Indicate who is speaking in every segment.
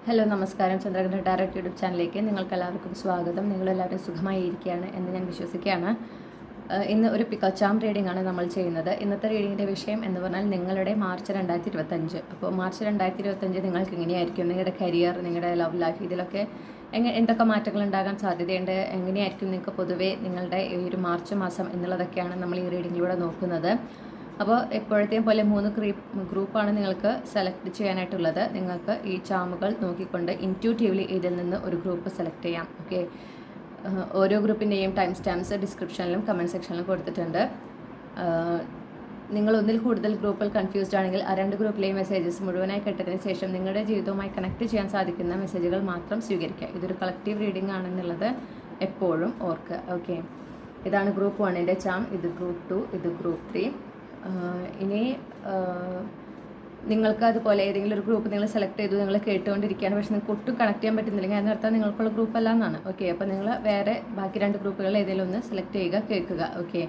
Speaker 1: Hello നമസ്കാരം. ചന്ദ്രഗ്രഹ direct YouTube ചാനലിലേക്ക് നിങ്ങൾക്കെല്ലാവർക്കും സ്വാഗതം. നിങ്ങളെല്ലാവരും സുഖമായി ഇരിക്കുകയാണ് എന്ന് ഞാൻ വിശ്വസിക്കുകയാണ്. ഇന്ന് ഒരു പിക്കച്ചാം റീഡിംഗ് ആണ് നമ്മൾ ചെയ്യുന്നത്. ഇന്നത്തെ റീഡിങ്ങിൻ്റെ വിഷയം എന്ന് പറഞ്ഞാൽ നിങ്ങളുടെ മാർച്ച് 2025. അപ്പോൾ മാർച്ച് 2025 നിങ്ങൾക്ക് എങ്ങനെയായിരിക്കും? നിങ്ങളുടെ കരിയർ, നിങ്ങളുടെ ലവ് ലൈഫ്, ഇതിലൊക്കെ എന്തൊക്കെ മാറ്റങ്ങൾ ഉണ്ടാകാൻ സാധ്യതയുണ്ട്? എങ്ങനെയായിരിക്കും നിങ്ങൾക്ക് പൊതുവേ നിങ്ങളുടെ ഈ ഒരു മാർച്ച് മാസം എന്നുള്ളതൊക്കെയാണ് നമ്മൾ ഈ റീഡിങ്ങിലൂടെ നോക്കുന്നത്. അപ്പോൾ എപ്പോഴത്തെയും പോലെ 3 ഗ്രൂപ്പാണ് നിങ്ങൾക്ക് സെലക്ട് ചെയ്യാനായിട്ടുള്ളത്. നിങ്ങൾക്ക് ഈ ചാമുകൾ നോക്കിക്കൊണ്ട് ഇൻറ്റ്യൂട്ടീവ്ലി ഇതിൽ നിന്ന് ഒരു ഗ്രൂപ്പ് സെലക്ട് ചെയ്യാം. ഓക്കെ, ഓരോ ഗ്രൂപ്പിൻ്റെയും ടൈം സ്റ്റാമ്പ്സ് ഡിസ്ക്രിപ്ഷനിലും കമൻറ്റ് സെക്ഷനിലും കൊടുത്തിട്ടുണ്ട്. നിങ്ങൾ ഒന്നിൽ കൂടുതൽ ഗ്രൂപ്പിൽ കൺഫ്യൂസ്ഡ് ആണെങ്കിൽ ആ 2 ഗ്രൂപ്പിലെയും മെസ്സേജസ് മുഴുവനായി കേട്ടതിന് ശേഷം നിങ്ങളുടെ ജീവിതവുമായി കണക്ട് ചെയ്യാൻ സാധിക്കുന്ന മെസ്സേജുകൾ മാത്രം സ്വീകരിക്കുക. ഇതൊരു കളക്റ്റീവ് റീഡിംഗ് ആണെന്നുള്ളത് എപ്പോഴും ഓർക്കുക. ഓക്കെ, ഇതാണ് ഗ്രൂപ്പ് 1ൻ്റെ ചാം, ഇത് ഗ്രൂപ്പ് 2, ഇത് ഗ്രൂപ്പ് 3. ഇനി നിങ്ങൾക്ക് അതുപോലെ ഏതെങ്കിലും ഒരു ഗ്രൂപ്പ് നിങ്ങൾ സെലക്ട് ചെയ്തു, നിങ്ങൾ കേട്ടുകൊണ്ടിരിക്കുകയാണ്, പക്ഷേ നിങ്ങൾക്ക് ഒട്ടും കണക്ട് ചെയ്യാൻ പറ്റുന്നില്ലെങ്കിൽ അതിനർത്ഥം നിങ്ങൾക്കുള്ള ഗ്രൂപ്പ് അല്ല എന്നാണ്. ഓക്കെ, അപ്പോൾ നിങ്ങൾ വേറെ ബാക്കി 2 ഗ്രൂപ്പുകൾ ഏതെങ്കിലും ഒന്ന് സെലക്ട് ചെയ്യുക, കേൾക്കുക. ഓക്കെ,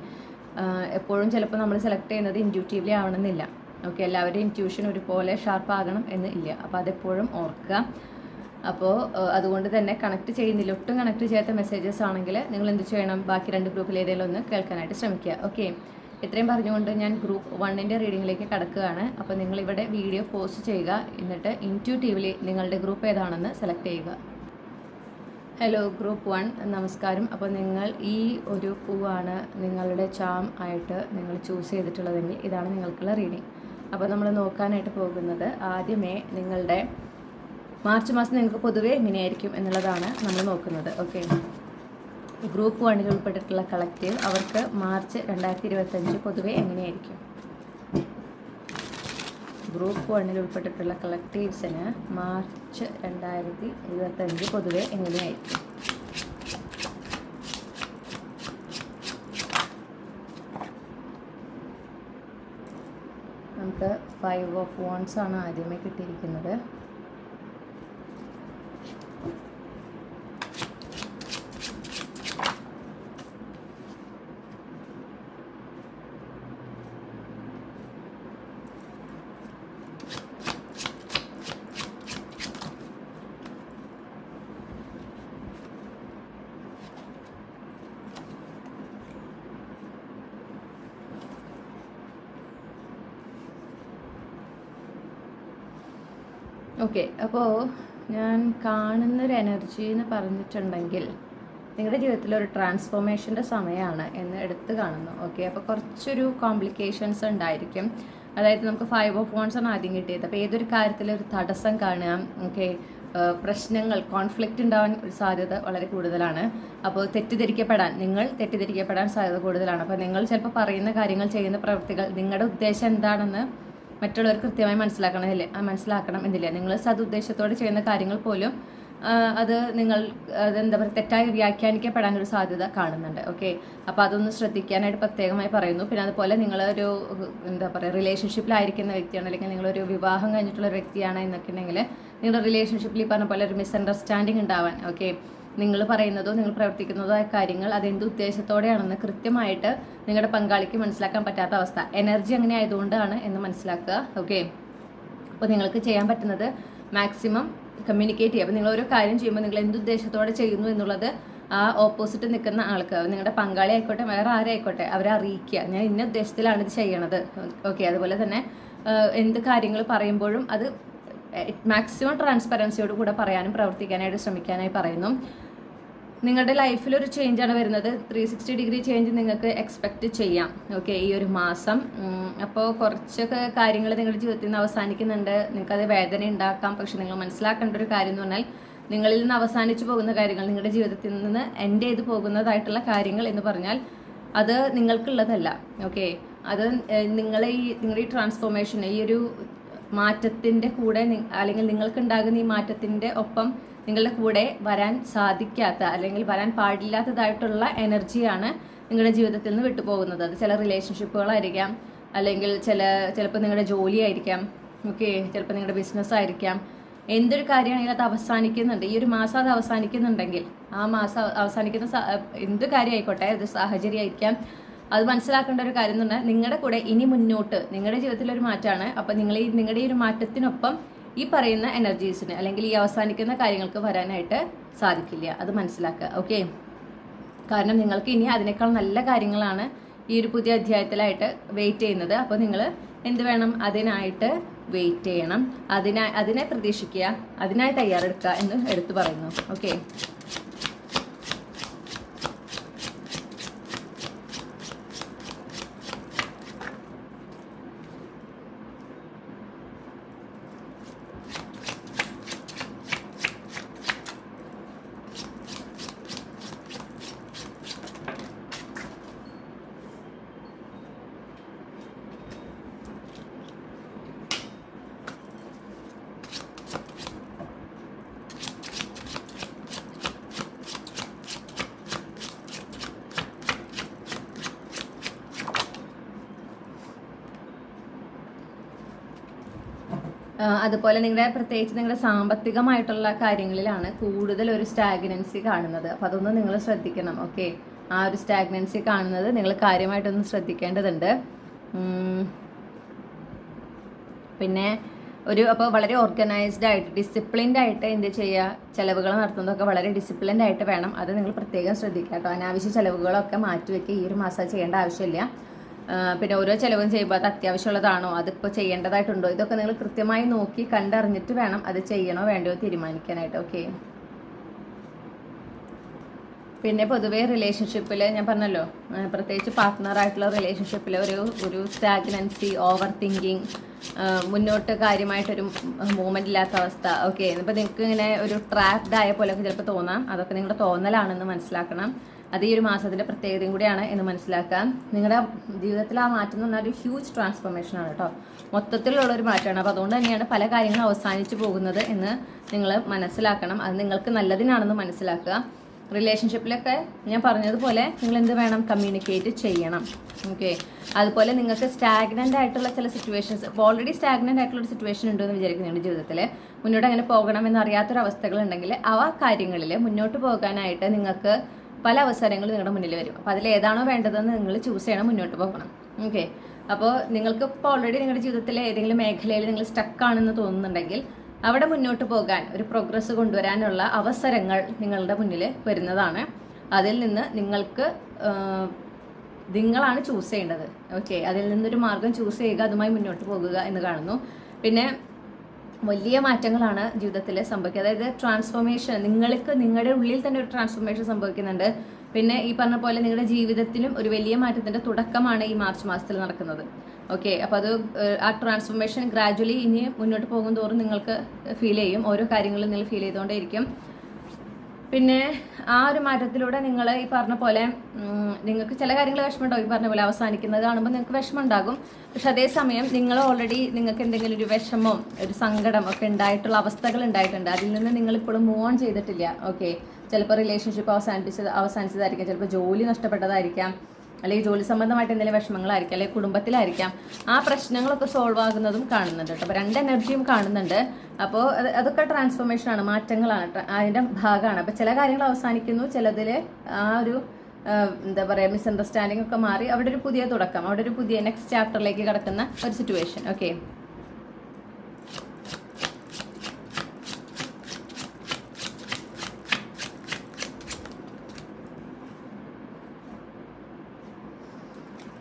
Speaker 1: എപ്പോഴും ചിലപ്പോൾ നമ്മൾ സെലക്ട് ചെയ്യുന്നത് ഇൻറ്റ്യൂട്ടീവ്ലി ആവണമെന്നില്ല. ഓക്കെ, എല്ലാവരുടെയും ഇൻറ്റ്യൂഷൻ ഒരുപോലെ ഷാർപ്പ് ആകണം എന്ന് ഇല്ല. അപ്പോൾ അതെപ്പോഴും ഓർക്കുക. അപ്പോൾ അതുകൊണ്ട് തന്നെ കണക്ട് ചെയ്യുന്നില്ല, ഒട്ടും കണക്ട് ചെയ്യാത്ത മെസ്സേജസ് ആണെങ്കിൽ നിങ്ങൾ എന്ത് ചെയ്യണം? ബാക്കി 2 ഗ്രൂപ്പിൽ ഏതെങ്കിലും ഒന്ന് കേൾക്കാനായിട്ട് ശ്രമിക്കുക. ഓക്കെ, ഇത്രയും പറഞ്ഞുകൊണ്ട് ഞാൻ ഗ്രൂപ്പ് 1ൻ്റെ റീഡിങ്ങിലേക്ക് കടക്കുകയാണ്. അപ്പോൾ നിങ്ങളിവിടെ വീഡിയോ പോസ്റ്റ് ചെയ്യുക, എന്നിട്ട് ഇൻറ്റ്യൂട്ടീവ്ലി നിങ്ങളുടെ ഗ്രൂപ്പ് ഏതാണെന്ന് സെലക്ട് ചെയ്യുക. ഹലോ ഗ്രൂപ്പ് 1, നമസ്കാരം. അപ്പോൾ നിങ്ങൾ ഈ ഒരു പൂവാണ് നിങ്ങളുടെ ചാം ആയിട്ട് നിങ്ങൾ ചൂസ് ചെയ്തിട്ടുള്ളതെങ്കിൽ ഇതാണ് നിങ്ങൾക്കുള്ള റീഡിങ്. അപ്പോൾ നമ്മൾ നോക്കാനായിട്ട് പോകുന്നത് ആദ്യമേ നിങ്ങളുടെ മാർച്ച് മാസം നിങ്ങൾക്ക് പൊതുവേ എങ്ങനെയായിരിക്കും എന്നുള്ളതാണ് നമ്മൾ നോക്കുന്നത്. ഓക്കെ, ഗ്രൂപ്പ് 1ൽ ഉൾപ്പെട്ടിട്ടുള്ള കളക്റ്റീവ് അവർക്ക് മാർച്ച് 2025 പൊതുവെ എങ്ങനെയായിരിക്കും? ഗ്രൂപ്പ് 1ൽ ഉൾപ്പെട്ടിട്ടുള്ള കളക്റ്റീവ്സിന് മാർച്ച് 2025 പൊതുവെ എങ്ങനെയായിരിക്കും? നമുക്ക് 5 ഓഫ് വാൻഡ്സ് ആണ് ആദ്യമേ കിട്ടിയിരിക്കുന്നത്. ഓക്കെ, അപ്പോൾ ഞാൻ കാണുന്നൊരു എനർജി എന്ന് പറഞ്ഞിട്ടുണ്ടെങ്കിൽ നിങ്ങളുടെ ജീവിതത്തിലൊരു ട്രാൻസ്ഫോർമേഷൻ്റെ സമയമാണ് എന്ന് എടുത്ത് കാണുന്നു. ഓക്കെ, അപ്പോൾ കുറച്ചൊരു കോംപ്ലിക്കേഷൻസ് ഉണ്ടായിരിക്കും. അതായത് നമുക്ക് 5 ഓഫ് വാൻഡ്സ് ആണ് ആദ്യം കിട്ടിയത്. അപ്പോൾ ഏതൊരു കാര്യത്തിലൊരു തടസ്സം കാണുക, ഓക്കെ, പ്രശ്നങ്ങൾ, കോൺഫ്ലിക്റ്റ് ഉണ്ടാവാൻ ഒരു സാധ്യത വളരെ കൂടുതലാണ്. അപ്പോൾ നിങ്ങൾ തെറ്റിദ്ധരിക്കപ്പെടാൻ സാധ്യത കൂടുതലാണ്. അപ്പോൾ നിങ്ങൾ ചിലപ്പോൾ പറയുന്ന കാര്യങ്ങൾ, ചെയ്യുന്ന പ്രവൃത്തികൾ, നിങ്ങളുടെ ഉദ്ദേശം എന്താണെന്ന് മറ്റുള്ളവർ കൃത്യമായി മനസ്സിലാക്കണം എന്നില്ല. നിങ്ങൾ സതുദ്ദേശത്തോടെ ചെയ്യുന്ന കാര്യങ്ങൾ പോലും അതെന്താ പറയുക, തെറ്റായി വ്യാഖ്യാനിക്കപ്പെടാനൊരു സാധ്യത കാണുന്നുണ്ട്. ഓക്കെ, അപ്പോൾ അതൊന്ന് ശ്രദ്ധിക്കാനായിട്ട് പ്രത്യേകമായി പറയുന്നു. പിന്നെ അതുപോലെ നിങ്ങളൊരു എന്താ പറയുക റിലേഷൻഷിപ്പിലായിരിക്കുന്ന വ്യക്തിയാണ്, അല്ലെങ്കിൽ നിങ്ങളൊരു വിവാഹം കഴിഞ്ഞിട്ടുള്ള ഒരു വ്യക്തിയാണ് എന്നൊക്കെ ഉണ്ടെങ്കിൽ നിങ്ങളുടെ റിലേഷൻഷിപ്പിൽ ഈ പറഞ്ഞ പോലെ ഒരു മിസ്അണ്ടർസ്റ്റാൻഡിങ് ഉണ്ടാവാൻ, ഓക്കെ, നിങ്ങൾ പറയുന്നതോ നിങ്ങൾ പ്രവർത്തിക്കുന്നതോ ആയ കാര്യങ്ങൾ അതെന്ത് ഉദ്ദേശത്തോടെയാണെന്ന് കൃത്യമായിട്ട് നിങ്ങളുടെ പങ്കാളിക്ക് മനസ്സിലാക്കാൻ പറ്റാത്ത അവസ്ഥ, എനർജി അങ്ങനെ ആയതുകൊണ്ടാണ് എന്ന് മനസ്സിലാക്കുക. ഓക്കെ, അപ്പോൾ നിങ്ങൾക്ക് ചെയ്യാൻ പറ്റുന്നത് മാക്സിമം കമ്മ്യൂണിക്കേറ്റ് ചെയ്യുക. അപ്പോൾ നിങ്ങൾ ഓരോ കാര്യം ചെയ്യുമ്പോൾ നിങ്ങൾ എന്ത് ഉദ്ദേശത്തോടെ ചെയ്യുന്നു എന്നുള്ളത് ആ ഓപ്പോസിറ്റ് നിൽക്കുന്ന ആൾക്ക്, നിങ്ങളുടെ പങ്കാളി ആയിക്കോട്ടെ വേറെ ആരായിക്കോട്ടെ, അവരെ അറിയിക്കുക, ഞാൻ ഇന്ന ഉദ്ദേശത്തിലാണ് ഇത് ചെയ്യണത്. ഓക്കെ, അതുപോലെ തന്നെ എന്ത് കാര്യങ്ങൾ പറയുമ്പോഴും അത് മാക്സിമം ട്രാൻസ്പെറൻസിയോട് കൂടെ പറയാനും പ്രവർത്തിക്കാനായിട്ട് ശ്രമിക്കാനായി പറയുന്നു. നിങ്ങളുടെ ലൈഫിലൊരു ചേഞ്ചാണ് വരുന്നത്. 360 ഡിഗ്രി ചേഞ്ച് നിങ്ങൾക്ക് എക്സ്പെക്റ്റ് ചെയ്യാം. ഓക്കെ, ഈ ഒരു മാസം. അപ്പോൾ കുറച്ചൊക്കെ കാര്യങ്ങൾ നിങ്ങളുടെ ജീവിതത്തിൽ നിന്ന് അവസാനിക്കുന്നുണ്ട്. നിങ്ങൾക്കത് വേദന ഉണ്ടാക്കാം. പക്ഷെ നിങ്ങൾ മനസ്സിലാക്കേണ്ട ഒരു കാര്യം എന്ന് പറഞ്ഞാൽ നിങ്ങളിൽ നിന്ന് അവസാനിച്ചു പോകുന്ന കാര്യങ്ങൾ, നിങ്ങളുടെ ജീവിതത്തിൽ നിന്ന് എൻഡ് ചെയ്ത് പോകുന്നതായിട്ടുള്ള കാര്യങ്ങൾ എന്ന് പറഞ്ഞാൽ അത് നിങ്ങൾക്കുള്ളതല്ല. ഓക്കെ, അത് നിങ്ങളുടെ ഈ ട്രാൻസ്ഫോർമേഷൻ, ഈ ഒരു മാറ്റത്തിൻ്റെ കൂടെ അല്ലെങ്കിൽ നിങ്ങൾക്കുണ്ടാകുന്ന ഈ മാറ്റത്തിൻ്റെ ഒപ്പം നിങ്ങളുടെ കൂടെ വരാൻ സാധിക്കാത്ത അല്ലെങ്കിൽ വരാൻ പാടില്ലാത്തതായിട്ടുള്ള എനർജിയാണ് നിങ്ങളുടെ ജീവിതത്തിൽ നിന്ന് വിട്ടുപോകുന്നത്. അത് ചില റിലേഷൻഷിപ്പുകളായിരിക്കാം, അല്ലെങ്കിൽ ചിലപ്പോൾ നിങ്ങളുടെ ജോലിയായിരിക്കാം, ഓക്കെ, ചിലപ്പോൾ നിങ്ങളുടെ ബിസിനസ്സായിരിക്കാം. എന്തൊരു കാര്യമാണെങ്കിലും അത് അവസാനിക്കുന്നുണ്ട്. ഈ ഒരു മാസം അത് അവസാനിക്കുന്നുണ്ടെങ്കിൽ ആ മാസം അവസാനിക്കുന്ന എന്ത് കാര്യമായിക്കോട്ടെ, അത് സാഹചര്യമായിരിക്കാം, അത് മനസ്സിലാക്കേണ്ട ഒരു കാര്യം എന്ന് പറഞ്ഞാൽ നിങ്ങളുടെ കൂടെ ഇനി മുന്നോട്ട് നിങ്ങളുടെ ജീവിതത്തിലൊരു മാറ്റമാണ്. അപ്പോൾ നിങ്ങളുടെ ഈ ഒരു മാറ്റത്തിനൊപ്പം ഈ പറയുന്ന എനർജീസിന് അല്ലെങ്കിൽ ഈ അവസാനിക്കുന്ന കാര്യങ്ങൾക്ക് വരാനായിട്ട് സാധിക്കില്ല. അത് മനസ്സിലാക്കുക. ഓക്കെ, കാരണം നിങ്ങൾക്ക് ഇനി അതിനേക്കാൾ നല്ല കാര്യങ്ങളാണ് ഈ ഒരു പുതിയ അധ്യായത്തിലായിട്ട് വെയിറ്റ് ചെയ്യുന്നത്. അപ്പോൾ നിങ്ങൾ എന്ത് വേണം? അതിനായിട്ട് വെയിറ്റ് ചെയ്യണം, അതിനെ പ്രതീക്ഷിക്കുക, അതിനായി തയ്യാറെടുക്കുക എന്ന് എടുത്തു പറയുന്നു. ഓക്കെ, അതുപോലെ പ്രത്യേകിച്ച് നിങ്ങളുടെ സാമ്പത്തികമായിട്ടുള്ള കാര്യങ്ങളിലാണ് കൂടുതൽ ഒരു സ്റ്റാഗ്നൻസി കാണുന്നത്. അപ്പോൾ അതൊന്നും നിങ്ങൾ ശ്രദ്ധിക്കണം. ഓക്കെ, ആ ഒരു സ്റ്റാഗ്നൻസി കാണുന്നത് നിങ്ങൾ കാര്യമായിട്ടൊന്ന് ശ്രദ്ധിക്കേണ്ടതുണ്ട്. പിന്നെ അപ്പോൾ വളരെ ഓർഗനൈസ്ഡ് ആയിട്ട് ഡിസിപ്ലിൻഡ് ആയിട്ട് എന്ത് ചെയ്യുക, ചിലവുകൾ നടത്തുന്നതൊക്കെ വളരെ ഡിസിപ്ലിൻഡ് ആയിട്ട് വേണം. അത് നിങ്ങൾ പ്രത്യേകം ശ്രദ്ധിക്കുക കേട്ടോ. അനാവശ്യ ചിലവുകളൊക്കെ മാറ്റിവെക്കുക. ഈ ഒരു മാസം ചെയ്യേണ്ട ആവശ്യമില്ല. പിന്നെ ഓരോ ചിലവും ചെയ്യുമ്പോൾ അത് അത്യാവശ്യമുള്ളതാണോ, അതിപ്പോൾ ചെയ്യേണ്ടതായിട്ടുണ്ടോ, ഇതൊക്കെ നിങ്ങൾ കൃത്യമായി നോക്കി കണ്ടറിഞ്ഞിട്ട് വേണം അത് ചെയ്യണോ വേണ്ടയോ തീരുമാനിക്കാനായിട്ട്. ഓക്കെ, പിന്നെ പൊതുവേ റിലേഷൻഷിപ്പിൽ ഞാൻ പറഞ്ഞല്ലോ, പ്രത്യേകിച്ച് പാർട്ട്ണറായിട്ടുള്ള റിലേഷൻഷിപ്പിൽ ഒരു സ്റ്റാഗ്നൻസി, ഓവർ തിങ്കിങ്, മുന്നോട്ട് കാര്യമായിട്ടൊരു മൂവ്മെൻ്റ് ഇല്ലാത്ത അവസ്ഥ. ഓക്കെ, ഇപ്പോൾ നിങ്ങൾക്ക് ഇങ്ങനെ ഒരു ട്രാപ്ഡ് ആയ പോലെയൊക്കെ ചിലപ്പോൾ തോന്നാം. അതൊക്കെ നിങ്ങളുടെ തോന്നലാണെന്ന് മനസ്സിലാക്കണം. അത് ഈ ഒരു മാസത്തിൻ്റെ പ്രത്യേകതയും കൂടിയാണ് എന്ന് മനസ്സിലാക്കാം. നിങ്ങളുടെ ജീവിതത്തിൽ ആ മാറ്റം എന്ന് പറഞ്ഞാൽ ഒരു ഹ്യൂജ് ട്രാൻസ്ഫോർമേഷൻ ആണ് കേട്ടോ. മൊത്തത്തിലുള്ളൊരു മാറ്റമാണ്. അപ്പോൾ അതുകൊണ്ട് തന്നെയാണ് പല കാര്യങ്ങളും അവസാനിച്ചു പോകുന്നത് എന്ന് നിങ്ങൾ മനസ്സിലാക്കണം. അത് നിങ്ങൾക്ക് നല്ലതിനാണെന്ന് മനസ്സിലാക്കുക. റിലേഷൻഷിപ്പിലൊക്കെ ഞാൻ പറഞ്ഞതുപോലെ നിങ്ങൾ എന്ത് വേണം? കമ്മ്യൂണിക്കേറ്റ് ചെയ്യണം. ഓക്കെ, അതുപോലെ നിങ്ങൾക്ക് സ്റ്റാഗ്നൻ്റ് ആയിട്ടുള്ള ചില സിറ്റുവേഷൻസ്, ഓൾറെഡി സ്റ്റാഗ്നൻ്റ് ആയിട്ടുള്ള ഒരു സിറ്റുവേഷൻ ഉണ്ടെന്ന് വിചാരിക്കുന്നുണ്ട് ജീവിതത്തിൽ, മുന്നോട്ട് അങ്ങനെ പോകണമെന്നറിയാത്തൊരവസ്ഥകളുണ്ടെങ്കിൽ ആ കാര്യങ്ങളിൽ മുന്നോട്ട് പോകാനായിട്ട് നിങ്ങൾക്ക് പല അവസരങ്ങളും നിങ്ങളുടെ മുന്നിൽ വരും. അപ്പോൾ അതിൽ ഏതാണോ വേണ്ടതെന്ന് നിങ്ങൾ ചൂസ് ചെയ്യണം, മുന്നോട്ട് പോകണം. ഓക്കെ, അപ്പോൾ നിങ്ങൾക്ക് ഇപ്പോൾ ഓൾറെഡി നിങ്ങളുടെ ജീവിതത്തിലെ ഏതെങ്കിലും മേഖലയിൽ നിങ്ങൾ സ്റ്റക്കാണെന്ന് തോന്നുന്നുണ്ടെങ്കിൽ അവിടെ മുന്നോട്ട് പോകാൻ, ഒരു പ്രോഗ്രസ് കൊണ്ടുവരാനുള്ള അവസരങ്ങൾ നിങ്ങളുടെ മുന്നിൽ വരുന്നതാണ്. അതിൽ നിന്ന് നിങ്ങളാണ് ചൂസ് ചെയ്യേണ്ടത്. ഓക്കെ, അതിൽ നിന്നൊരു മാർഗം ചൂസ് ചെയ്യുക, അതുമായി മുന്നോട്ട് പോകുക എന്ന് കാണുന്നു. പിന്നെ വലിയ മാറ്റങ്ങളാണ് ജീവിതത്തിൽ സംഭവിക്കുക. അതായത് ട്രാൻസ്ഫോർമേഷൻ, നിങ്ങളുടെ ഉള്ളിൽ തന്നെ ഒരു ട്രാൻസ്ഫോർമേഷൻ സംഭവിക്കുന്നുണ്ട്. പിന്നെ ഈ പറഞ്ഞ പോലെ നിങ്ങളുടെ ജീവിതത്തിലും ഒരു വലിയ മാറ്റത്തിൻ്റെ തുടക്കമാണ് ഈ മാർച്ച് മാസത്തിൽ നടക്കുന്നത്. ഓക്കെ, അപ്പോൾ ആ ട്രാൻസ്ഫോർമേഷൻ ഗ്രാജുവലി ഇനി മുന്നോട്ട് പോകും തോറും നിങ്ങൾക്ക് ഫീൽ ചെയ്യും. ഓരോ കാര്യങ്ങളും നിങ്ങൾ ഫീൽ ചെയ്തുകൊണ്ടേയിരിക്കും. പിന്നെ ആ ഒരു മാറ്റത്തിലൂടെ നിങ്ങൾ ഈ പറഞ്ഞ പോലെ നിങ്ങൾക്ക് ചില കാര്യങ്ങൾ വിഷമമുണ്ടാവും. ഈ പറഞ്ഞ പോലെ അവസാനിക്കുന്നത് കാണുമ്പോൾ നിങ്ങൾക്ക് വിഷമം ഉണ്ടാകും. പക്ഷെ അതേസമയം നിങ്ങൾക്ക് എന്തെങ്കിലും ഒരു വിഷമം, ഒരു സങ്കടം ഒക്കെ ഉണ്ടായിട്ടുള്ള അവസ്ഥകൾ ഉണ്ടായിട്ടുണ്ട്. അതിൽ നിന്ന് നിങ്ങൾ ഇപ്പോഴും മൂവ് ഓൺ ചെയ്തിട്ടില്ല. ഓക്കെ, ചിലപ്പോൾ റിലേഷൻഷിപ്പ് അവസാനിച്ചതായിരിക്കാം, ചിലപ്പോൾ ജോലി നഷ്ടപ്പെട്ടതായിരിക്കാം, അല്ലെങ്കിൽ ജോലി സംബന്ധമായിട്ട് എന്തെങ്കിലും വിഷമങ്ങളായിരിക്കാം, അല്ലെങ്കിൽ കുടുംബത്തിലായിരിക്കാം. ആ പ്രശ്നങ്ങളൊക്കെ സോൾവ് ആകുന്നതും കാണുന്നുണ്ട് കേട്ടോ. അപ്പോൾ രണ്ട് എനർജിയും കാണുന്നുണ്ട്. അപ്പോൾ അതൊക്കെ ട്രാൻസ്ഫോർമേഷനാണ്, മാറ്റങ്ങളാണ്, അതിൻ്റെ ഭാഗമാണ്. അപ്പോൾ ചില കാര്യങ്ങൾ അവസാനിക്കുന്നു, ചിലതിൽ ആ ഒരു എന്താ പറയുക, മിസ്അണ്ടർസ്റ്റാൻഡിംഗ് ഒക്കെ മാറി അവിടെ ഒരു പുതിയ തുടക്കം, അവിടെ ഒരു പുതിയ നെക്സ്റ്റ് ചാപ്റ്ററിലേക്ക് കടക്കുന്ന ഒരു സിറ്റുവേഷൻ. ഓക്കെ,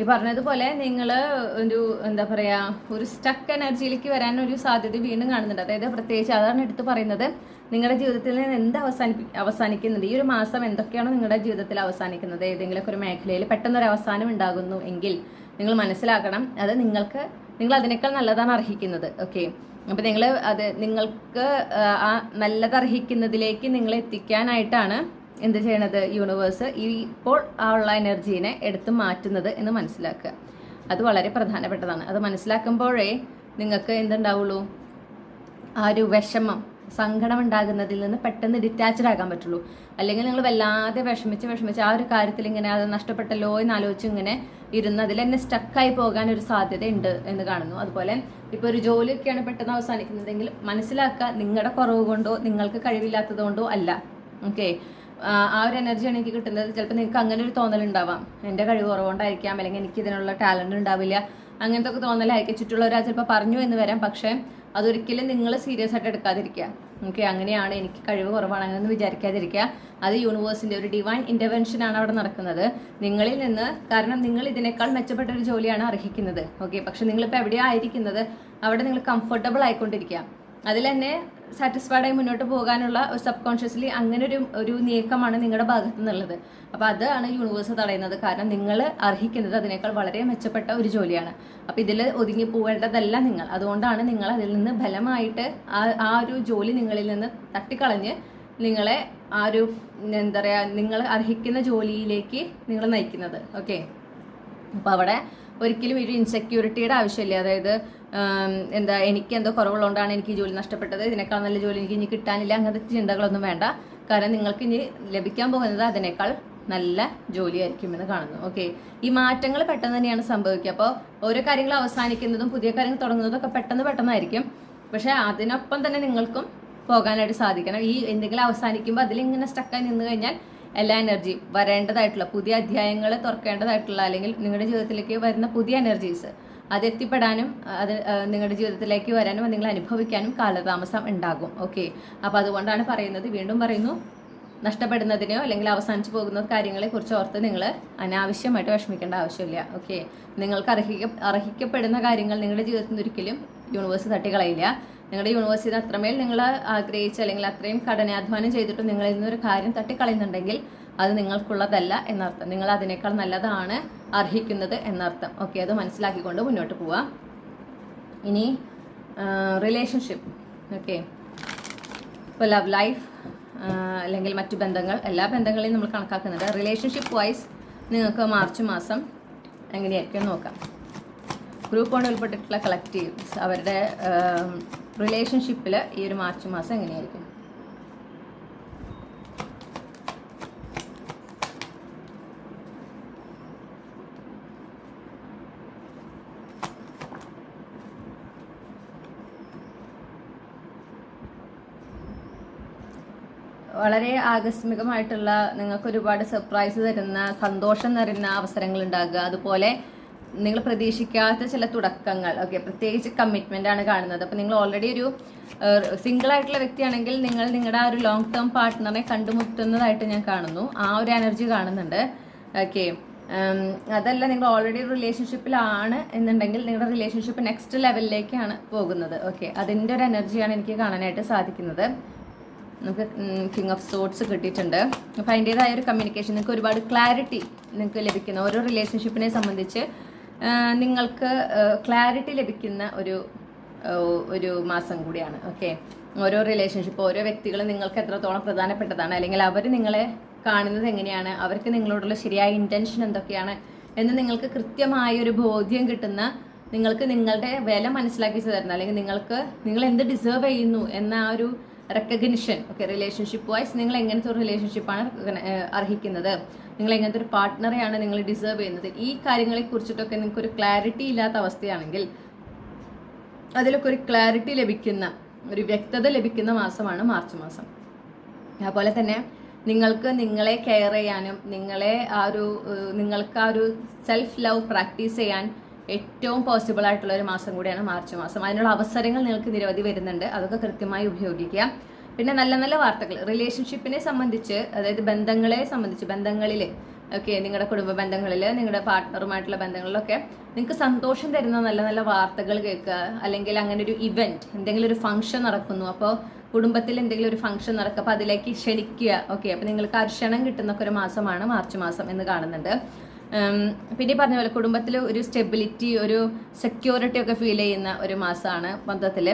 Speaker 1: ഈ പറഞ്ഞതുപോലെ നിങ്ങൾ എന്താ പറയുക, ഒരു സ്റ്റക്ക് എനർജിയിലേക്ക് വരാൻ ഒരു സാധ്യത വീണ്ടും കാണുന്നുണ്ട്. അതായത് പ്രത്യേകിച്ച് അതാണ് എടുത്ത് പറയുന്നത്, നിങ്ങളുടെ ജീവിതത്തിൽ നിന്ന് എന്ത് അവസാനിക്കുന്നുണ്ട്, ഈ ഒരു മാസം എന്തൊക്കെയാണോ നിങ്ങളുടെ ജീവിതത്തിൽ അവസാനിക്കുന്നത്, ഏതെങ്കിലുമൊക്കെ ഒരു മേഖലയിൽ പെട്ടെന്നൊരു അവസാനം ഉണ്ടാകുന്നു എങ്കിൽ നിങ്ങൾ മനസ്സിലാക്കണം, അത് നിങ്ങൾ അതിനേക്കാൾ നല്ലതാണ് അർഹിക്കുന്നത്. ഓക്കെ, അപ്പോൾ നിങ്ങൾക്ക് ആ നല്ലത് അർഹിക്കുന്നതിലേക്ക് നിങ്ങൾ എത്തിക്കാനായിട്ടാണ് എന്ത് ചെയ്യണത്, യൂണിവേഴ്സ് ഇപ്പോൾ ഉള്ള എനർജീനെ എടുത്ത് മാറ്റുന്നത് എന്ന് മനസ്സിലാക്കുക. അത് വളരെ പ്രധാനപ്പെട്ടതാണ്. അത് മനസ്സിലാക്കുമ്പോഴേ നിങ്ങൾക്ക് എന്തുണ്ടാവുള്ളൂ, ആ ഒരു സങ്കടം ഉണ്ടാകുന്നതിൽ നിന്ന് പെട്ടെന്ന് ഡിറ്റാച്ച്ഡ് ആകാൻ പറ്റുള്ളൂ. അല്ലെങ്കിൽ നിങ്ങൾ വല്ലാതെ വിഷമിച്ച് ആ ഒരു കാര്യത്തിൽ ഇങ്ങനെ അത് നഷ്ടപ്പെട്ടല്ലോ എന്നാലോചിച്ച് ഇങ്ങനെ ഇരുന്ന് അതിൽ തന്നെ സ്റ്റക്കായി പോകാൻ ഒരു സാധ്യത ഉണ്ട് എന്ന് കാണുന്നു. അതുപോലെ ഇപ്പോൾ ഒരു ജോലിയൊക്കെയാണ് പെട്ടെന്ന് അവസാനിക്കുന്നതെങ്കിൽ മനസ്സിലാക്കുക, നിങ്ങളുടെ കുറവ് കൊണ്ടോ നിങ്ങൾക്ക് കഴിവില്ലാത്തത് കൊണ്ടോ അല്ല. ഓക്കെ, ആ ഒരു എനർജിയാണ് എനിക്ക് കിട്ടുന്നത്. ചിലപ്പോൾ നിങ്ങൾക്ക് അങ്ങനെ ഒരു തോന്നലുണ്ടാവാം, എൻ്റെ കഴിവ് കുറവുകൊണ്ടായിരിക്കാം, അല്ലെങ്കിൽ എനിക്ക് ഇതിനുള്ള ടാലൻറ്റ് ഉണ്ടാവില്ല, അങ്ങനത്തെ ഒക്കെ തോന്നലായിരിക്കും. ചുറ്റുള്ളവരാ ചിലപ്പോൾ പറഞ്ഞു എന്ന് വരാം. പക്ഷേ അതൊരിക്കലും നിങ്ങൾ സീരിയസ് ആയിട്ട് എടുക്കാതിരിക്കുക. ഓക്കെ, അങ്ങനെയാണ്, എനിക്ക് കഴിവ് കുറവാണ് അങ്ങനെയൊന്നും വിചാരിക്കാതിരിക്കുക. അത് യൂണിവേഴ്സിൻ്റെ ഒരു ഡിവൈൻ ഇൻ്റർവെൻഷനാണ് അവിടെ നടക്കുന്നത് നിങ്ങളിൽ നിന്ന്. കാരണം നിങ്ങൾ ഇതിനേക്കാൾ മെച്ചപ്പെട്ട ഒരു ജോലിയാണ് അർഹിക്കുന്നത്. ഓക്കെ, പക്ഷെ നിങ്ങളിപ്പോൾ എവിടെയാണ് ആയിരിക്കുന്നത് അവിടെ നിങ്ങൾ കംഫർട്ടബിൾ ആയിക്കൊണ്ടിരിക്കുക. അതിൽ തന്നെ സാറ്റിസ്ഫൈഡ് ആയി മുന്നോട്ട് പോകാനുള്ള സബ് കോൺഷ്യസ്ലി അങ്ങനെ ഒരു നീക്കമാണ് നിങ്ങളുടെ ഭാഗത്തു നിന്നുള്ളത്. അപ്പോൾ അതാണ് യൂണിവേഴ്സ് തടയുന്നത്. കാരണം നിങ്ങൾ അർഹിക്കുന്നത് അതിനേക്കാൾ വളരെ മെച്ചപ്പെട്ട ഒരു ജോലിയാണ്. അപ്പോൾ ഇതിൽ ഒതുങ്ങി പോവേണ്ടതല്ല നിങ്ങൾ. അതുകൊണ്ടാണ് നിങ്ങൾ അതിൽ നിന്ന് ബലമായിട്ട് ആ ഒരു ജോലി നിങ്ങളിൽ നിന്ന് തട്ടിക്കളഞ്ഞ് നിങ്ങളെ ആ ഒരു എന്താ പറയുക, നിങ്ങൾ അർഹിക്കുന്ന ജോലിയിലേക്ക് നിങ്ങൾ നയിക്കുന്നത്. ഓക്കെ, അപ്പോൾ അവിടെ ഒരിക്കലും ഒരു ഇൻസെക്യൂരിറ്റിയുടെ ആവശ്യമില്ല. അതായത് എന്താ, എനിക്ക് എന്തോ കുറവുള്ളതുകൊണ്ടാണ് എനിക്ക് ഈ ജോലി നഷ്ടപ്പെട്ടത്, ഇതിനേക്കാൾ നല്ല ജോലി എനിക്ക് ഇനി കിട്ടാനില്ല, അങ്ങനത്തെ ചിന്തകളൊന്നും വേണ്ട. കാരണം നിങ്ങൾക്ക് ഇനി ലഭിക്കാൻ പോകുന്നത് അതിനേക്കാൾ നല്ല ജോലിയായിരിക്കുമെന്ന് കാണുന്നു. ഓക്കെ, ഈ മാറ്റങ്ങൾ പെട്ടെന്ന് തന്നെയാണ് സംഭവിക്കുക. അപ്പോൾ ഓരോ കാര്യങ്ങൾ അവസാനിക്കുന്നതും പുതിയ കാര്യങ്ങൾ തുടങ്ങുന്നതും ഒക്കെ പെട്ടെന്നായിരിക്കും. പക്ഷേ അതിനൊപ്പം തന്നെ നിങ്ങൾക്കും പോകാനായിട്ട് സാധിക്കണം. ഈ എന്തെങ്കിലും അവസാനിക്കുമ്പോൾ അതിലിങ്ങനെ സ്റ്റക്കായി നിന്ന് കഴിഞ്ഞാൽ എല്ലാ എനർജിയും വരേണ്ടതായിട്ടുള്ള പുതിയ അധ്യായങ്ങൾ തുറക്കേണ്ടതായിട്ടുള്ള അല്ലെങ്കിൽ നിങ്ങളുടെ ജീവിതത്തിലേക്ക് വരുന്ന പുതിയ എനർജീസ് അതെത്തിപ്പെടാനും അത് നിങ്ങളുടെ ജീവിതത്തിലേക്ക് വരാനും നിങ്ങൾ അനുഭവിക്കാനും കാലതാമസം ഉണ്ടാകും. ഓക്കെ, അപ്പോൾ അതുകൊണ്ടാണ് പറയുന്നത്, വീണ്ടും പറയുന്നു, നഷ്ടപ്പെടുന്നതിനെയോ അല്ലെങ്കിൽ അവസാനിച്ചു പോകുന്ന കാര്യങ്ങളെ കുറിച്ച് ഓർത്ത് നിങ്ങൾ അനാവശ്യമായിട്ട് വിഷമിക്കേണ്ട ആവശ്യമില്ല. ഓക്കെ, നിങ്ങൾക്ക് അർഹിക്കപ്പെടുന്ന കാര്യങ്ങൾ നിങ്ങളുടെ ജീവിതത്തിൽ നിന്ന് ഒരിക്കലും യൂണിവേഴ്സ് തട്ടിക്കളയില്ല. നിങ്ങളുടെ യൂണിവേഴ്സിറ്റി അത്രമേൽ നിങ്ങൾ ആഗ്രഹിച്ച് അല്ലെങ്കിൽ അത്രയും കഠിനാധ്വാനം ചെയ്തിട്ട് നിങ്ങളിൽ നിന്നൊരു കാര്യം തട്ടിക്കളയുന്നുണ്ടെങ്കിൽ അത് നിങ്ങൾക്കുള്ളതല്ല എന്നർത്ഥം. നിങ്ങൾ അതിനേക്കാൾ നല്ലതാണ് അർഹിക്കുന്നത് എന്നർത്ഥം. ഓക്കെ, അത് മനസ്സിലാക്കിക്കൊണ്ട് മുന്നോട്ട് പോവാം. ഇനി റിലേഷൻഷിപ്പ്. ഓക്കെ, ഇപ്പോൾ ലവ് ലൈഫ് അല്ലെങ്കിൽ മറ്റു ബന്ധങ്ങൾ, എല്ലാ ബന്ധങ്ങളെയും നമ്മൾ കണക്കാക്കുന്നുണ്ട്. റിലേഷൻഷിപ്പ് വൈസ് നിങ്ങൾക്ക് മാർച്ച് മാസം എങ്ങനെയായിരിക്കും നോക്കാം. ഗ്രൂപ്പോട് ഉൾപ്പെട്ടിട്ടുള്ള കളക്റ്റീവ്സ് അവരുടെ റിലേഷൻഷിപ്പിൽ ഈ ഒരു മാർച്ച് മാസം എങ്ങനെയായിരിക്കും? വളരെ ആകസ്മികമായിട്ടുള്ള നിങ്ങൾക്ക് ഒരുപാട് സർപ്രൈസ് തരുന്ന, സന്തോഷം തരുന്ന അവസരങ്ങൾ ഉണ്ടാകുക. അതുപോലെ നിങ്ങൾ പ്രതീക്ഷിക്കാത്ത ചില തുടക്കങ്ങൾ. ഓക്കെ, പ്രത്യേകിച്ച് കമ്മിറ്റ്മെൻ്റ് ആണ് കാണുന്നത്. അപ്പോൾ നിങ്ങൾ ഓൾറെഡി ഒരു സിംഗിൾ ആയിട്ടുള്ള വ്യക്തിയാണെങ്കിൽ നിങ്ങൾ നിങ്ങളുടെ ആ ഒരു ലോങ് ടേം പാർട്ട്ണറെ കണ്ടുമുട്ടുന്നതായിട്ട് ഞാൻ കാണുന്നു. ആ ഒരു എനർജി കാണുന്നുണ്ട്. ഓക്കെ, അതല്ല നിങ്ങൾ ഓൾറെഡി ഒരു റിലേഷൻഷിപ്പിലാണ് എന്നുണ്ടെങ്കിൽ നിങ്ങളുടെ റിലേഷൻഷിപ്പ് നെക്സ്റ്റ് ലെവലിലേക്കാണ് പോകുന്നത്. ഓക്കെ, അതിൻ്റെ ഒരു എനർജിയാണ് എനിക്ക് കാണാനായിട്ട് സാധിക്കുന്നത്. നമുക്ക് കിങ് ഓഫ് സോർട്സ് കിട്ടിയിട്ടുണ്ട്. അപ്പോൾ അതിൻ്റേതായ ഒരു കമ്മ്യൂണിക്കേഷൻ, നിങ്ങൾക്ക് ഒരുപാട് ക്ലാരിറ്റി നിങ്ങൾക്ക് ലഭിക്കുന്ന, ഓരോ റിലേഷൻഷിപ്പിനെ സംബന്ധിച്ച് നിങ്ങൾക്ക് ക്ലാരിറ്റി ലഭിക്കുന്ന ഒരു മാസം കൂടിയാണ്. ഓക്കെ, ഓരോ റിലേഷൻഷിപ്പ്, ഓരോ വ്യക്തികളും നിങ്ങൾക്ക് എത്രത്തോളം പ്രധാനപ്പെട്ടതാണ്, അല്ലെങ്കിൽ അവർ നിങ്ങളെ കാണുന്നത് എങ്ങനെയാണ്, അവർക്ക് നിങ്ങളോടുള്ള ശരിയായ ഇൻറ്റൻഷൻ എന്തൊക്കെയാണ് എന്ന് നിങ്ങൾക്ക് കൃത്യമായ ഒരു ബോധ്യം കിട്ടുന്ന, നിങ്ങൾക്ക് നിങ്ങളുടെ വില മനസ്സിലാക്കി തരുന്ന, അല്ലെങ്കിൽ നിങ്ങൾ എന്ത് ഡിസേർവ് ചെയ്യുന്നു എന്ന ആ ഒരു റെക്കഗ്നിഷൻ. ഓക്കെ, റിലേഷൻഷിപ്പ് വൈസ് നിങ്ങൾ എങ്ങനത്തെ ഒരു റിലേഷൻഷിപ്പാണ് അർഹിക്കുന്നത്, നിങ്ങൾ എങ്ങനത്തെ ഒരു പാർട്ട്ണറെയാണ് നിങ്ങൾ ഡിസേർവ് ചെയ്യുന്നത്, ഈ കാര്യങ്ങളെ കുറിച്ചിട്ടൊക്കെ നിങ്ങൾക്കൊരു ക്ലാരിറ്റി ഇല്ലാത്ത അവസ്ഥയാണെങ്കിൽ അതിലൊക്കെ ഒരു ക്ലാരിറ്റി ലഭിക്കുന്ന, ഒരു വ്യക്തത ലഭിക്കുന്ന മാസമാണ് മാർച്ച് മാസം. അതുപോലെ തന്നെ നിങ്ങൾക്ക് നിങ്ങളെ കെയർ ചെയ്യാനും നിങ്ങൾക്ക് ആ ഒരു സെൽഫ് ലവ് പ്രാക്ടീസ് ചെയ്യാൻ ഏറ്റവും പോസിബിൾ ആയിട്ടുള്ള ഒരു മാസം കൂടിയാണ് മാർച്ച് മാസം. അതിനുള്ള അവസരങ്ങൾ നിങ്ങൾക്ക് നിരവധി വരുന്നുണ്ട്. അതൊക്കെ കൃത്യമായി ഉപയോഗിക്കുക. പിന്നെ നല്ല നല്ല വാർത്തകൾ റിലേഷൻഷിപ്പിനെ സംബന്ധിച്ച്, അതായത് ബന്ധങ്ങളെ സംബന്ധിച്ച്, ബന്ധങ്ങളിൽ ഓക്കെ, നിങ്ങളുടെ കുടുംബ ബന്ധങ്ങളിൽ, നിങ്ങളുടെ പാർട്ട്ണറുമായിട്ടുള്ള ബന്ധങ്ങളിലൊക്കെ നിങ്ങൾക്ക് സന്തോഷം തരുന്ന നല്ല നല്ല വാർത്തകൾ കേൾക്കുക. അല്ലെങ്കിൽ അങ്ങനെ ഒരു ഇവന്റ്, എന്തെങ്കിലും ഒരു ഫംഗ്ഷൻ നടക്കുന്നു, അപ്പോൾ കുടുംബത്തിൽ എന്തെങ്കിലും ഒരു ഫംഗ്ഷൻ നടക്കുക, അപ്പോൾ അതിലേക്ക് ക്ഷണിക്കുക. ഓക്കെ, അപ്പോൾ നിങ്ങൾക്ക് ആ ക്ഷണം കിട്ടുന്നൊക്കെ ഒരു മാസമാണ് മാർച്ച് മാസം എന്ന് കാണുന്നുണ്ട്. പിന്നെ പറഞ്ഞ പോലെ കുടുംബത്തിൽ ഒരു സ്റ്റെബിലിറ്റി, ഒരു സെക്യൂരിറ്റി ഒക്കെ ഫീൽ ചെയ്യുന്ന ഒരു മാസമാണ് മൊത്തത്തിൽ.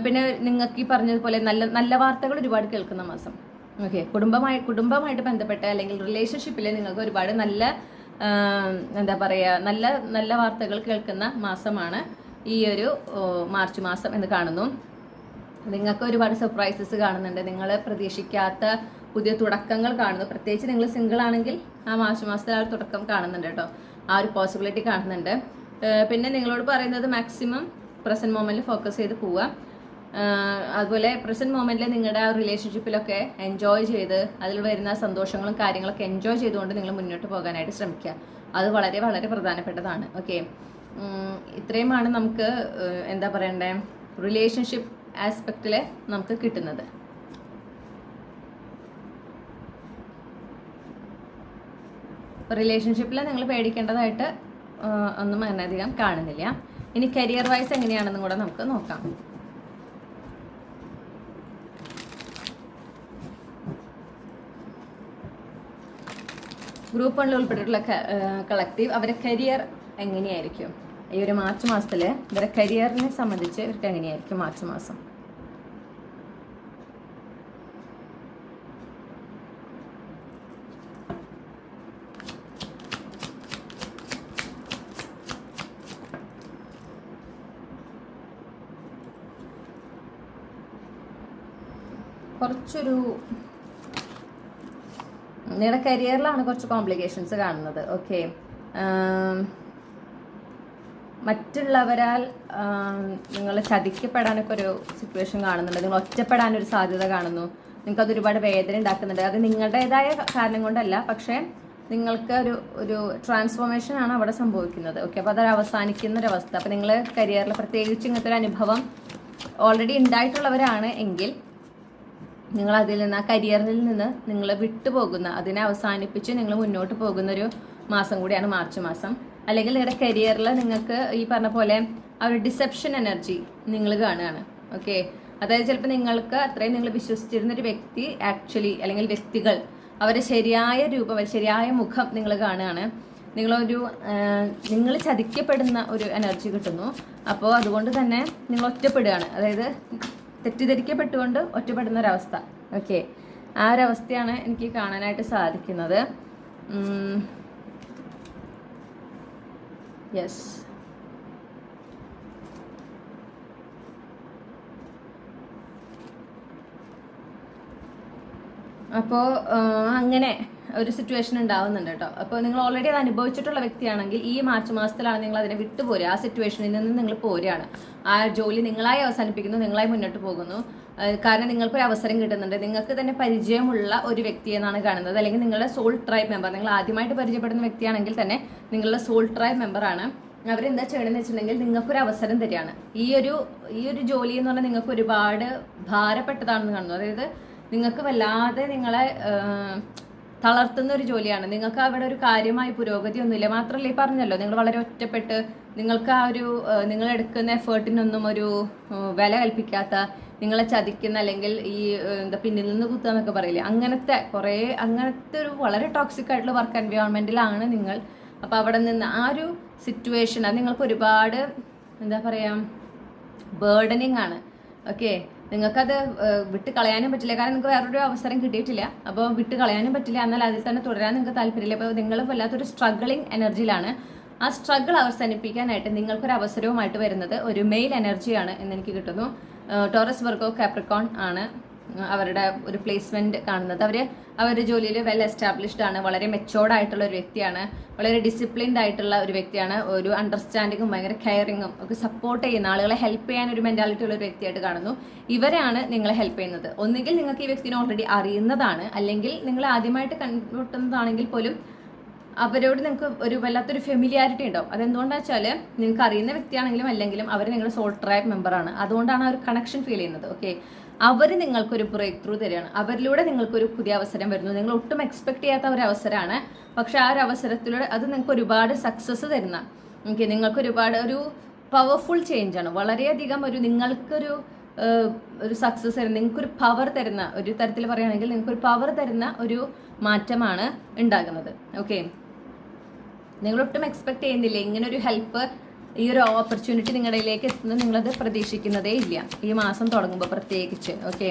Speaker 1: പിന്നെ നിങ്ങൾക്ക് ഈ പറഞ്ഞതുപോലെ നല്ല നല്ല വാർത്തകൾ ഒരുപാട് കേൾക്കുന്ന മാസം. ഓക്കെ, കുടുംബമായിട്ട് ബന്ധപ്പെട്ട അല്ലെങ്കിൽ റിലേഷൻഷിപ്പിൽ നിങ്ങൾക്ക് ഒരുപാട് നല്ല എന്താ പറയുക, നല്ല നല്ല വാർത്തകൾ കേൾക്കുന്ന മാസമാണ് ഈ ഒരു മാർച്ച് മാസം എന്ന് കാണുന്നു. നിങ്ങൾക്ക് ഒരുപാട് സർപ്രൈസസ് കാണുന്നുണ്ട്, നിങ്ങൾ പ്രതീക്ഷിക്കാത്ത പുതിയ തുടക്കങ്ങൾ കാണുന്നു. പ്രത്യേകിച്ച് നിങ്ങൾ സിംഗിൾ ആണെങ്കിൽ ആ മാർച്ച് മാസത്തിൽ ആ ഒരു തുടക്കം കാണുന്നുണ്ട് കേട്ടോ, ആ ഒരു പോസിബിലിറ്റി കാണുന്നുണ്ട്. പിന്നെ നിങ്ങളോട് പറയുന്നത് മാക്സിമം പ്രസൻറ്റ് മൊമെൻറ്റിൽ ഫോക്കസ് ചെയ്ത് പോവുക. അതുപോലെ പ്രസൻറ്റ് മൊമെൻറ്റിൽ നിങ്ങളുടെ ആ റിലേഷൻഷിപ്പിലൊക്കെ എൻജോയ് ചെയ്ത് അതിൽ വരുന്ന സന്തോഷങ്ങളും കാര്യങ്ങളൊക്കെ എൻജോയ് ചെയ്തുകൊണ്ട് നിങ്ങൾ മുന്നോട്ട് പോകാനായിട്ട് ശ്രമിക്കുക. അത് വളരെ വളരെ പ്രധാനപ്പെട്ടതാണ്. ഓക്കെ, ഇത്രയുമാണ് നമുക്ക് എന്താ പറയണ്ടേ, റിലേഷൻഷിപ്പ് ആസ്പെക്റ്റിൽ നമുക്ക് കിട്ടുന്നത്. റിലേഷൻഷിപ്പിൽ നിങ്ങൾ പേടിക്കേണ്ടതായിട്ട് ഒന്നും അങ്ങനെയധികം കാണുന്നില്ല. ഇനി കരിയർ വൈസ് എങ്ങനെയാണെന്നും കൂടെ നമുക്ക് നോക്കാം. ഗ്രൂപ്പ് 1 ഉൾപ്പെട്ടിട്ടുള്ള കളക്റ്റീവ് അവരുടെ കരിയർ എങ്ങനെയായിരിക്കും ഈ ഒരു മാർച്ച് മാസത്തിൽ? ഇവരുടെ കരിയറിനെ സംബന്ധിച്ച് ഇവർക്ക് എങ്ങനെയായിരിക്കും മാർച്ച് മാസം? കുറച്ചൊരു നിങ്ങളുടെ കരിയറിലാണ് കുറച്ച് കോംപ്ലിക്കേഷൻസ് കാണുന്നത്. ഓക്കെ, മറ്റുള്ളവരാൽ നിങ്ങൾ ചതിക്കപ്പെടാനൊക്കെ ഒരു സിറ്റുവേഷൻ കാണുന്നുണ്ട്. നിങ്ങൾ ഒറ്റപ്പെടാനൊരു സാധ്യത കാണുന്നു. നിങ്ങൾക്കത് ഒരുപാട് വേദന ഉണ്ടാക്കുന്നുണ്ട്. അത് നിങ്ങളുടേതായ കാരണം കൊണ്ടല്ല, പക്ഷേ നിങ്ങൾക്ക് ഒരു ട്രാൻസ്ഫോർമേഷൻ ആണ് അവിടെ സംഭവിക്കുന്നത്. ഓക്കെ, അപ്പോൾ അതൊരു അവസാനിക്കുന്നൊരവസ്ഥ. അപ്പോൾ നിങ്ങൾ കരിയറിൽ പ്രത്യേകിച്ച് ഇങ്ങനത്തെ ഒരു അനുഭവം ഓൾറെഡി ഉണ്ടായിട്ടുള്ളവരാണ് എങ്കിൽ നിങ്ങൾ അതിൽ നിന്ന്, ആ കരിയറിൽ നിന്ന് നിങ്ങൾ വിട്ടുപോകുന്ന, അതിനെ അവസാനിപ്പിച്ച് നിങ്ങൾ മുന്നോട്ട് പോകുന്നൊരു മാസം കൂടിയാണ് മാർച്ച് മാസം. അല്ലെങ്കിൽ നിങ്ങളുടെ കരിയറിൽ നിങ്ങൾക്ക് ഈ പറഞ്ഞ പോലെ ആ ഒരു ഡിസെപ്ഷൻ എനർജി നിങ്ങൾ കാണുകയാണ്. ഓക്കെ, അതായത് ചിലപ്പോൾ നിങ്ങൾക്ക് അത്രയും നിങ്ങൾ വിശ്വസിച്ചിരുന്നൊരു വ്യക്തി ആക്ച്വലി, അല്ലെങ്കിൽ വ്യക്തികൾ അവരുടെ ശരിയായ രൂപം, ശരിയായ മുഖം നിങ്ങൾ കാണുകയാണ്. നിങ്ങൾ ചതിക്കപ്പെടുന്ന ഒരു എനർജി കിട്ടുന്നു. അപ്പോൾ അതുകൊണ്ട് തന്നെ നിങ്ങൾ ഒറ്റപ്പെടുകയാണ്. അതായത് തെറ്റിദ്ധരിക്കപ്പെട്ടുകൊണ്ട് ഒറ്റപ്പെടുന്ന ഒരവസ്ഥ. ഓക്കെ, ആ ഒരവസ്ഥയാണ് എനിക്ക് കാണാനായിട്ട് സാധിക്കുന്നത്. യെസ്, അപ്പോൾ അങ്ങനെ ഒരു സിറ്റുവേഷൻ ഉണ്ടാവുന്നുണ്ട് കേട്ടോ. അപ്പോൾ നിങ്ങൾ ഓൾറെഡി അത് അനുഭവിച്ചിട്ടുള്ള വ്യക്തിയാണെങ്കിൽ ഈ മാർച്ച് മാസത്തിലാണ് നിങ്ങൾ അതിനെ വിട്ടുപോരുക. ആ സിറ്റുവേഷനിൽ നിന്ന് നിങ്ങൾ പോരുകയാണ്. ആ ജോലി നിങ്ങളായി അവസാനിപ്പിക്കുന്നു, നിങ്ങളായി മുന്നോട്ട് പോകുന്നു. കാരണം നിങ്ങൾക്കൊരു അവസരം കിട്ടുന്നുണ്ട്. നിങ്ങൾക്ക് തന്നെ പരിചയമുള്ള ഒരു വ്യക്തി എന്നാണ് കാണുന്നത്. അല്ലെങ്കിൽ നിങ്ങളുടെ സോൾ ട്രൈബ് മെമ്പർ, നിങ്ങൾ ആദ്യമായിട്ട് പരിചയപ്പെടുന്ന വ്യക്തിയാണെങ്കിൽ തന്നെ നിങ്ങളുടെ സോൾ ട്രൈബ് മെമ്പറാണ്. അവരെന്താ ചെയ്യണമെന്ന് വെച്ചിട്ടുണ്ടെങ്കിൽ നിങ്ങൾക്കൊരു അവസരം തരികയാണ്. ഈ ഒരു ജോലി എന്ന് പറഞ്ഞാൽ നിങ്ങൾക്ക് ഒരുപാട് ഭാരപ്പെട്ടതാണെന്ന് കാണുന്നു. അതായത് നിങ്ങൾക്ക് വല്ലാതെ നിങ്ങളെ തളർത്തുന്ന ഒരു ജോലിയാണ്. നിങ്ങൾക്ക് അവിടെ ഒരു കാര്യമായ പുരോഗതി ഒന്നുമില്ല. മാത്രമല്ല, ഈ പറഞ്ഞല്ലോ, നിങ്ങൾ വളരെ ഒറ്റപ്പെട്ട്, നിങ്ങൾക്ക് ആ ഒരു നിങ്ങൾ എടുക്കുന്ന എഫേർട്ടിനൊന്നും ഒരു വില കൽപ്പിക്കാത്ത, നിങ്ങളെ ചതിക്കുന്ന, അല്ലെങ്കിൽ ഈ പിന്നിൽ നിന്ന് കുത്തുക എന്നൊക്കെ പറയില്ലേ, അങ്ങനത്തെ ഒരു വളരെ ടോക്സിക് ആയിട്ടുള്ള വർക്ക് എൻവയോൺമെൻറ്റിലാണ് നിങ്ങൾ. അപ്പോൾ അവിടെ നിന്ന് ആ ഒരു സിറ്റുവേഷൻ അത് നിങ്ങൾക്ക് ഒരുപാട് എന്താ പറയുക, ബേർഡനിങ് ആണ്. ഓക്കെ, നിങ്ങൾക്കത് വിട്ട് കളയാനും പറ്റില്ല. കാരണം നിങ്ങൾക്ക് വേറൊരു അവസരം കിട്ടിയിട്ടില്ല. അപ്പോൾ വിട്ട് കളയാനും പറ്റില്ല. എന്നാൽ അതിൽ തന്നെ തുടരാൻ നിങ്ങൾക്ക് താല്പര്യമില്ല. അപ്പോൾ നിങ്ങൾ വല്ലാത്തൊരു സ്ട്രഗിളിങ് എനർജിയിലാണ്. ആ സ്ട്രഗിൾ അവസാനിപ്പിക്കാനായിട്ട് നിങ്ങൾക്കൊരു അവസരവുമായിട്ട് വരുന്നത് ഒരു മെയിൽ എനർജിയാണ് എന്ന് എനിക്ക് കിട്ടുന്നു. ടോറസ്, വെർഗോ, കാപ്രിക്കോൺ ആണ് അവരുടെ ഒരു പ്ലേസ്മെന്റ് കാണുന്നത്. അവരുടെ ജോലിയിൽ വെൽ എസ്റ്റാബ്ലിഷ്ഡ് ആണ്, വളരെ മെച്ചോർഡ് ആയിട്ടുള്ള ഒരു വ്യക്തിയാണ്, വളരെ ഡിസിപ്ലിൻഡ് ആയിട്ടുള്ള ഒരു വ്യക്തിയാണ്, ഒരു അണ്ടർസ്റ്റാൻഡിങ്ങും ഭയങ്കര കെയറിങ്ങും ഒക്കെ സപ്പോർട്ട് ചെയ്യുന്ന, ആളുകളെ ഹെൽപ്പ് ചെയ്യാൻ ഒരു മെന്റാലിറ്റി ഉള്ള ഒരു വ്യക്തിയായിട്ട് കാണുന്നു. ഇവരാണ് നിങ്ങളെ ഹെൽപ്പ് ചെയ്യുന്നത്. ഒന്നുകിൽ നിങ്ങൾക്ക് ഈ വ്യക്തിനെ ഓൾറെഡി അറിയുന്നതാണ്, അല്ലെങ്കിൽ നിങ്ങൾ ആദ്യമായിട്ട് കണ്ടുമുട്ടുന്നതാണെങ്കിൽ പോലും അവരോട് നിങ്ങൾക്ക് ഒരു വല്ലാത്തൊരു ഫെമിലിയാരിറ്റി ഉണ്ടാവും. അതെന്തുകൊണ്ടാണെന്ന് വെച്ചാൽ നിങ്ങൾക്ക് അറിയുന്ന വ്യക്തിയാണെങ്കിലും അല്ലെങ്കിലും അവർ നിങ്ങളുടെ സോൾ ട്രൈബ് മെമ്പറാണ്. അതുകൊണ്ടാണ് ആ ഒരു കണക്ഷൻ ഫീൽ ചെയ്യുന്നത്. ഓക്കെ, അവർ നിങ്ങൾക്കൊരു ബ്രേക്ക് ത്രൂ തരികയാണ്. അവരിലൂടെ നിങ്ങൾക്കൊരു പുതിയ അവസരം വരുന്നു. നിങ്ങൾ ഒട്ടും എക്സ്പെക്ട് ചെയ്യാത്ത ഒരു അവസരമാണ്. പക്ഷെ ആ ഒരു അവസരത്തിലൂടെ അത് നിങ്ങൾക്ക് ഒരുപാട് സക്സസ് തരുന്ന, ഓക്കെ, നിങ്ങൾക്ക് ഒരുപാട് ഒരു പവർഫുൾ ചേഞ്ചാണ്. വളരെയധികം നിങ്ങൾക്കൊരു സക്സസ് തരുന്ന, നിങ്ങൾക്കൊരു പവർ തരുന്ന, ഒരു തരത്തിൽ പറയുകയാണെങ്കിൽ നിങ്ങൾക്കൊരു പവർ തരുന്ന ഒരു മാറ്റമാണ് ഉണ്ടാകുന്നത്. ഓക്കെ, നിങ്ങളൊട്ടും എക്സ്പെക്ട് ചെയ്യുന്നില്ല ഇങ്ങനൊരു ഹെൽപ്പ്, ഈ ഒരു ഓപ്പർച്യൂണിറ്റി നിങ്ങളിലേക്ക് എത്തുന്നത് നിങ്ങളത് പ്രതീക്ഷിക്കുന്നതേ ഇല്ല ഈ മാസം തുടങ്ങുമ്പോൾ പ്രത്യേകിച്ച്. ഓക്കെ,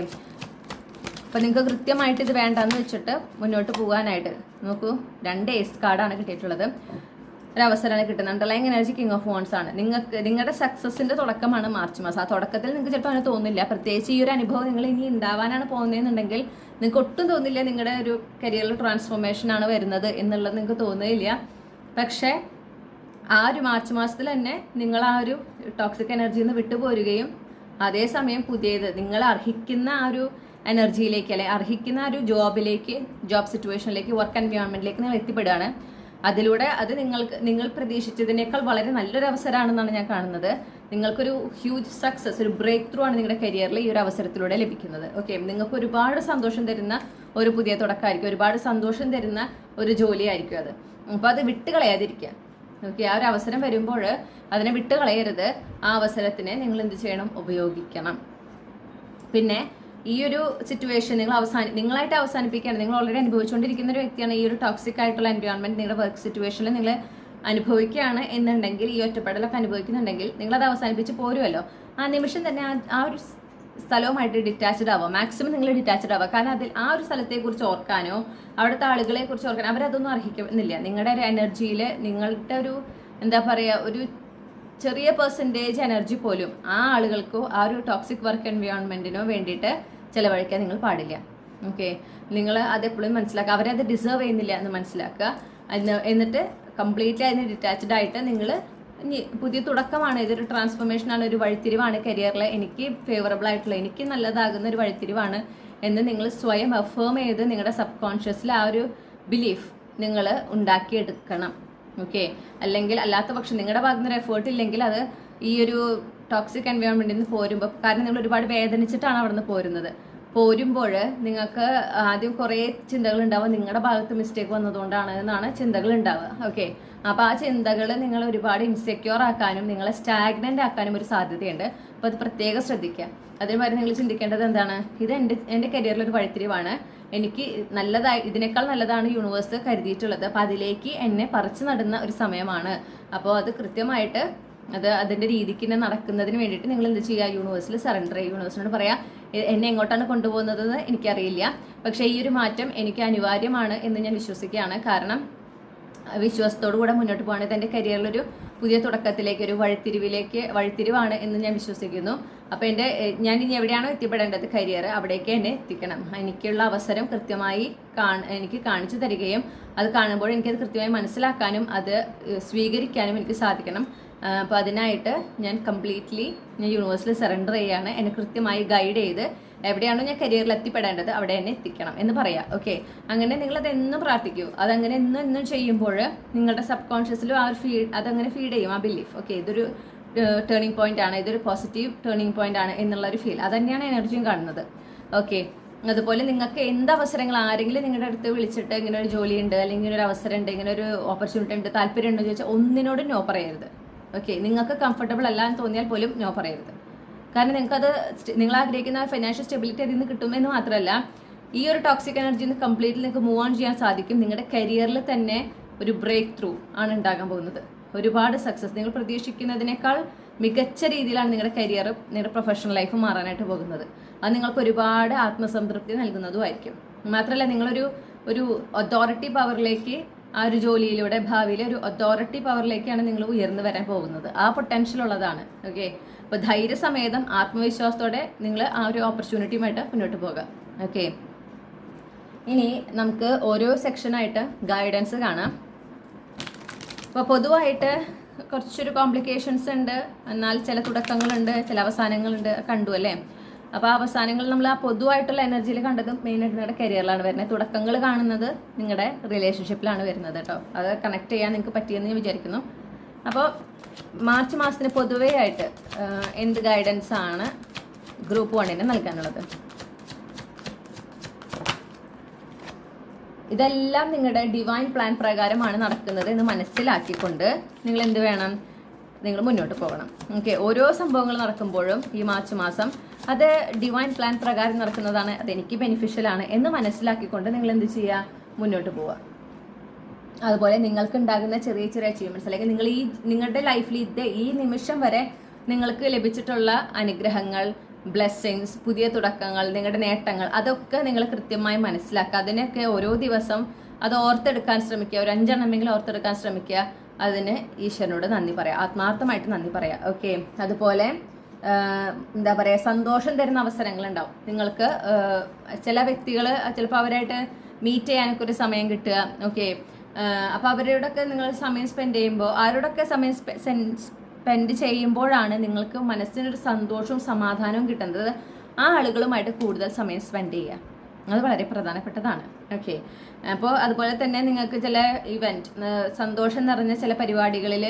Speaker 1: അപ്പോൾ നിങ്ങൾക്ക് കൃത്യമായിട്ട് ഇത് വേണ്ടെന്ന് വെച്ചിട്ട് മുന്നോട്ട് പോകാനായിട്ട് നോക്കൂ. 2 ഏസ് കാർഡാണ് കിട്ടിയിട്ടുള്ളത്. ഒരു അവസരമാണ് കിട്ടുന്നത്. Underlying energy king of wands ആണ്. നിങ്ങളുടെ സക്സസിന്റെ തുടക്കമാണ് മാർച്ച് മാസം. ആ തുടക്കത്തിൽ നിങ്ങൾക്ക് ചിലപ്പോൾ അങ്ങനെ തോന്നില്ല. പ്രത്യേകിച്ച് ഈ ഒരു അനുഭവം നിങ്ങൾ ഇനി ഉണ്ടാവാനാണ് പോകുന്നതെന്നുണ്ടെങ്കിൽ നിങ്ങൾക്ക് ഒട്ടും തോന്നില്ല നിങ്ങളുടെ ഒരു കരിയറിൽ ട്രാൻസ്ഫോർമേഷൻ ആണ് വരുന്നത് എന്നുള്ളത് നിങ്ങൾക്ക് തോന്നുകയില്ല. പക്ഷേ ആ ഒരു മാർച്ച് മാസത്തിൽ തന്നെ നിങ്ങൾ ആ ഒരു ടോക്സിക് എനർജിയിൽ നിന്ന് വിട്ടുപോരുകയും അതേസമയം പുതിയത് നിങ്ങൾ അർഹിക്കുന്ന ആ ഒരു എനർജിയിലേക്ക്, അല്ലെങ്കിൽ അർഹിക്കുന്ന ആ ഒരു ജോബ് സിറ്റുവേഷനിലേക്ക്, വർക്ക് എൻവയോൺമെന്റിലേക്ക് നിങ്ങൾ എത്തിപ്പെടുകയാണ്. അതിലൂടെ അത് നിങ്ങൾ പ്രതീക്ഷിച്ചതിനേക്കാൾ വളരെ നല്ലൊരു അവസരമാണെന്നാണ് ഞാൻ കാണുന്നത്. നിങ്ങൾക്കൊരു ഹ്യൂജ് സക്സസ്, ഒരു ബ്രേക്ക് ത്രൂ ആണ് നിങ്ങളുടെ കരിയറിൽ ഈ ഒരു അവസരത്തിലൂടെ ലഭിക്കുന്നത്. ഓക്കെ, നിങ്ങൾക്ക് ഒരുപാട് സന്തോഷം തരുന്ന ഒരു പുതിയ തുടക്കമായിരിക്കും, ഒരുപാട് സന്തോഷം തരുന്ന ഒരു ജോലിയായിരിക്കും അത്. അപ്പോൾ അത് വിട്ടുകളയാതിരിക്കുക. ഓക്കെ, ആ ഒരു അവസരം വരുമ്പോൾ അതിനെ വിട്ടുകളയരുത്. ആ അവസരത്തിനെ നിങ്ങൾ എന്ത് ചെയ്യണം? ഉപയോഗിക്കണം. പിന്നെ ഈ ഒരു സിറ്റുവേഷൻ നിങ്ങളായിട്ട് അവസാനിപ്പിക്കുകയാണ്. നിങ്ങൾ ഓൾറെഡി അനുഭവിച്ചുകൊണ്ടിരിക്കുന്ന ഒരു വ്യക്തിയാണ് ഈ ഒരു ടോക്സിക് ആയിട്ടുള്ള എൻവയോൺമെന്റ് നിങ്ങളുടെ വർക്ക് സിറ്റുവേഷനിൽ നിങ്ങൾ അനുഭവിക്കുകയാണ് എന്നുണ്ടെങ്കിൽ, ഈ ഒറ്റപ്പെടലൊക്കെ അനുഭവിക്കുന്നുണ്ടെങ്കിൽ നിങ്ങളത് അവസാനിപ്പിച്ച് പോരുമല്ലോ. ആ നിമിഷം തന്നെ ആ ഒരു സ്ഥലവുമായിട്ട് ഡിറ്റാച്ച്ഡ് ആവുക. മാക്സിമം നിങ്ങൾ ഡിറ്റാച്ച്ഡ് ആവുക. കാരണം അതിൽ ആ ഒരു സ്ഥലത്തെക്കുറിച്ച് ഓർക്കാനോ അവിടുത്തെ ആളുകളെ കുറിച്ച് ഓർക്കാനോ അവരതൊന്നും അർഹിക്കുന്നില്ല. നിങ്ങളുടെ ഒരു എനർജിയിൽ നിങ്ങളുടെ ഒരു എന്താ പറയുക, ഒരു ചെറിയ പെർസെൻറ്റേജ് എനർജി പോലും ആ ആളുകൾക്കോ ആ ഒരു ടോക്സിക് വർക്ക് എൻവയോൺമെൻറ്റിനോ വേണ്ടിയിട്ട് ചിലവഴിക്കാൻ നിങ്ങൾ പാടില്ല. ഓക്കെ, നിങ്ങൾ അതെപ്പോഴും മനസ്സിലാക്കുക. അവരത് ഡിസേർവ് ചെയ്യുന്നില്ല എന്ന് മനസ്സിലാക്കുക. എന്നിട്ട് കംപ്ലീറ്റ്ലി അതിന് ഡിറ്റാച്ച്ഡ് ആയിട്ട് നിങ്ങൾ പുതിയ തുടക്കമാണ്, ഇതൊരു ട്രാൻസ്ഫോർമേഷനാണ്, ഒരു വഴിത്തിരിവാണ് കരിയറിൽ എനിക്ക് ഫേവറബിൾ ആയിട്ടുള്ള, എനിക്ക് നല്ലതാകുന്ന ഒരു വഴിത്തിരിവാണ് എന്ന് നിങ്ങൾ സ്വയം അഫേം ചെയ്ത് നിങ്ങളുടെ സബ് കോൺഷ്യസിൽ ആ ഒരു ബിലീഫ് നിങ്ങൾ ഉണ്ടാക്കിയെടുക്കണം. ഓക്കെ, അല്ലെങ്കിൽ അല്ലാത്ത പക്ഷം നിങ്ങളുടെ ഭാഗത്ത് നിന്ന് എഫേർട്ട് ഇല്ലെങ്കിൽ അത് ഈ ഒരു ടോക്സിക് എൻവയോൺമെൻറ്റിൽ നിന്ന് പോരുമ്പോൾ, കാരണം നിങ്ങൾ ഒരുപാട് വേദനിച്ചിട്ടാണ് അവിടെ നിന്ന് പോരുമ്പോൾ നിങ്ങൾക്ക് ആദ്യം കുറേ ചിന്തകൾ ഉണ്ടാവുക, നിങ്ങളുടെ ഭാഗത്ത് മിസ്റ്റേക്ക് വന്നതുകൊണ്ടാണ് എന്നാണ് ചിന്തകൾ ഉണ്ടാവുക. ഓക്കെ, അപ്പോൾ ആ ചിന്തകൾ നിങ്ങൾ ഒരുപാട് ഇൻസെക്യൂർ ആക്കാനും നിങ്ങളെ സ്റ്റാഗ്നൻ്റ് ആക്കാനും ഒരു സാധ്യതയുണ്ട്. അപ്പോൾ അത് പ്രത്യേകം ശ്രദ്ധിക്കുക. അതിന് പകരം നിങ്ങൾ ചിന്തിക്കേണ്ടത് എന്താണ്? ഇത് എൻ്റെ കരിയറിലൊരു വഴിത്തിരിവാണ്, എനിക്ക് ഇതിനേക്കാൾ നല്ലതാണ് യൂണിവേഴ്സ് കരുതിയിട്ടുള്ളത്. അപ്പോൾ അതിലേക്ക് എന്നെ പറിച്ചു നടുന്ന ഒരു സമയമാണ്. അപ്പോൾ അത് കൃത്യമായിട്ട് അതിൻ്റെ രീതിക്ക് തന്നെ നടക്കുന്നതിന് വേണ്ടിയിട്ട് നിങ്ങൾ എന്ത് ചെയ്യുക? യൂണിവേഴ്സിൽ സറണ്ടർ ചെയ്യുക. യൂണിവേഴ്സിനോട് പറയാം, എന്നെ എങ്ങോട്ടാണ് കൊണ്ടുപോകുന്നതെന്ന് എനിക്കറിയില്ല, പക്ഷേ ഈ ഒരു മാറ്റം എനിക്ക് അനിവാര്യമാണ് എന്ന് ഞാൻ വിശ്വസിക്കുകയാണ്. കാരണം വിശ്വാസത്തോടു കൂടെ മുന്നോട്ട് പോകുകയാണെങ്കിൽ എൻ്റെ കരിയറിലൊരു പുതിയ തുടക്കത്തിലേക്ക്, ഒരു വഴിത്തിരിവാണ് എന്ന് ഞാൻ വിശ്വസിക്കുന്നു. അപ്പോൾ ഞാൻ ഇനി എവിടെയാണോ എത്തിപ്പെടേണ്ടത് കരിയർ, അവിടേക്ക് എന്നെ എത്തിക്കണം. എനിക്കുള്ള അവസരം കൃത്യമായി എനിക്ക് കാണിച്ചു തരികയും അത് കാണുമ്പോൾ എനിക്കത് കൃത്യമായി മനസ്സിലാക്കാനും അത് സ്വീകരിക്കാനും എനിക്ക് സാധിക്കണം. അപ്പോൾ അതിനായിട്ട് ഞാൻ യൂണിവേഴ്സിൽ സറണ്ടർ ചെയ്യുകയാണ്. എന്നെ കൃത്യമായി ഗൈഡ് ചെയ്ത് എവിടെയാണോ ഞാൻ കരിയറിൽ എത്തിപ്പെടേണ്ടത് അവിടെ എന്നെ എത്തിക്കണം എന്ന് പറയാം. ഓക്കെ, അങ്ങനെ നിങ്ങളത് എന്നും പ്രാർത്ഥിക്കൂ. അതങ്ങനെ എന്നും ചെയ്യുമ്പോൾ നിങ്ങളുടെ സബ് കോൺഷ്യസിലും ആ ഒരു അതങ്ങനെ ഫീഡ് ചെയ്യും, ആ ബിലീഫ്. ഓക്കെ, ഇതൊരു ടേണിംഗ് പോയിന്റ് ആണ്, ഇതൊരു പോസിറ്റീവ് ടേണിംഗ് പോയിന്റ് ആണ് എന്നുള്ളൊരു ഫീൽ, അത് തന്നെയാണ് എനർജിയും കാണുന്നത്. ഓക്കെ, അതുപോലെ നിങ്ങൾക്ക് എന്ത് അവസരങ്ങൾ ആരെങ്കിലും നിങ്ങളുടെ അടുത്ത് വിളിച്ചിട്ട് ഇങ്ങനെ ഒരു ജോലി ഉണ്ട്, അല്ലെങ്കിൽ ഇങ്ങനെ ഒരു അവസരം ഉണ്ട്, ഇങ്ങനെ ഒരു ഓപ്പർച്യൂണിറ്റി ഉണ്ട്, താല്പര്യം ഉണ്ടോ എന്ന് ചോദിച്ചാൽ ഒന്നിനോടും നോ പറയരുത്. ഓക്കെ, നിങ്ങൾക്ക് കംഫർട്ടബിൾ അല്ല എന്ന് തോന്നിയാൽ പോലും നോ പറയരുത്. കാരണം നിങ്ങൾ ആഗ്രഹിക്കുന്ന ഫൈനാൻഷ്യൽ സ്റ്റെബിലിറ്റി അതിൽ നിന്ന് കിട്ടുമെന്ന് മാത്രമല്ല, ഈ ഒരു ടോക്സിക് എനർജിയിൽ നിന്ന് കംപ്ലീറ്റ്ലി നിങ്ങൾക്ക് മൂവ് ഓൺ ചെയ്യാൻ സാധിക്കും. നിങ്ങളുടെ കരിയറിൽ തന്നെ ഒരു ബ്രേക്ക് ത്രൂ ആണ് ഉണ്ടാകാൻ പോകുന്നത്. ഒരുപാട് സക്സസ്, നിങ്ങൾ പ്രതീക്ഷിക്കുന്നതിനേക്കാൾ മികച്ച രീതിയിലാണ് നിങ്ങളുടെ കരിയറും നിങ്ങളുടെ പ്രൊഫഷണൽ ലൈഫും മാറാനായിട്ട് പോകുന്നത്. അത് നിങ്ങൾക്ക് ഒരുപാട് ആത്മസംതൃപ്തി നൽകുന്നതുമായിരിക്കും. മാത്രമല്ല, നിങ്ങളൊരു അതോറിറ്റി പവറിലേക്ക്, ആ ഒരു ജോലിയിലൂടെ ഭാവിയിലെ ഒരു അതോറിറ്റി പവറിലേക്കാണ് നിങ്ങൾ ഉയർന്നു വരാൻ പോകുന്നത്. ആ പൊട്ടൻഷ്യൽ ഉള്ളതാണ്. ഓക്കെ, അപ്പോൾ ധൈര്യസമേതം ആത്മവിശ്വാസത്തോടെ നിങ്ങൾ ആ ഒരു ഓപ്പർച്യൂണിറ്റിയുമായിട്ട് മുന്നോട്ട് പോകാം. ഓക്കെ, ഇനി നമുക്ക് ഓരോ സെക്ഷനായിട്ട് ഗൈഡൻസ് കാണാം. അപ്പോൾ പൊതുവായിട്ട് കുറച്ചൊരു കോംപ്ലിക്കേഷൻസ് ഉണ്ട്, എന്നാൽ ചില തുടക്കങ്ങളുണ്ട്, ചില അവസാനങ്ങളുണ്ട്, കണ്ടു അല്ലേ? അപ്പോൾ ആ അവസാനങ്ങൾ നമ്മൾ ആ പൊതുവായിട്ടുള്ള എനർജിയിൽ കണ്ടതും മെയിനായിട്ട് നിങ്ങളുടെ കരിയറിലാണ് വരുന്നത്. തുടക്കങ്ങൾ കാണുന്നത് നിങ്ങളുടെ റിലേഷൻഷിപ്പിലാണ് വരുന്നത് കേട്ടോ. അത് കണക്ട് ചെയ്യാൻ നിങ്ങൾക്ക് പറ്റിയെന്ന് ഞാൻ വിചാരിക്കുന്നു. അപ്പോൾ മാർച്ച് മാസത്തിന് പൊതുവേ ആയിട്ട് എന്ത് ഗൈഡൻസ് ആണ് ഗ്രൂപ്പ് 1 നൽകാനുള്ളത്? ഇതെല്ലാം നിങ്ങളുടെ ഡിവൈൻ പ്ലാൻ പ്രകാരമാണ് നടക്കുന്നത് എന്ന് മനസ്സിലാക്കിക്കൊണ്ട് നിങ്ങൾ എന്ത് വേണം? നിങ്ങൾ മുന്നോട്ട് പോകണം. ഓക്കെ, ഓരോ സംഭവങ്ങൾ നടക്കുമ്പോഴും ഈ മാർച്ച് മാസം അത് ഡിവൈൻ പ്ലാൻ പ്രകാരം നടക്കുന്നതാണ്, അതെനിക്ക് ബെനിഫിഷ്യലാണ് എന്ന് മനസ്സിലാക്കിക്കൊണ്ട് നിങ്ങൾ എന്ത് ചെയ്യുക? മുന്നോട്ട് പോവുക. അതുപോലെ നിങ്ങൾക്ക് ഉണ്ടാകുന്ന ചെറിയ ചെറിയ അച്ചീവ്മെന്റ്സ്, അല്ലെങ്കിൽ നിങ്ങളുടെ ലൈഫിൽ ഈ നിമിഷം വരെ നിങ്ങൾക്ക് ലഭിച്ചിട്ടുള്ള അനുഗ്രഹങ്ങൾ, ബ്ലെസ്സിങ്സ്, പുതിയ തുടക്കങ്ങൾ, നിങ്ങളുടെ നേട്ടങ്ങൾ, അതൊക്കെ നിങ്ങൾ കൃത്യമായി മനസ്സിലാക്കുക. അതിനൊക്കെ ഓരോ ദിവസം അത് ഓർത്തെടുക്കാൻ ശ്രമിക്കുക. ഒരു 5 എണ്ണമെങ്കിലും ഓർത്തെടുക്കാൻ ശ്രമിക്കുക. അതിന് ഈശ്വരനോട് നന്ദി പറയാം, ആത്മാർത്ഥമായിട്ട് നന്ദി പറയാം. ഓക്കെ, അതുപോലെ എന്താ പറയുക, സന്തോഷം തരുന്ന അവസരങ്ങളുണ്ടാവും. നിങ്ങൾക്ക് ചില വ്യക്തികൾ ചിലപ്പോൾ അവരായിട്ട് മീറ്റ് ചെയ്യാനൊക്കെ ഒരു സമയം കിട്ടുക. ഓക്കെ, അപ്പോൾ അവരോടൊക്കെ നിങ്ങൾ സമയം സ്പെൻഡ് ചെയ്യുമ്പോൾ, ആരോടൊക്കെ സമയം സ്പെൻഡ് ചെയ്യുമ്പോഴാണ് നിങ്ങൾക്ക് മനസ്സിനൊരു സന്തോഷവും സമാധാനവും കിട്ടുന്നത്. ആ ആളുകളുമായിട്ട് കൂടുതൽ സമയം സ്പെൻഡ് ചെയ്യുക, അത് വളരെ പ്രധാനപ്പെട്ടതാണ്. ഓക്കെ, അപ്പോൾ അതുപോലെ തന്നെ നിങ്ങൾക്ക് ചില ഇവൻറ്റ്, സന്തോഷം നിറഞ്ഞ ചില പരിപാടികളിൽ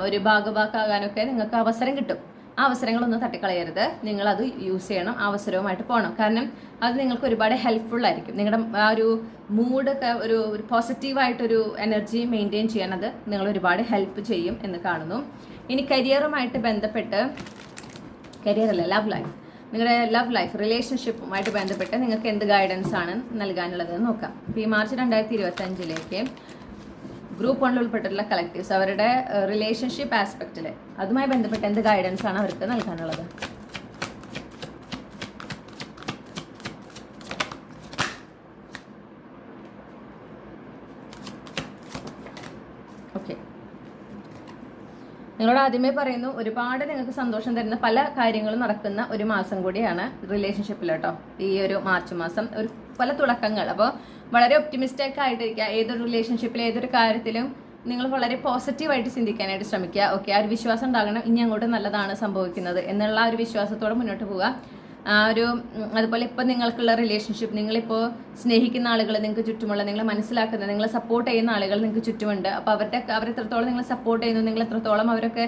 Speaker 1: ഒരു ഭാഗഭാക്കാകാനൊക്കെ നിങ്ങൾക്ക് അവസരം കിട്ടും. ആ അവസരങ്ങളൊന്നും തട്ടിക്കളയരുത്. നിങ്ങളത് യൂസ് ചെയ്യണം, അവസരവുമായിട്ട് പോകണം. കാരണം അത് നിങ്ങൾക്ക് ഒരുപാട് ഹെൽപ്ഫുൾ ആയിരിക്കും. നിങ്ങളുടെ ആ ഒരു മൂഡൊക്കെ ഒരു പോസിറ്റീവായിട്ടൊരു എനർജി മെയിൻറ്റെയിൻ ചെയ്യാൻ അത് നിങ്ങൾ ഒരുപാട് ഹെൽപ്പ് ചെയ്യും എന്ന് കാണുന്നു. ഇനി കരിയറുമായിട്ട് ബന്ധപ്പെട്ട്, കരിയറല്ല, ലവ് ലൈഫ്, നിങ്ങളുടെ ലവ് ലൈഫ് റിലേഷൻഷിപ്പുമായിട്ട് ബന്ധപ്പെട്ട് നിങ്ങൾക്ക് എന്ത് ഗൈഡൻസ് ആണ് നൽകാനുള്ളത് നോക്കാം. ഇപ്പോൾ ഈ മാർച്ച് 2025 ഗ്രൂപ്പ് 1 ഉൾപ്പെട്ടിട്ടുള്ള കളക്റ്റീവ്സ് അവരുടെ റിലേഷൻഷിപ്പ് ആസ്പെക്റ്റിൽ അതുമായി ബന്ധപ്പെട്ട് എന്ത് ഗൈഡൻസ് ആണ് അവർക്ക് നൽകാനുള്ളത്? ഓക്കെ, നിങ്ങളോട് ആദ്യമേ പറയുന്നു, ഒരുപാട് നിങ്ങൾക്ക് സന്തോഷം തരുന്ന പല കാര്യങ്ങളും നടക്കുന്ന ഒരു മാസം കൂടിയാണ് റിലേഷൻഷിപ്പിൽ കേട്ടോ. ഈ ഒരു മാർച്ച് മാസം ഒരു പല തുടക്കങ്ങൾ. അപ്പോൾ വളരെ ഒപ്റ്റിമിസ്റ്റിക് ആയിട്ടിരിക്കുക. ഏതൊരു റിലേഷൻഷിപ്പിൽ ഏതൊരു കാര്യത്തിലും നിങ്ങൾ വളരെ പോസിറ്റീവായിട്ട് ചിന്തിക്കാനായിട്ട് ശ്രമിക്കുക. ഓക്കെ, ആ ഒരു വിശ്വാസം ഉണ്ടാകണം, ഇനി അങ്ങോട്ട് നല്ലതാണ് സംഭവിക്കുന്നത് എന്നുള്ള ആ ഒരു വിശ്വാസത്തോടെ മുന്നോട്ട് പോവുക. അതുപോലെ ഇപ്പോൾ നിങ്ങൾക്കുള്ള റിലേഷൻഷിപ്പ്, നിങ്ങളിപ്പോൾ സ്നേഹിക്കുന്ന ആളുകൾ നിങ്ങൾക്ക് ചുറ്റുമുള്ള, നിങ്ങളെ മനസ്സിലാക്കുന്ന, നിങ്ങളെ സപ്പോർട്ട് ചെയ്യുന്ന ആളുകൾ നിങ്ങൾക്ക് ചുറ്റുമുണ്ട്. അപ്പോൾ അവരെത്രത്തോളം നിങ്ങളെ സപ്പോർട്ട് ചെയ്യുന്നു, നിങ്ങൾ എത്രത്തോളം അവരൊക്കെ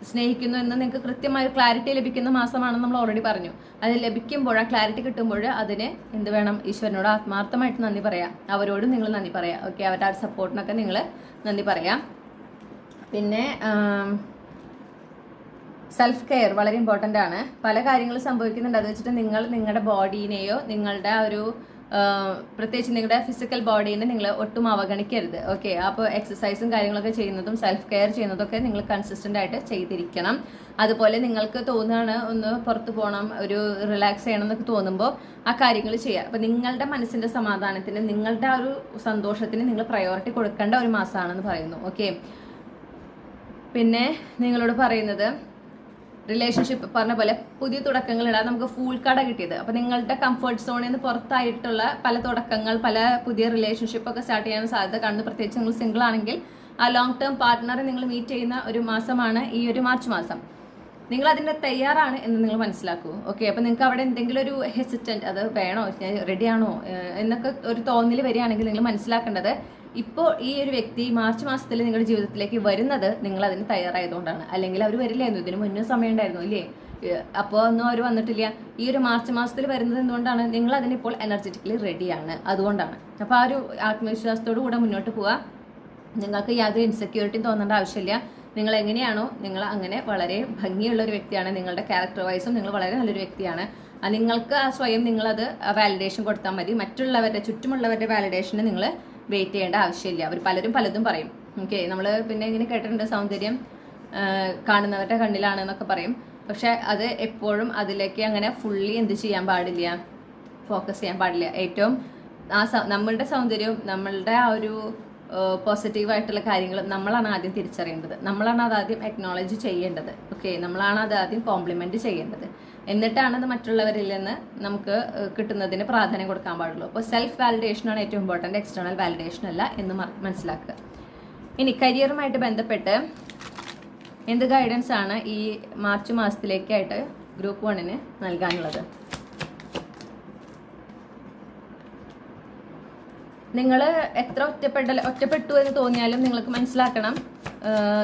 Speaker 1: സ്നേഹിക്കുന്നു എന്ന് നിങ്ങൾക്ക് കൃത്യമായ ക്ലാരിറ്റി ലഭിക്കുന്ന മാസമാണെന്ന് നമ്മൾ ഓൾറെഡി പറഞ്ഞു. അത് ലഭിക്കുമ്പോൾ, ആ ക്ലാരിറ്റി കിട്ടുമ്പോൾ അതിന് എന്ത് വേണം? ഈശ്വരനോട് ആത്മാർത്ഥമായിട്ട് നന്ദി പറയാം, അവരോടും നിങ്ങൾ നന്ദി പറയാം. ഓക്കെ, അവരുടെ ആ സപ്പോർട്ടിനൊക്കെ നിങ്ങൾ നന്ദി പറയാം. പിന്നെ സെൽഫ് കെയർ വളരെ ഇമ്പോർട്ടൻ്റ് ആണ്. പല കാര്യങ്ങളും സംഭവിക്കുന്നുണ്ട്. അത് വെച്ചിട്ട് നിങ്ങൾ നിങ്ങളുടെ ബോഡീനെയോ നിങ്ങളുടെ ആ ഒരു പ്രത്യേകിച്ച് നിങ്ങളുടെ ഫിസിക്കൽ ബോഡീനെ നിങ്ങൾ ഒട്ടും അവഗണിക്കരുത്. ഓക്കെ, അപ്പോൾ എക്സസൈസും കാര്യങ്ങളൊക്കെ ചെയ്യുന്നതും സെൽഫ് കെയർ ചെയ്യുന്നതൊക്കെ നിങ്ങൾ കൺസിസ്റ്റൻ്റ് ആയിട്ട് ചെയ്തിരിക്കണം. അതുപോലെ നിങ്ങൾക്ക് തോന്നുകയാണ് ഒന്ന് പുറത്ത് പോകണം, ഒരു റിലാക്സ് ചെയ്യണം എന്നൊക്കെ തോന്നുമ്പോൾ ആ കാര്യങ്ങൾ ചെയ്യുക. അപ്പോൾ നിങ്ങളുടെ മനസ്സിൻ്റെ സമാധാനത്തിന്, നിങ്ങളുടെ ആ ഒരു സന്തോഷത്തിന് നിങ്ങൾ പ്രയോറിറ്റി കൊടുക്കേണ്ട ഒരു മാസമാണെന്ന് പറയുന്നു. ഓക്കെ, പിന്നെ നിങ്ങളോട് പറയുന്നത് റിലേഷൻഷിപ്പ് പറഞ്ഞ പോലെ പുതിയ തുടക്കങ്ങൾ ഇടാൻ നമുക്ക് ഫുൾ കട കിട്ടിയത്. അപ്പോൾ നിങ്ങളുടെ കംഫർട്ട് സോണിൽ നിന്ന് പുറത്തായിട്ടുള്ള പല തുടക്കങ്ങൾ, പല പുതിയ റിലേഷൻഷിപ്പ് ഒക്കെ സ്റ്റാർട്ട് ചെയ്യാൻ സാധ്യത കാണുന്നു. പ്രത്യേകിച്ച് നിങ്ങൾ സിംഗിൾ ആണെങ്കിൽ ആ ലോങ് ടേം പാർട്ട്ണറെ നിങ്ങൾ മീറ്റ് ചെയ്യുന്ന ഒരു മാസമാണ് ഈ ഒരു മാർച്ച് മാസം. നിങ്ങൾ അതിൻ്റെ തയ്യാറാണ് എന്ന് നിങ്ങൾ മനസ്സിലാക്കൂ. ഓക്കെ, അപ്പോൾ നിങ്ങൾക്ക് അവിടെ എന്തെങ്കിലും ഒരു ഹെസിറ്റൻറ്റ്, അത് വേണോ, റെഡിയാണോ എന്നൊക്കെ ഒരു തോന്നൽ വരികയാണെങ്കിൽ നിങ്ങൾ മനസ്സിലാക്കേണ്ടത്, ഇപ്പോൾ ഈ ഒരു വ്യക്തി മാർച്ച് മാസത്തിൽ നിങ്ങളുടെ ജീവിതത്തിലേക്ക് വരുന്നത് നിങ്ങൾ അതിന് തയ്യാറായതുകൊണ്ടാണ്. അല്ലെങ്കിൽ അവർ വരില്ലായിരുന്നു, ഇതിന് മുന്നേ സമയം ഉണ്ടായിരുന്നു ഇല്ലേ? അപ്പോൾ ഒന്നും അവർ വന്നിട്ടില്ല. ഈ ഒരു മാർച്ച് മാസത്തിൽ വരുന്നത് എന്തുകൊണ്ടാണ്? നിങ്ങൾ അതിനിപ്പോൾ എനർജറ്റിക്കലി റെഡിയാണ്, അതുകൊണ്ടാണ്. അപ്പോൾ ആ ഒരു ആത്മവിശ്വാസത്തോടു കൂടെ മുന്നോട്ട് പോവുക. നിങ്ങൾക്ക് യാതൊരു ഇൻസെക്യൂരിറ്റിയും തോന്നേണ്ട ആവശ്യമില്ല. നിങ്ങൾ എങ്ങനെയാണോ നിങ്ങൾ അങ്ങനെ വളരെ ഭംഗിയുള്ള ഒരു വ്യക്തിയാണ്. നിങ്ങളുടെ ക്യാരക്ടർ വൈസും നിങ്ങൾ വളരെ നല്ലൊരു വ്യക്തിയാണ്. നിങ്ങൾക്ക് ആ സ്വയം നിങ്ങളത് വാലിഡേഷൻ കൊടുത്താൽ മതി. മറ്റുള്ളവരുടെ, ചുറ്റുമുള്ളവരുടെ വാലിഡേഷന് നിങ്ങൾ വെയിറ്റ് ചെയ്യേണ്ട ആവശ്യമില്ല. അവർ പലതും പറയും. ഓക്കെ, നമ്മൾ പിന്നെ ഇങ്ങനെ കേട്ടിട്ടുണ്ട്, സൗന്ദര്യം കാണുന്നവരുടെ കണ്ണിലാണെന്നൊക്കെ പറയും. പക്ഷെ അത് എപ്പോഴും അതിലേക്ക് അങ്ങനെ ഫുള്ളി എന്ത് ചെയ്യാൻ പാടില്ല, ഫോക്കസ് ചെയ്യാൻ പാടില്ല. ഏറ്റവും നമ്മളുടെ സൗന്ദര്യവും നമ്മളുടെ ആ ഒരു പോസിറ്റീവായിട്ടുള്ള കാര്യങ്ങൾ നമ്മളാണ് ആദ്യം തിരിച്ചറിയേണ്ടത്. നമ്മളാണ് അത് ആദ്യം അക്നോളജ് ചെയ്യേണ്ടത്. ഓക്കെ, നമ്മളാണ് അത് ആദ്യം കോംപ്ലിമെൻറ്റ് ചെയ്യേണ്ടത്. എന്നിട്ടാണ് അത് മറ്റുള്ളവരിൽ നിന്ന് നമുക്ക് കിട്ടുന്നതിന് പ്രാധാന്യം കൊടുക്കാൻ പാടുള്ളൂ. അപ്പോൾ സെൽഫ് വാലിഡേഷനാണ് ഏറ്റവും ഇമ്പോർട്ടൻ്റ്, എക്സ്റ്റേണൽ വാലിഡേഷൻ അല്ല എന്ന് മനസ്സിലാക്കുക. ഇനി കരിയറുമായിട്ട് ബന്ധപ്പെട്ട് എന്ത് ഗൈഡൻസ് ആണ് ഈ മാർച്ച് മാസത്തിലേക്കായിട്ട് ഗ്രൂപ്പ് 1 നൽകാനുള്ളത്? നിങ്ങൾ എത്ര ഒറ്റപ്പെട്ടു എന്ന് തോന്നിയാലും നിങ്ങൾക്ക് മനസ്സിലാക്കണം,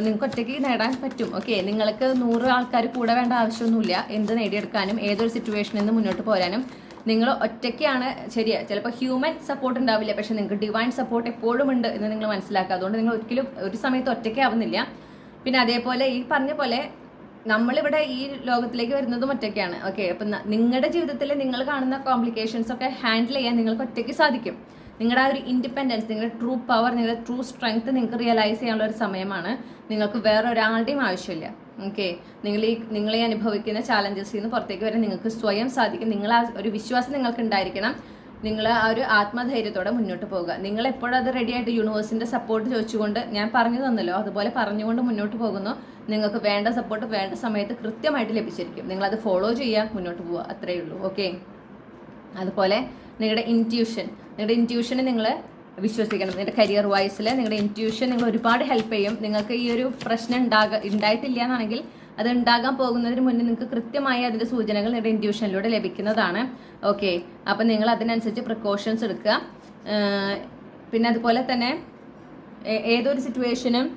Speaker 1: നിങ്ങൾക്ക് ഒറ്റയ്ക്ക് നേടാൻ പറ്റും. ഓക്കെ, നിങ്ങൾക്ക് 100 ആൾക്കാർ കൂടെ വേണ്ട ആവശ്യമൊന്നുമില്ല. എന്ത് നേടിയെടുക്കാനും ഏതൊരു സിറ്റുവേഷനിൽ നിന്ന് മുന്നോട്ട് പോരാനും നിങ്ങൾ ഒറ്റയ്ക്കാണ്. ശരിയാ, ചിലപ്പോൾ ഹ്യൂമൻ സപ്പോർട്ട് ഉണ്ടാവില്ല, പക്ഷെ നിങ്ങൾക്ക് ഡിവൈൻ സപ്പോർട്ട് എപ്പോഴും ഉണ്ട് എന്ന് നിങ്ങൾ മനസ്സിലാക്കുക. അതുകൊണ്ട് നിങ്ങൾ ഒരിക്കലും ഒരു സമയത്ത് ഒറ്റയ്ക്കാവുന്നില്ല. പിന്നെ അതേപോലെ ഈ പറഞ്ഞ പോലെ നമ്മളിവിടെ ഈ ലോകത്തിലേക്ക് വരുന്നതും ഒറ്റയ്ക്കാണ്. ഓക്കെ, അപ്പം നിങ്ങളുടെ ജീവിതത്തിൽ നിങ്ങൾ കാണുന്ന കോംപ്ലിക്കേഷൻസ് ഒക്കെ ഹാൻഡിൽ ചെയ്യാൻ നിങ്ങൾക്ക് ഒറ്റയ്ക്ക് സാധിക്കും. നിങ്ങളുടെ ആ ഒരു ഇൻഡിപെൻഡൻസ്, നിങ്ങളുടെ ട്രൂ പവർ, നിങ്ങളുടെ ട്രൂ സ്ട്രെങ്ത് നിങ്ങൾക്ക് റിയലൈസ് ചെയ്യാനുള്ള ഒരു സമയമാണ്. നിങ്ങൾക്ക് വേറെ ഒരാളുടെയും ആവശ്യമില്ല. ഓക്കെ, നിങ്ങളീ അനുഭവിക്കുന്ന ചാലഞ്ചസിൽ നിന്ന് പുറത്തേക്ക് വരാൻ നിങ്ങൾക്ക് സ്വയം സാധിക്കും. നിങ്ങൾ ആ ഒരു വിശ്വാസം നിങ്ങൾക്ക് ഉണ്ടായിരിക്കണം. നിങ്ങൾ ആ ഒരു ആത്മധൈര്യത്തോടെ മുന്നോട്ട് പോകുക. നിങ്ങൾ എപ്പോഴും അത് റെഡിയായിട്ട് യൂണിവേഴ്സിൻ്റെ സപ്പോർട്ട് ചോദിച്ചുകൊണ്ട്, ഞാൻ പറഞ്ഞു തന്നല്ലോ അതുപോലെ പറഞ്ഞുകൊണ്ട് മുന്നോട്ട് പോകുന്നു. നിങ്ങൾക്ക് വേണ്ട സപ്പോർട്ട് വേണ്ട സമയത്ത് കൃത്യമായിട്ട് ലഭിച്ചിരിക്കും. നിങ്ങളത് ഫോളോ ചെയ്യുക, മുന്നോട്ട് പോവുക, അത്രയേ ഉള്ളൂ. ഓക്കെ, അതുപോലെ നിങ്ങളുടെ ഇൻറ്റ്യൂഷനെ നിങ്ങൾ വിശ്വസിക്കണം. നിങ്ങളുടെ കരിയർ വൈസിൽ നിങ്ങളുടെ ഇൻറ്റ്യൂഷൻ നിങ്ങൾ ഒരുപാട് ഹെൽപ്പ് ചെയ്യും. നിങ്ങൾക്ക് ഈ ഒരു പ്രശ്നം ഉണ്ടായിട്ടില്ല എന്നാണെങ്കിൽ അത് ഉണ്ടാകാൻ പോകുന്നതിന് മുന്നേ നിങ്ങൾക്ക് കൃത്യമായി അതിൻ്റെ സൂചനകൾ നിങ്ങളുടെ ഇൻറ്റ്യൂഷനിലൂടെ ലഭിക്കുന്നതാണ്. ഓക്കെ, അപ്പം നിങ്ങൾ അതിനനുസരിച്ച് പ്രിക്കോഷൻസ് എടുക്കുക. പിന്നെ അതുപോലെ തന്നെ ഏതൊരു സിറ്റുവേഷനും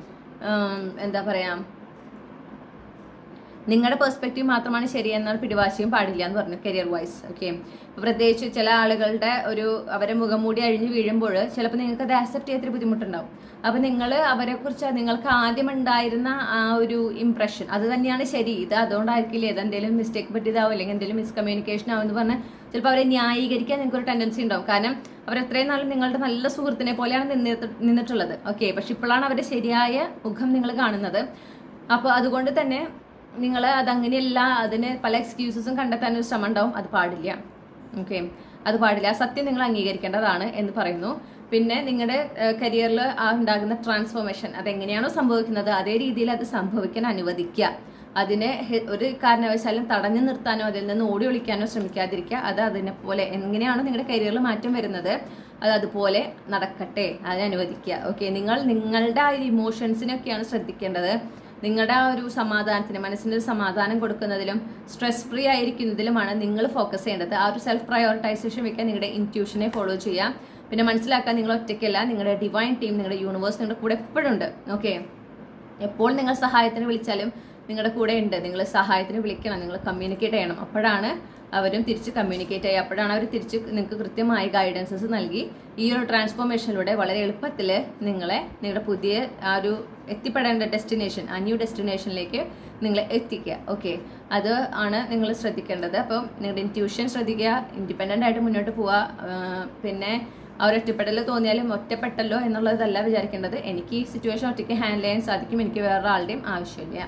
Speaker 1: എന്താ പറയുക, നിങ്ങളുടെ പെർസ്പെക്റ്റീവ് മാത്രമാണ് ശരിയെന്നാൽ പിടിവാശിയും പാടില്ല എന്ന് പറഞ്ഞു കരിയർ വൈസ്. ഓക്കെ, പ്രത്യേകിച്ച് ചില ആളുകളുടെ അവരെ മുഖംമൂടി അഴിഞ്ഞ് വീഴുമ്പോൾ ചിലപ്പോൾ നിങ്ങൾക്ക് അത് ആക്സെപ്റ്റ് ചെയ്യാത്തൊരു ബുദ്ധിമുട്ടുണ്ടാവും. അപ്പോൾ നിങ്ങൾ അവരെക്കുറിച്ച് നിങ്ങൾക്ക് ആദ്യം ഉണ്ടായിരുന്ന ആ ഒരു ഇംപ്രഷൻ അത് തന്നെയാണ് ശരി, ഇത് അതുകൊണ്ടായിരിക്കില്ല, ഇതെന്തെങ്കിലും മിസ്റ്റേക്ക് പറ്റിയതാവും അല്ലെങ്കിൽ എന്തെങ്കിലും മിസ്കമ്മ്യൂണിക്കേഷൻ ആവും എന്ന് പറഞ്ഞാൽ ചിലപ്പോൾ അവരെ ന്യായീകരിക്കാൻ നിങ്ങൾക്ക് ഒരു ടെൻഡൻസി ഉണ്ടാവും. കാരണം അവരെത്രയും നാളും നിങ്ങളുടെ നല്ല സുഹൃത്തിനെ പോലെയാണ് നിന്നിട്ടുള്ളത്. ഓക്കെ, പക്ഷെ ഇപ്പോഴാണ് അവരുടെ ശരിയായ മുഖം നിങ്ങൾ കാണുന്നത്. അപ്പോൾ അതുകൊണ്ട് തന്നെ നിങ്ങൾ അതങ്ങനെയല്ല, അതിന് പല എക്സ്ക്യൂസസും കണ്ടെത്താനൊരു ശ്രമം ഉണ്ടാവും. അത് പാടില്ല. ഓക്കെ, അത് പാടില്ല. സത്യം നിങ്ങൾ അംഗീകരിക്കേണ്ടതാണ് എന്ന് പറയുന്നു. പിന്നെ നിങ്ങളുടെ കരിയറിൽ ഉണ്ടാകുന്ന ട്രാൻസ്ഫോർമേഷൻ അതെങ്ങനെയാണോ സംഭവിക്കുന്നത് അതേ രീതിയിൽ അത് സംഭവിക്കാൻ അനുവദിക്കുക. അതിനെ ഒരു കാരണവശാലും തടഞ്ഞു നിർത്താനോ അതിൽ നിന്ന് ഓടി ഒളിക്കാനോ ശ്രമിക്കാതിരിക്കുക. അത് അതിനെ പോലെ എങ്ങനെയാണോ നിങ്ങളുടെ കരിയറിൽ മാറ്റം വരുന്നത് അത് അതുപോലെ നടക്കട്ടെ, അതിനെ അനുവദിക്കുക. ഓക്കെ, നിങ്ങളുടെ ആ ഇമോഷൻസിനൊക്കെയാണ് ശ്രദ്ധിക്കേണ്ടത്. നിങ്ങളുടെ ആ ഒരു സമാധാനത്തിന്, മനസ്സിന് ഒരു സമാധാനം കൊടുക്കുന്നതിലും സ്ട്രെസ് ഫ്രീ ആയിരിക്കുന്നതിലുമാണ് നിങ്ങൾ ഫോക്കസ് ചെയ്യേണ്ടത്. ആ ഒരു സെൽഫ് പ്രയോറിറ്റൈസേഷൻ വെക്കാൻ നിങ്ങളുടെ ഇൻറ്റ്യൂഷനെ ഫോളോ ചെയ്യാം. പിന്നെ മനസ്സിലാക്കാൻ നിങ്ങൾ ഒറ്റയ്ക്കല്ല, നിങ്ങളുടെ ഡിവൈൻ ടീം, നിങ്ങളുടെ യൂണിവേഴ്സ് നിങ്ങളുടെ കൂടെ എപ്പോഴും ഉണ്ട്. ഓക്കെ, എപ്പോൾ നിങ്ങൾ സഹായത്തിന് വിളിച്ചാലും നിങ്ങളുടെ കൂടെ ഉണ്ട്. നിങ്ങൾ സഹായത്തിന് വിളിക്കണം, നിങ്ങൾ കമ്മ്യൂണിക്കേറ്റ് ചെയ്യണം. അപ്പോഴാണ് അവരും തിരിച്ച് കമ്മ്യൂണിക്കേറ്റ് ചെയ്യുക. അപ്പോഴാണ് അവർ തിരിച്ച് നിങ്ങൾക്ക് കൃത്യമായ ഗൈഡൻസസ് നൽകി ഈ ഒരു ട്രാൻസ്ഫോർമേഷനിലൂടെ വളരെ എളുപ്പത്തിൽ നിങ്ങളുടെ പുതിയ ആ ഒരു എത്തിപ്പെടേണ്ട ഡെസ്റ്റിനേഷൻ, ആ ന്യൂ ഡെസ്റ്റിനേഷനിലേക്ക് നിങ്ങളെ എത്തിക്കുക. ഓക്കെ, അത് ആണ് നിങ്ങൾ ശ്രദ്ധിക്കേണ്ടത്. അപ്പം നിങ്ങളുടെ ഇൻറ്റ്യൂഷൻ ശ്രദ്ധിക്കുക, ഇൻഡിപെൻഡൻ്റ് ആയിട്ട് മുന്നോട്ട് പോവുക. പിന്നെ ആ ഒരു ഒറ്റപ്പെടൽ തോന്നിയാലും ഒറ്റപ്പെട്ടല്ലോ എന്നുള്ളതല്ല വിചാരിക്കേണ്ടത്. എനിക്ക് ഈ സിറ്റുവേഷൻ ഒറ്റയ്ക്ക് ഹാൻഡിൽ ചെയ്യാൻ സാധിക്കും, എനിക്ക് വേറൊരാളുടെയും ആവശ്യമില്ല.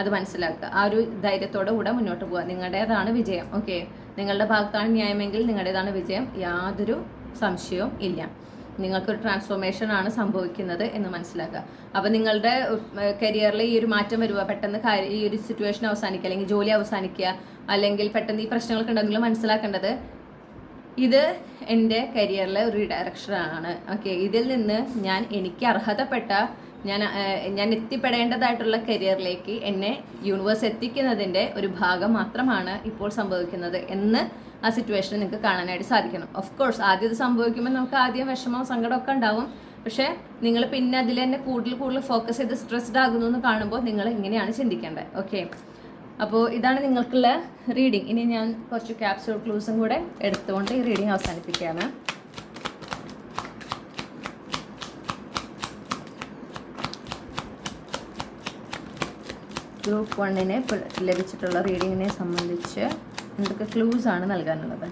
Speaker 1: അത് മനസ്സിലാക്കുക. ആ ഒരു ധൈര്യത്തോടെ കൂടെ മുന്നോട്ട് പോവുക. നിങ്ങളുടേതാണ് വിജയം. ഓക്കെ, നിങ്ങളുടെ ഭാഗത്താണ് ന്യായമെങ്കിൽ നിങ്ങളുടേതാണ് വിജയം, യാതൊരു സംശയവും ഇല്ല. നിങ്ങൾക്കൊരു ട്രാൻസ്ഫോർമേഷൻ ആണ് സംഭവിക്കുന്നത് എന്ന് മനസ്സിലാക്കുക. അപ്പോൾ നിങ്ങളുടെ കരിയറിൽ ഈ ഒരു മാറ്റം വരിക, പെട്ടെന്ന് ഈ ഒരു സിറ്റുവേഷൻ അവസാനിക്കുക, അല്ലെങ്കിൽ ജോലി അവസാനിക്കുക, അല്ലെങ്കിൽ പെട്ടെന്ന് ഈ പ്രശ്നങ്ങളൊക്കെ ഉണ്ടെങ്കിൽ മനസ്സിലാക്കേണ്ടത് ഇത് എൻ്റെ കരിയറിലെ ഒരു ഡയറക്ഷനാണ്. ഓക്കെ, ഇതിൽ നിന്ന് എനിക്ക് അർഹതപ്പെട്ട ഞാൻ എത്തിപ്പെടേണ്ടതായിട്ടുള്ള കരിയറിലേക്ക് എന്നെ യൂണിവേഴ്സ് എത്തിക്കുന്നതിൻ്റെ ഒരു ഭാഗം മാത്രമാണ് ഇപ്പോൾ സംഭവിക്കുന്നത് എന്ന് ആ സിറ്റുവേഷനിൽ നിങ്ങൾക്ക് കാണാനായിട്ട് സാധിക്കണം. ഓഫ് കോഴ്സ് ആദ്യം ഇത് സംഭവിക്കുമ്പോൾ നമുക്ക് ആദ്യം വിഷമവും സങ്കടമൊക്കെ ഉണ്ടാവും. പക്ഷേ നിങ്ങൾ പിന്നെ അതിൽ തന്നെ കൂടുതൽ ഫോക്കസ് ചെയ്ത് സ്ട്രെസ്ഡ് ആകുന്നു എന്ന് കാണുമ്പോൾ നിങ്ങൾ ഇങ്ങനെയാണ് ചിന്തിക്കേണ്ടത്. ഓക്കെ, അപ്പോൾ ഇതാണ് നിങ്ങൾക്കുള്ള റീഡിങ്. ഇനി ഞാൻ കുറച്ച് ക്യാപ്സ്യൂൾ ക്ലൂസും കൂടെ എടുത്തുകൊണ്ട് ഈ റീഡിങ് അവസാനിപ്പിക്കുകയാണ്. ഗ്രൂപ്പ് 1-ന് ലഭിച്ചിട്ടുള്ള റീഡിങ്ങിനെ സംബന്ധിച്ച് എന്തൊക്കെ ക്ലൂസ് ആണ് നൽകാനുള്ളത്?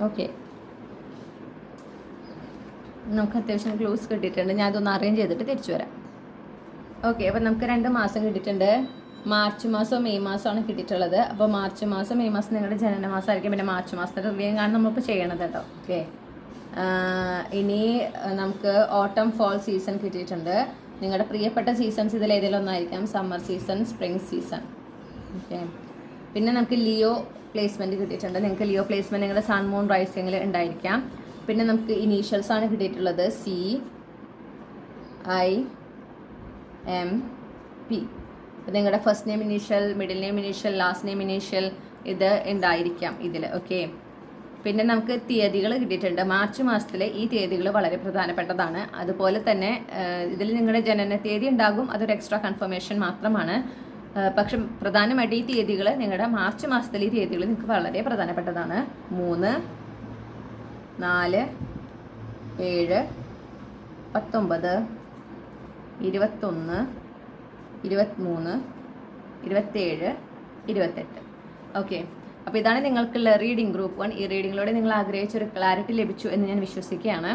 Speaker 1: ഓക്കെ, നമുക്ക് അത്യാവശ്യം ക്ലൂസ് കിട്ടിയിട്ടുണ്ട്. ഞാൻ അതൊന്ന് അറേഞ്ച് ചെയ്തിട്ട് തിരിച്ചു വരാം. ഓക്കെ, അപ്പം നമുക്ക് 2 മാസം കിട്ടിയിട്ടുണ്ട്. മാർച്ച് മാസവും മെയ് മാസമാണ് കിട്ടിയിട്ടുള്ളത്. അപ്പോൾ മാർച്ച് മാസം മെയ് മാസം നിങ്ങളുടെ ജനന മാസമായിരിക്കും. പിന്നെ മാർച്ച് മാസത്തെ റിവ്യൂ ആണ് നമ്മളിപ്പോൾ ചെയ്യണത് കേട്ടോ. ഓക്കെ, ഇനി നമുക്ക് ഓട്ടം ഫോൾ സീസൺ കിട്ടിയിട്ടുണ്ട്. നിങ്ങളുടെ പ്രിയപ്പെട്ട സീസൺസ് ഇതിൽ ഏതെങ്കിലും ഒന്നായിരിക്കാം. Summer season, spring season. Okay, പിന്നെ നമുക്ക് ലിയോ പ്ലേസ്മെൻറ്റ് കിട്ടിയിട്ടുണ്ട്. നിങ്ങൾക്ക് ലിയോ പ്ലേസ്മെൻറ്റ് നിങ്ങളുടെ സൺ മൂൺ റൈസിങ്ങിൽ ഉണ്ടായിരിക്കാം. പിന്നെ നമുക്ക് ഇനീഷ്യൽസ് ആണ് കിട്ടിയിട്ടുള്ളത്. CIMP. നിങ്ങളുടെ first name initial, middle name initial, last name initial ഇത് ഉണ്ടായിരിക്കാം ഇതിൽ. ഓക്കെ, പിന്നെ നമുക്ക് തീയതികൾ കിട്ടിയിട്ടുണ്ട്. മാർച്ച് മാസത്തിലെ ഈ തീയതികൾ വളരെ പ്രധാനപ്പെട്ടതാണ്. അതുപോലെ തന്നെ ഇതിൽ നിങ്ങളുടെ ജനന തീയതി ഉണ്ടാകും, അതൊരു എക്സ്ട്രാ കൺഫർമേഷൻ മാത്രമാണ്. പക്ഷെ പ്രധാനമായിട്ട് ഈ തീയതികൾ, നിങ്ങളുടെ മാർച്ച് മാസത്തിലെ ഈ തീയതികൾ നിങ്ങൾക്ക് വളരെ പ്രധാനപ്പെട്ടതാണ്. 3, 4, 7, 19, 21, 23, 27, 28. ഓക്കെ, അപ്പോൾ ഇതാണ് നിങ്ങൾക്കുള്ള റീഡിംഗ് ഗ്രൂപ്പ് 1. ഈ റീഡിങ്ങിലൂടെ നിങ്ങൾ ആഗ്രഹിച്ചൊരു ക്ലാരിറ്റി ലഭിച്ചു എന്ന് ഞാൻ വിശ്വസിക്കുകയാണ്.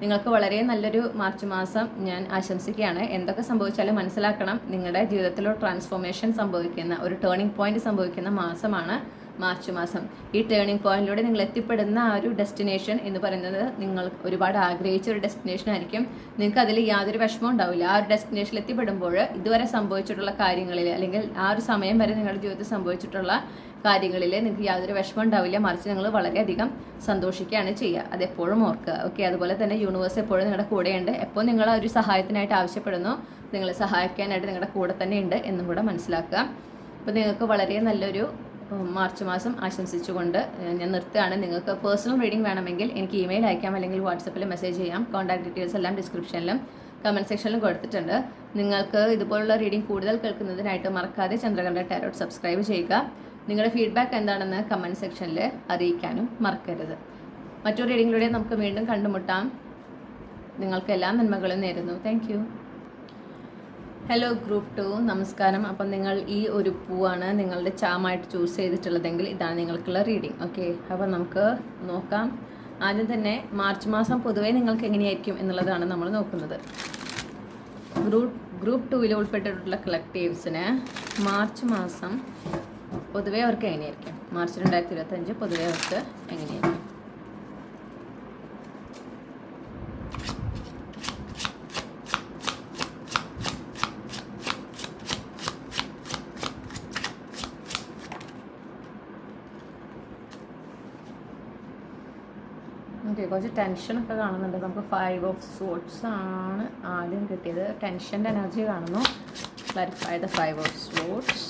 Speaker 1: നിങ്ങൾക്ക് വളരെ നല്ലൊരു മാർച്ച് മാസം ഞാൻ ആശംസിക്കുകയാണ്. എന്തൊക്കെ സംഭവിച്ചാലും മനസ്സിലാക്കണം, നിങ്ങളുടെ ജീവിതത്തിലൊരു ട്രാൻസ്ഫോർമേഷൻ സംഭവിക്കുന്ന, ഒരു ടേണിംഗ് പോയിന്റ് സംഭവിക്കുന്ന മാസമാണ് മാർച്ച് മാസം. ഈ ടേണിംഗ് പോയിന്റിലൂടെ നിങ്ങൾ എത്തിപ്പെടുന്ന ആ ഒരു ഡെസ്റ്റിനേഷൻ എന്ന് പറയുന്നത് നിങ്ങൾ ഒരുപാട് ആഗ്രഹിച്ച ഒരു ഡെസ്റ്റിനേഷൻ ആയിരിക്കും. നിങ്ങൾക്ക് അതിൽ യാതൊരു വിഷമവും ഉണ്ടാവില്ല. ആ ഒരു ഡെസ്റ്റിനേഷനിൽ എത്തിപ്പെടുമ്പോൾ ഇതുവരെ സംഭവിച്ചിട്ടുള്ള കാര്യങ്ങളിൽ, അല്ലെങ്കിൽ ആ ഒരു സമയം വരെ നിങ്ങളുടെ ജീവിതത്തിൽ സംഭവിച്ചിട്ടുള്ള കാര്യങ്ങളിൽ നിങ്ങൾക്ക് യാതൊരു വിഷമം ഉണ്ടാവില്ല, മറിച്ച് നിങ്ങൾ വളരെയധികം സന്തോഷിക്കുകയാണ് ചെയ്യുക. അതെപ്പോഴും ഓർക്കുക. ഓക്കെ, അതുപോലെ തന്നെ യൂണിവേഴ്സ് എപ്പോഴും നിങ്ങളുടെ കൂടെയുണ്ട്. എപ്പോൾ നിങ്ങൾ ഒരു സഹായത്തിനായിട്ട് ആവശ്യപ്പെടുന്നു, നിങ്ങളെ സഹായിക്കാനായിട്ട് നിങ്ങളുടെ കൂടെ തന്നെ ഉണ്ട് എന്നും കൂടെ മനസ്സിലാക്കുക. അപ്പോൾ നിങ്ങൾക്ക് വളരെ നല്ലൊരു മാർച്ച് മാസം ആശംസിച്ചുകൊണ്ട് ഞാൻ നിർത്തുകയാണ്. നിങ്ങൾക്ക് പേഴ്സണൽ റീഡിംഗ് വേണമെങ്കിൽ എനിക്ക് ഇമെയിൽ അയക്കാം, അല്ലെങ്കിൽ വാട്സപ്പിൽ മെസ്സേജ് ചെയ്യാം. കോൺടാക്ട് ഡീറ്റെയിൽസ് എല്ലാം ഡിസ്ക്രിപ്ഷനിലും കമൻറ്റ് സെക്ഷനിലും കൊടുത്തിട്ടുണ്ട്. നിങ്ങൾക്ക് ഇതുപോലുള്ള റീഡിംഗ് കൂടുതൽ കേൾക്കുന്നതിനായിട്ട് മറക്കാതെ ചന്ദ്രകണ്ഠ ടാരോട്ട് സബ്സ്ക്രൈബ് ചെയ്യുക. നിങ്ങളുടെ ഫീഡ്ബാക്ക് എന്താണെന്ന് കമൻറ്റ് സെക്ഷനിൽ അറിയിക്കാനും മറക്കരുത്. മറ്റൊരു റീഡിങ്ങിലൂടെ നമുക്ക് വീണ്ടും കണ്ടുമുട്ടാം. നിങ്ങൾക്ക് എല്ലാ നന്മകളും നേരുന്നു. Thank you. ഹലോ ഗ്രൂപ്പ് 2, നമസ്കാരം. അപ്പം നിങ്ങൾ ഈ ഒരു പൂവാണ് നിങ്ങളുടെ ചാമായിട്ട് ചൂസ് ചെയ്തിട്ടുള്ളതെങ്കിൽ ഇതാണ് നിങ്ങൾക്കുള്ള റീഡിംഗ്. ഓക്കെ, അപ്പം നമുക്ക് നോക്കാം. ആദ്യം തന്നെ മാർച്ച് മാസം പൊതുവേ നിങ്ങൾക്ക് എങ്ങനെയായിരിക്കും എന്നുള്ളതാണ് നമ്മൾ നോക്കുന്നത്. ഗ്രൂപ്പ് 2 ഉൾപ്പെട്ടിട്ടുള്ള കളക്റ്റീവ്സിന് മാർച്ച് മാസം പൊതുവേ അവർക്ക് എങ്ങനെയായിരിക്കും, മാർച്ച് 2025 പൊതുവേ അവർക്ക് എങ്ങനെയായിരിക്കും? ഓക്കെ, കുറച്ച് ടെൻഷനൊക്കെ കാണുന്നുണ്ട്. നമുക്ക് 5 ഓഫ് സോർട്സ് ആണ് ആദ്യം കിട്ടിയത്. ടെൻഷൻ്റെ എനർജി കാണുന്നു. Clarify the 5 of sorts.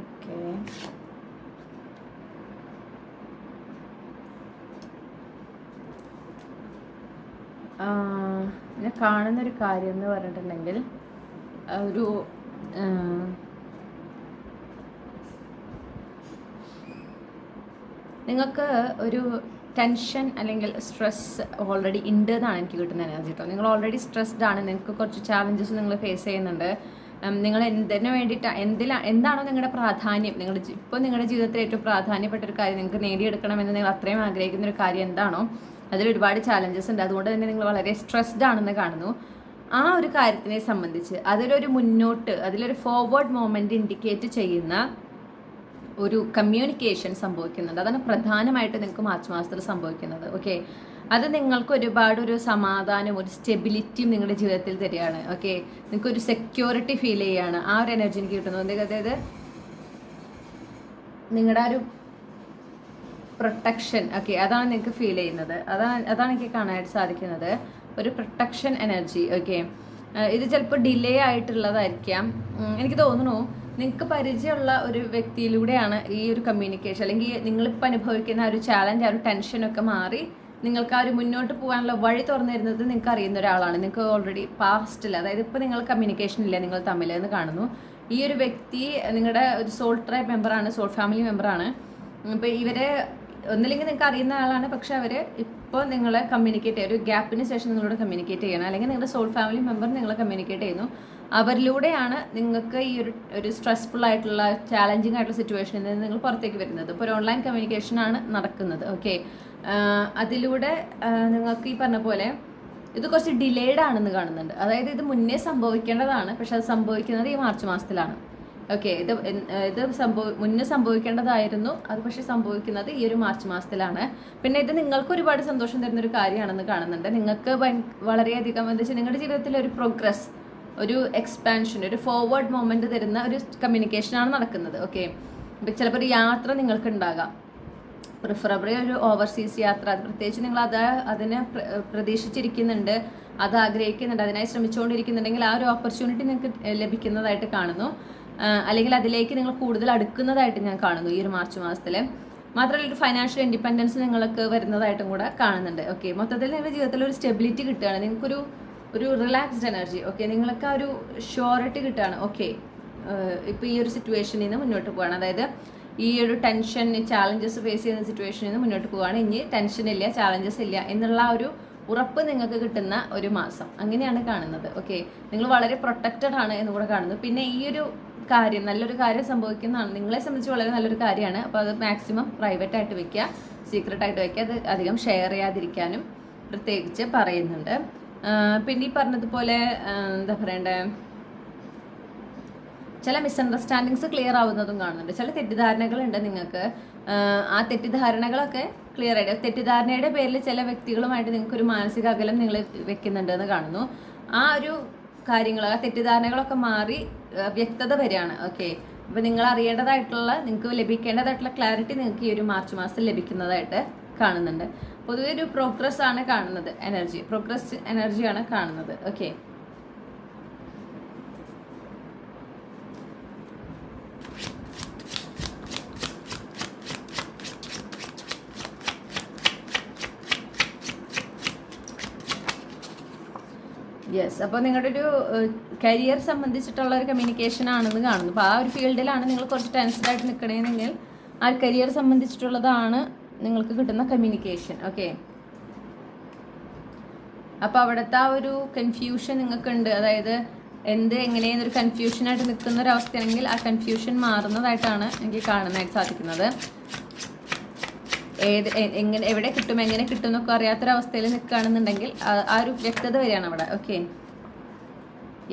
Speaker 1: Okay, ഞാൻ കാണുന്നൊരു കാര്യം എന്ന് പറഞ്ഞിട്ടുണ്ടെങ്കിൽ ഒരു നിങ്ങൾക്ക് ഒരു ടെൻഷൻ അല്ലെങ്കിൽ സ്ട്രെസ് ഓൾറെഡി ഉണ്ട് എന്നാണ് എനിക്ക് കിട്ടുന്ന എനർജി കേട്ടോ. നിങ്ങൾ ഓൾറെഡി സ്ട്രെസ്ഡ് ആണ്. നിങ്ങൾക്ക് കുറച്ച് ചാലഞ്ചസ് നിങ്ങൾ ഫേസ് ചെയ്യുന്നുണ്ട്. നിങ്ങൾ എന്തിനു വേണ്ടിയിട്ട് എന്താണോ നിങ്ങളുടെ പ്രാധാന്യം, ഇപ്പോൾ നിങ്ങളുടെ ജീവിതത്തിൽ ഏറ്റവും പ്രാധാന്യപ്പെട്ട ഒരു കാര്യം നിങ്ങൾക്ക് നേടിയെടുക്കണമെന്ന് നിങ്ങൾ അത്രയും ആഗ്രഹിക്കുന്ന ഒരു കാര്യം എന്താണോ, അതിൽ ഒരുപാട് ചാലഞ്ചസ് ഉണ്ട്. അതുകൊണ്ട് തന്നെ നിങ്ങൾ വളരെ സ്ട്രെസ്ഡ് ആണെന്ന് കാണുന്നു. ആ ഒരു കാര്യത്തിനെ സംബന്ധിച്ച് അതിലൊരു ഫോർവേഡ് മൂവ്മെൻറ്റ് ഇൻഡിക്കേറ്റ് ചെയ്യുന്ന ഒരു കമ്മ്യൂണിക്കേഷൻ സംഭവിക്കുന്നുണ്ട്. അതാണ് പ്രധാനമായിട്ട് നിങ്ങൾക്ക് മാർച്ച് മാസത്തിൽ സംഭവിക്കുന്നത്. ഓക്കെ, അത് നിങ്ങൾക്ക് ഒരു സമാധാനം, ഒരു സ്റ്റെബിലിറ്റിയും നിങ്ങളുടെ ജീവിതത്തിൽ തരികയാണ്. ഓക്കെ, നിങ്ങൾക്ക് ഒരു സെക്യൂരിറ്റി ഫീൽ ചെയ്യുകയാണ്. ആ ഒരു എനർജി എനിക്ക് കിട്ടുന്നു. അതായത് നിങ്ങളുടെ ഒരു പ്രൊട്ടക്ഷൻ, ഓക്കെ, അതാണ് നിങ്ങൾക്ക് ഫീൽ ചെയ്യുന്നത്. അതാണ് എനിക്ക് കാണാനായിട്ട് സാധിക്കുന്നത്, ഒരു പ്രൊട്ടക്ഷൻ എനർജി. ഓക്കെ, ഇത് ചിലപ്പോൾ ഡിലേ ആയിട്ടുള്ളതായിരിക്കാം. എനിക്ക് തോന്നുന്നു നിങ്ങൾക്ക് പരിചയമുള്ള ഒരു വ്യക്തിയിലൂടെയാണ് ഈ ഒരു കമ്മ്യൂണിക്കേഷൻ, അല്ലെങ്കിൽ നിങ്ങളിപ്പോൾ അനുഭവിക്കുന്ന ആ ഒരു ചാലഞ്ച്, ആ ഒരു ടെൻഷനൊക്കെ മാറി നിങ്ങൾക്ക് ആ ഒരു മുന്നോട്ട് പോകാനുള്ള വഴി തുറന്നു തരുന്നത് നിങ്ങൾക്ക് അറിയുന്ന ഒരാളാണ്. നിങ്ങൾക്ക് ഓൾറെഡി പാസ്റ്റിൽ, അതായത് ഇപ്പോൾ നിങ്ങൾ കമ്മ്യൂണിക്കേഷൻ ഇല്ല നിങ്ങൾ തമ്മിൽ എന്ന് കാണുന്നു. ഈ ഒരു വ്യക്തി നിങ്ങളുടെ ഒരു സോൾ ട്രൈബ് മെമ്പറാണ്, സോൾ ഫാമിലി മെമ്പറാണ്. ഇപ്പോൾ ഇവരെ ഒന്നില്ലെങ്കിൽ നിങ്ങൾക്ക് അറിയുന്ന ആളാണ്, പക്ഷെ അവർ ഇപ്പോൾ നിങ്ങളെ കമ്മ്യൂണിക്കേറ്റ് ചെയ്യുക, ഒരു ഗ്യാപ്പിന് ശേഷം നിങ്ങളോട് കമ്മ്യൂണിക്കേറ്റ് ചെയ്യണം, അല്ലെങ്കിൽ നിങ്ങളുടെ സോൾ ഫാമിലി മെമ്പർ നിങ്ങളെ കമ്മ്യൂണിക്കേറ്റ് ചെയ്യുന്നു. അവരിലൂടെയാണ് നിങ്ങൾക്ക് ഈ ഒരു സ്ട്രെസ്ഫുൾ ആയിട്ടുള്ള ചാലഞ്ചിങ് ആയിട്ടുള്ള സിറ്റുവേഷനിൽ നിന്ന് നിങ്ങൾ പുറത്തേക്ക് വരുന്നത്. ഇപ്പോൾ ഒരു ഓൺലൈൻ കമ്മ്യൂണിക്കേഷനാണ് നടക്കുന്നത്. ഓക്കെ, അതിലൂടെ നിങ്ങൾക്ക് ഈ പറഞ്ഞ പോലെ ഇത് കുറച്ച് ഡിലേഡ് ആണെന്ന് കാണുന്നുണ്ട്. അതായത് ഇത് മുന്നേ സംഭവിക്കേണ്ടതാണ്, പക്ഷെ അത് സംഭവിക്കുന്നത് ഈ മാർച്ച് മാസത്തിലാണ്. ഓക്കെ, ഇത് മുന്നേ സംഭവിക്കേണ്ടതായിരുന്നു, അത് പക്ഷെ സംഭവിക്കുന്നത് ഈ ഒരു മാർച്ച് മാസത്തിലാണ്. പിന്നെ ഇത് നിങ്ങൾക്ക് ഒരുപാട് സന്തോഷം തരുന്ന ഒരു കാര്യമാണെന്ന് കാണുന്നുണ്ട്. നിങ്ങൾക്ക് വളരെയധികം എന്താ വെച്ചാൽ നിങ്ങളുടെ ജീവിതത്തിൽ ഒരു പ്രോഗ്രസ്, ഒരു എക്സ്പാൻഷൻ, ഒരു ഫോർവേഡ് മൊമെന്റ് തരുന്ന ഒരു കമ്മ്യൂണിക്കേഷനാണ് നടക്കുന്നത്. ഓക്കെ, ഇപ്പം ചിലപ്പോൾ ഒരു യാത്ര നിങ്ങൾക്ക് ഉണ്ടാകാം, പ്രിഫറബിളി ഒരു ഓവർസീസ് യാത്ര. അത് പ്രത്യേകിച്ച് നിങ്ങൾ അതിനെ പ്രതീക്ഷിച്ചിരിക്കുന്നുണ്ട്. അത് ആഗ്രഹിക്കുന്നുണ്ട്, അതിനായി ശ്രമിച്ചുകൊണ്ടിരിക്കുന്നുണ്ടെങ്കിൽ ആ ഒരു ഓപ്പർച്യൂണിറ്റി നിങ്ങൾക്ക് ലഭിക്കുന്നതായിട്ട് കാണുന്നു. അല്ലെങ്കിൽ അതിലേക്ക് നിങ്ങൾ കൂടുതൽ അടുക്കുന്നതായിട്ട് ഞാൻ കാണുന്നു ഈ ഒരു മാർച്ച് മാസത്തിൽ. മാത്രമല്ല ഒരു ഫൈനാൻഷ്യൽ ഇൻഡിപെൻഡൻസ് നിങ്ങൾക്ക് വരുന്നതായിട്ടും കൂടെ കാണുന്നുണ്ട്. ഓക്കെ, മൊത്തത്തിൽ നിങ്ങളുടെ ജീവിതത്തിൽ ഒരു സ്റ്റെബിലിറ്റി കിട്ടുകയാണ്, നിങ്ങൾക്കൊരു റിലാക്സ്ഡ് എനർജി. ഓക്കെ, നിങ്ങൾക്ക് ആ ഒരു ഷ്യോറിറ്റി കിട്ടുകയാണ്. ഓക്കെ, ഇപ്പോൾ ഈ ഒരു സിറ്റുവേഷനിൽ നിന്ന് മുന്നോട്ട് പോവാണ്, അതായത് ഈ ഒരു ടെൻഷൻ ചാലഞ്ചസ് ഫേസ് ചെയ്യുന്ന സിറ്റുവേഷനിൽ നിന്ന് മുന്നോട്ട് പോവുകയാണ്. ഇനി ടെൻഷൻ ഇല്ല, ചാലഞ്ചസ് ഇല്ല എന്നുള്ള ഒരു ഉറപ്പ് നിങ്ങൾക്ക് കിട്ടുന്ന ഒരു മാസം, അങ്ങനെയാണ് കാണുന്നത്. ഓക്കെ, നിങ്ങൾ വളരെ പ്രൊട്ടക്റ്റഡ് ആണ് എന്ന് കൂടെ കാണുന്നു. പിന്നെ ഈ ഒരു കാര്യം നല്ലൊരു കാര്യം സംഭവിക്കുന്നതാണ്, നിങ്ങളെ സംബന്ധിച്ച് വളരെ നല്ലൊരു കാര്യമാണ്. അപ്പോൾ അത് മാക്സിമം പ്രൈവറ്റ് ആയിട്ട് വെക്കുക, സീക്രട്ട് ആയിട്ട് വെക്കുക, അത് അധികം ഷെയർ ചെയ്യാതിരിക്കാനും പ്രത്യേകിച്ച് പറയുന്നുണ്ട്. പിന്നെ ഈ പറഞ്ഞതുപോലെ എന്താ പറയണ്ടേ, ചില മിസ്അണ്ടർസ്റ്റാൻഡിങ്സ് ക്ലിയർ ആവുന്നതും കാണുന്നുണ്ട്. ചില തെറ്റിദ്ധാരണകളുണ്ട് നിങ്ങൾക്ക്, ആ തെറ്റിദ്ധാരണകളൊക്കെ ക്ലിയർ ആയിട്ട്, തെറ്റിദ്ധാരണയുടെ പേരിൽ ചില വ്യക്തികളുമായിട്ട് നിങ്ങൾക്കൊരു മാനസിക അകലം നിങ്ങൾ വെക്കുന്നുണ്ട് എന്ന് കാണുന്നു. ആ ഒരു കാര്യങ്ങൾ, ആ തെറ്റിദ്ധാരണകളൊക്കെ മാറി വ്യക്തത വരികയാണ്. ഓക്കെ, അപ്പോൾ നിങ്ങൾ അറിയേണ്ടതായിട്ടുള്ള, നിങ്ങൾക്ക് ലഭിക്കേണ്ടതായിട്ടുള്ള ക്ലാരിറ്റി നിങ്ങൾക്ക് ഈ ഒരു മാർച്ച് മാസത്തിൽ ലഭിക്കുന്നതായിട്ട് കാണുന്നുണ്ട്. പൊതുവെ ഒരു പ്രോഗ്രസ് ആണ് കാണുന്നത്, പ്രോഗ്രസ് എനർജിയാണ് കാണുന്നത്. Okay, yes. അപ്പോൾ നിങ്ങളുടെ ഒരു കരിയർ സംബന്ധിച്ചിട്ടുള്ള ഒരു കമ്മ്യൂണിക്കേഷൻ ആണെന്ന് കാണുന്നു. അപ്പോൾ ആ ഒരു ഫീൽഡിലാണ് നിങ്ങൾ കുറച്ച് ടെൻസ്ഡായിട്ട് നിൽക്കണമെങ്കിൽ ആ കരിയർ സംബന്ധിച്ചിട്ടുള്ളതാണ് നിങ്ങൾക്ക് കിട്ടുന്ന കമ്മ്യൂണിക്കേഷൻ. ഓക്കെ, അപ്പോൾ അവിടുത്തെ ആ ഒരു കൺഫ്യൂഷൻ നിങ്ങൾക്കുണ്ട്, അതായത് എങ്ങനെയെന്നൊരു കൺഫ്യൂഷനായിട്ട് നിൽക്കുന്ന ഒരു അവസ്ഥയാണെങ്കിൽ ആ കൺഫ്യൂഷൻ മാറുന്നതായിട്ടാണ് എനിക്ക് കാണാനായിട്ട് സാധിക്കുന്നത്. എവിടെ കിട്ടും, എങ്ങനെ കിട്ടും എന്നൊക്കെ അറിയാത്തൊരവസ്ഥയിൽ നിൽക്കുകയാണെന്നുണ്ടെങ്കിൽ ആ ഒരു വ്യക്തത വരികയാണ് അവിടെ. ഓക്കെ,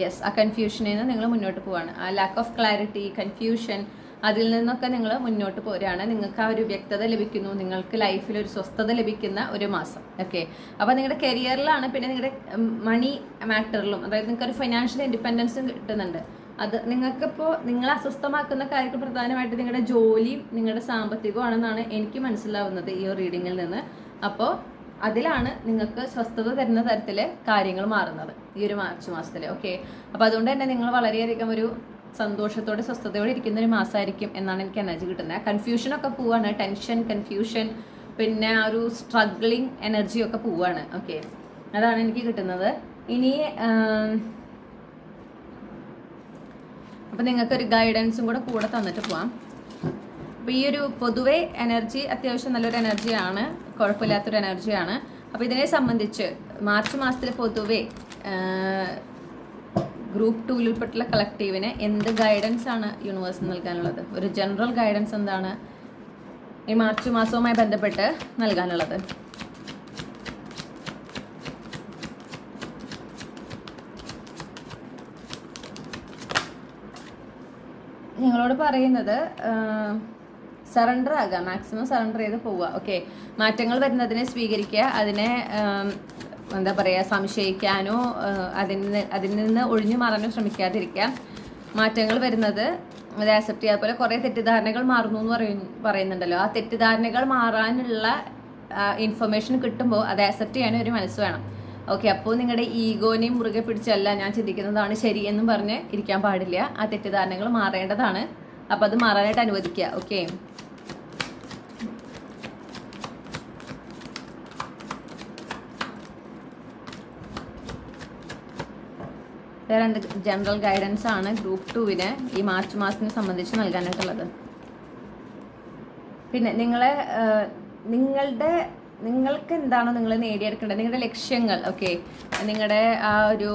Speaker 1: യെസ്, ആ കൺഫ്യൂഷനിൽ നിന്ന് നിങ്ങൾ മുന്നോട്ട് പോവാണ്. ആ ലാക്ക് ഓഫ് ക്ലാരിറ്റി, കൺഫ്യൂഷൻ, അതിൽ നിന്നൊക്കെ നിങ്ങൾ മുന്നോട്ട് പോരുകയാണ്. നിങ്ങൾക്ക് ആ ഒരു വ്യക്തത ലഭിക്കുന്നു, നിങ്ങൾക്ക് ലൈഫിൽ ഒരു സ്വസ്ഥത ലഭിക്കുന്ന ഒരു മാസം. ഓക്കെ, അപ്പോൾ നിങ്ങളുടെ കരിയറിലാണ്, പിന്നെ നിങ്ങളുടെ മണി മാറ്ററിലും, അതായത് നിങ്ങൾക്കൊരു ഫൈനാൻഷ്യൽ ഇൻഡിപെൻഡൻസും കിട്ടുന്നുണ്ട്. അത് നിങ്ങൾക്കിപ്പോൾ നിങ്ങളെ അസ്വസ്ഥമാക്കുന്ന കാര്യങ്ങൾ പ്രധാനമായിട്ട് നിങ്ങളുടെ ജോലിയും നിങ്ങളുടെ സാമ്പത്തികവും ആണെന്നാണ് എനിക്ക് മനസ്സിലാവുന്നത് ഈ ഒരു റീഡിങ്ങിൽ നിന്ന്. അപ്പോൾ അതിലാണ് നിങ്ങൾക്ക് സ്വസ്ഥത തരുന്ന തരത്തിൽ കാര്യങ്ങൾ മാറുന്നത് ഈ ഒരു മാർച്ച് മാസത്തിൽ. ഓക്കെ, അപ്പോൾ അതുകൊണ്ട് തന്നെ നിങ്ങൾ വളരെയധികം ഒരു സന്തോഷത്തോടെ സ്വസ്ഥതയോടെ ഇരിക്കുന്ന ഒരു മാസമായിരിക്കും എന്നാണ് എനിക്ക് എനർജി കിട്ടുന്നത്. കൺഫ്യൂഷനൊക്കെ പോവാണ്, ടെൻഷൻ, കൺഫ്യൂഷൻ, പിന്നെ ആ ഒരു സ്ട്രഗ്ലിങ് എനർജിയൊക്കെ പോവാണ്. ഓക്കെ, അതാണ് എനിക്ക് കിട്ടുന്നത്. ഇനി അപ്പോൾ നിങ്ങൾക്കൊരു ഗൈഡൻസും കൂടെ തന്നിട്ട് പോവാം. അപ്പോൾ ഈ ഒരു പൊതുവെ എനർജി അത്യാവശ്യം നല്ലൊരു എനർജിയാണ്, കുഴപ്പമില്ലാത്തൊരു എനർജിയാണ്. അപ്പോൾ ഇതിനെ സംബന്ധിച്ച് മാർച്ച് മാസത്തിൽ പൊതുവെ ഗ്രൂപ്പ് 2 ഉൾപ്പെട്ടുള്ള കളക്റ്റീവിന് എന്ത് ഗൈഡൻസ് ആണ് യൂണിവേഴ്സ് നൽകാനുള്ളത്, ഒരു ജനറൽ ഗൈഡൻസ് എന്താണ് ഈ മാർച്ച് മാസവുമായി ബന്ധപ്പെട്ട് നൽകാനുള്ളത്? നിങ്ങളോട് പറയുന്നത് സറണ്ടർ ആകുക, മാക്സിമം സറണ്ടർ ചെയ്ത് പോവുക. ഓക്കെ, മാറ്റങ്ങൾ വരുന്നതിനെ സ്വീകരിക്കുക, അതിനെ എന്താ പറയുക, സംശയിക്കാനോ അതിൽ നിന്ന് ഒഴിഞ്ഞു മാറാനോ ശ്രമിക്കാതിരിക്കുക. മാറ്റങ്ങൾ വരുന്നത് അത് ആക്സെപ്റ്റ് ചെയ്യുക. അതുപോലെ കുറേ തെറ്റിദ്ധാരണകൾ മാറുന്നു എന്ന് പറയുന്നുണ്ടല്ലോ, ആ തെറ്റിദ്ധാരണകൾ മാറാനുള്ള ഇൻഫർമേഷൻ കിട്ടുമ്പോൾ അത് ആക്സെപ്റ്റ് ചെയ്യാനും ഒരു മനസ്സ് വേണം. ഓക്കെ, അപ്പോൾ നിങ്ങളുടെ ഈഗോനെയും മുറുകെ പിടിച്ചല്ല ഞാൻ ചിന്തിക്കുന്നതാണ് ശരി എന്നും പറഞ്ഞ് ഇരിക്കാൻ പാടില്ല. ആ തെറ്റിദ്ധാരണകൾ മാറേണ്ടതാണ്, അപ്പോൾ അത് മാറാനായിട്ട് അനുവദിക്കുക. ഓക്കെ, രണ്ട് ജനറൽ ഗൈഡൻസ് ആണ് ഗ്രൂപ്പ് 2 ഈ മാർച്ച് മാസത്തിനെ സംബന്ധിച്ച് നൽകാനായിട്ടുള്ളത്. പിന്നെ നിങ്ങൾക്ക് എന്താണോ നിങ്ങൾ നേടിയെടുക്കേണ്ടത്, നിങ്ങളുടെ ലക്ഷ്യങ്ങൾ. ഓക്കെ, നിങ്ങളുടെ ആ ഒരു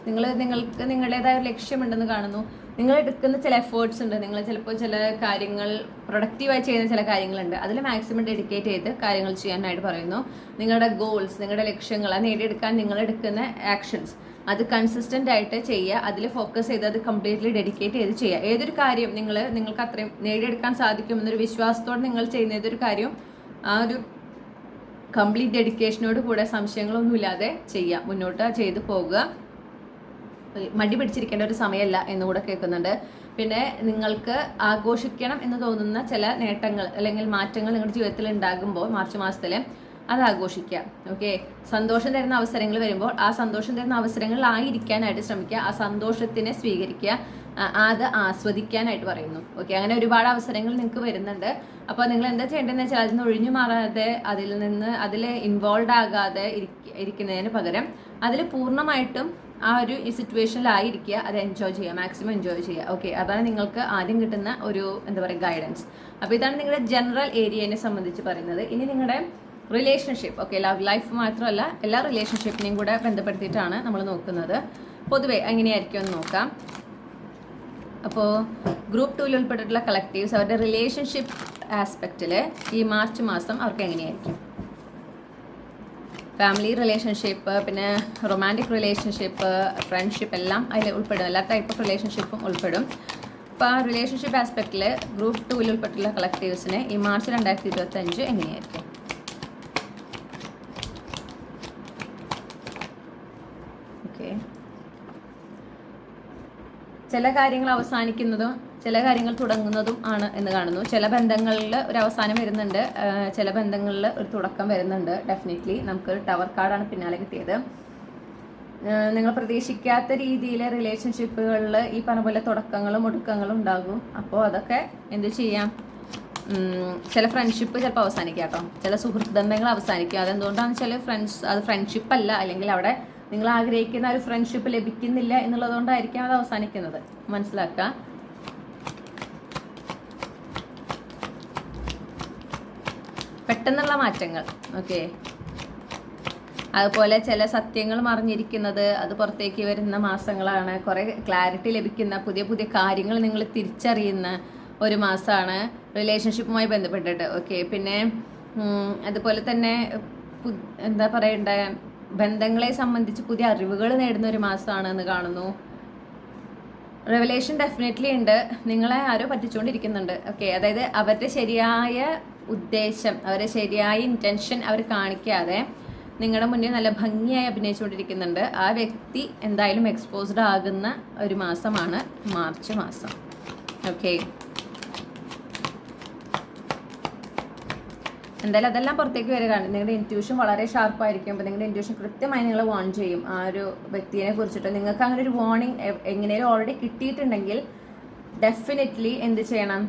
Speaker 1: നിങ്ങൾക്ക് നിങ്ങളുടേതായ ഒരു ലക്ഷ്യമുണ്ടെന്ന് കാണുന്നു. നിങ്ങൾ എടുക്കുന്ന ചില എഫേർട്സ് ഉണ്ട്, നിങ്ങൾ ചിലപ്പോൾ ചില കാര്യങ്ങൾ പ്രൊഡക്റ്റീവായി ചെയ്യുന്ന ചില കാര്യങ്ങളുണ്ട്, അതിൽ മാക്സിമം ഡെഡിക്കേറ്റ് ചെയ്ത് കാര്യങ്ങൾ ചെയ്യാനായിട്ട് പറയുന്നു. നിങ്ങളുടെ ഗോൾസ്, നിങ്ങളുടെ ലക്ഷ്യങ്ങൾ അത് നേടിയെടുക്കാൻ നിങ്ങൾ എടുക്കുന്ന ആക്ഷൻസ് അത് കൺസിസ്റ്റൻ്റ് ആയിട്ട് ചെയ്യുക, അതിൽ ഫോക്കസ് ചെയ്ത് അത് കംപ്ലീറ്റ്ലി ഡെഡിക്കേറ്റ് ചെയ്ത് ചെയ്യുക. ഏതൊരു കാര്യം നിങ്ങൾക്ക് അത്രയും നേടിയെടുക്കാൻ സാധിക്കുമെന്നൊരു വിശ്വാസത്തോടെ നിങ്ങൾ ചെയ്യുന്ന ഏതൊരു കാര്യം ആ ഒരു കംപ്ലീറ്റ് ഡെഡിക്കേഷനോട് കൂടെ സംശയങ്ങളൊന്നുമില്ലാതെ ചെയ്യുക, മുന്നോട്ട് ചെയ്ത് പോകുക. മടി പിടിച്ചിരിക്കേണ്ട ഒരു സമയമല്ല എന്നുകൂടെ കേൾക്കുന്നുണ്ട്. പിന്നെ നിങ്ങൾക്ക് ആഘോഷിക്കണം എന്ന് തോന്നുന്ന ചില നേട്ടങ്ങൾ അല്ലെങ്കിൽ മാറ്റങ്ങൾ നിങ്ങളുടെ ജീവിതത്തിൽ ഉണ്ടാകുമ്പോൾ മാർച്ച് മാസത്തിൽ അത് ആഘോഷിക്കുക. ഓക്കെ, സന്തോഷം തരുന്ന അവസരങ്ങൾ വരുമ്പോൾ ആ സന്തോഷം തരുന്ന അവസരങ്ങളിലായിരിക്കാനായിട്ട് ശ്രമിക്കുക. ആ സന്തോഷത്തിനെ സ്വീകരിക്കുക, അത് ആസ്വദിക്കാനായിട്ട് പറയുന്നു. ഓക്കെ, അങ്ങനെ ഒരുപാട് അവസരങ്ങൾ നിങ്ങൾക്ക് വരുന്നുണ്ട്. അപ്പോൾ നിങ്ങൾ എന്താ ചെയ്യേണ്ടതെന്ന് വെച്ചാൽ അതിൽ നിന്ന് ഒഴിഞ്ഞു മാറാതെ അതിൽ ഇൻവോൾവ് ആകാതെ ഇരിക്കുന്നതിന് പകരം അതിൽ പൂർണ്ണമായിട്ടും ആ ഒരു സിറ്റുവേഷനിലായിരിക്കുക, അത് എൻജോയ് ചെയ്യുക, മാക്സിമം എൻജോയ് ചെയ്യുക. ഓക്കെ, അതാണ് നിങ്ങൾക്ക് ആദ്യം കിട്ടുന്ന ഒരു എന്താ പറയുക ഗൈഡൻസ്. അപ്പോൾ ഇതാണ് നിങ്ങളുടെ ജനറൽ ഏരിയനെ സംബന്ധിച്ച് പറയുന്നത്. ഇനി നിങ്ങളുടെ റിലേഷൻഷിപ്പ്, ഓക്കെ, ലവ് ലൈഫ് മാത്രമല്ല എല്ലാ റിലേഷൻഷിപ്പിനെയും കൂടെ ബന്ധപ്പെടുത്തിയിട്ടാണ് നമ്മൾ നോക്കുന്നത്. പൊതുവെ എങ്ങനെയായിരിക്കും എന്ന് നോക്കാം. അപ്പോൾ ഗ്രൂപ്പ് 2 ഉൾപ്പെട്ടിട്ടുള്ള കളക്റ്റീവ്സ് അവരുടെ റിലേഷൻഷിപ്പ് ആസ്പെക്റ്റിൽ ഈ മാർച്ച് മാസം അവർക്ക് എങ്ങനെയായിരിക്കും? ഫാമിലി റിലേഷൻഷിപ്പ്, പിന്നെ റൊമാൻറ്റിക് റിലേഷൻഷിപ്പ്, ഫ്രണ്ട്ഷിപ്പ് എല്ലാം അതിൽ ഉൾപ്പെടും. എല്ലാ ടൈപ്പ് ഓഫ് റിലേഷൻഷിപ്പും ഉൾപ്പെടും. അപ്പോൾ ആ റിലേഷൻഷിപ്പ് ആസ്പെക്റ്റിൽ ഗ്രൂപ്പ് 2 ഉൾപ്പെട്ടിട്ടുള്ള കളക്റ്റീവ്സിന് ഈ മാർച്ച് 2025 എങ്ങനെയായിരിക്കും? ഓക്കെ, ചില കാര്യങ്ങൾ അവസാനിക്കുന്നതും ചില കാര്യങ്ങൾ തുടങ്ങുന്നതും ആണ് എന്ന് കാണുന്നു. ചില ബന്ധങ്ങളിൽ ഒരു അവസാനം വരുന്നുണ്ട്, ചില ബന്ധങ്ങളിൽ ഒരു തുടക്കം വരുന്നുണ്ട്. ഡെഫിനറ്റ്ലി നമുക്ക് ടവർ കാർഡാണ് പിന്നാലെ കിട്ടിയത്. നിങ്ങൾ പ്രതീക്ഷിക്കാത്ത രീതിയിൽ റിലേഷൻഷിപ്പുകളിൽ ഈ പറഞ്ഞ പോലെ തുടക്കങ്ങളും ഒടുക്കങ്ങളും ഉണ്ടാകും. അപ്പോൾ അതൊക്കെ എന്ത് ചെയ്യാം? ചില ഫ്രണ്ട്ഷിപ്പ് ചിലപ്പോൾ അവസാനിക്കുക കേട്ടോ, ചില സുഹൃത്ത് ബന്ധങ്ങൾ അവസാനിക്കുക. അതെന്തുകൊണ്ടാണെന്ന് വെച്ചാൽ അത് ഫ്രണ്ട്ഷിപ്പ് അല്ല, അല്ലെങ്കിൽ അവിടെ നിങ്ങൾ ആഗ്രഹിക്കുന്ന ഒരു ഫ്രണ്ട്ഷിപ്പ് ലഭിക്കുന്നില്ല എന്നുള്ളതുകൊണ്ടായിരിക്കാം അത് അവസാനിക്കുന്നത്. മനസ്സിലാക്കുക. പെട്ടെന്നുള്ള മാറ്റങ്ങൾ. ഓക്കെ, അതുപോലെ ചില സത്യങ്ങൾ മറിഞ്ഞിരിക്കുന്നത് അത് പുറത്തേക്ക് വരുന്ന മാസങ്ങളാണ്. കുറേ ക്ലാരിറ്റി ലഭിക്കുന്ന പുതിയ പുതിയ കാര്യങ്ങൾ നിങ്ങൾ തിരിച്ചറിയുന്ന ഒരു മാസമാണ് റിലേഷൻഷിപ്പുമായി ബന്ധപ്പെട്ടിട്ട്. ഓക്കെ, പിന്നെ അതുപോലെ തന്നെ എന്താ പറയണ്ടേ, ബന്ധങ്ങളെ സംബന്ധിച്ച് പുതിയ അറിവുകൾ നേടുന്ന ഒരു മാസമാണ് എന്ന് കാണുന്നു. റെവലേഷൻ ഡെഫിനറ്റ്ലി ഉണ്ട്. നിങ്ങളെ ആരോ പറ്റിച്ചുകൊണ്ടിരിക്കുന്നുണ്ട്. ഓക്കെ, അതായത് അവരുടെ ശരിയായ ഉദ്ദേശം, അവരുടെ ശരിയായ ഇൻറ്റൻഷൻ അവർ കാണിക്കാതെ നിങ്ങളുടെ മുന്നിൽ നല്ല ഭംഗിയായി അഭിനയിച്ചുകൊണ്ടിരിക്കുന്നുണ്ട്. ആ വ്യക്തി എന്തായാലും എക്സ്പോസ്ഡ് ആകുന്ന ഒരു മാസമാണ് മാർച്ച് മാസം. ഓക്കെ, എന്തായാലും അതെല്ലാം പുറത്തേക്ക് വരികയാണ്. നിങ്ങളുടെ ഇൻറ്റ്യൂഷൻ വളരെ ഷാർപ്പായിരിക്കും. അപ്പോൾ നിങ്ങളുടെ ഇൻറ്റ്യൂഷൻ കൃത്യമായി നിങ്ങളെ വാൺ ചെയ്യും ആ ഒരു വ്യക്തിയെ കുറിച്ചിട്ട്. നിങ്ങൾക്ക് അങ്ങനെ ഒരു വാർണിംഗ് എങ്ങനെയും ഓൾറെഡി കിട്ടിയിട്ടുണ്ടെങ്കിൽ ഡെഫിനറ്റ്ലി എന്ത് ചെയ്യണം?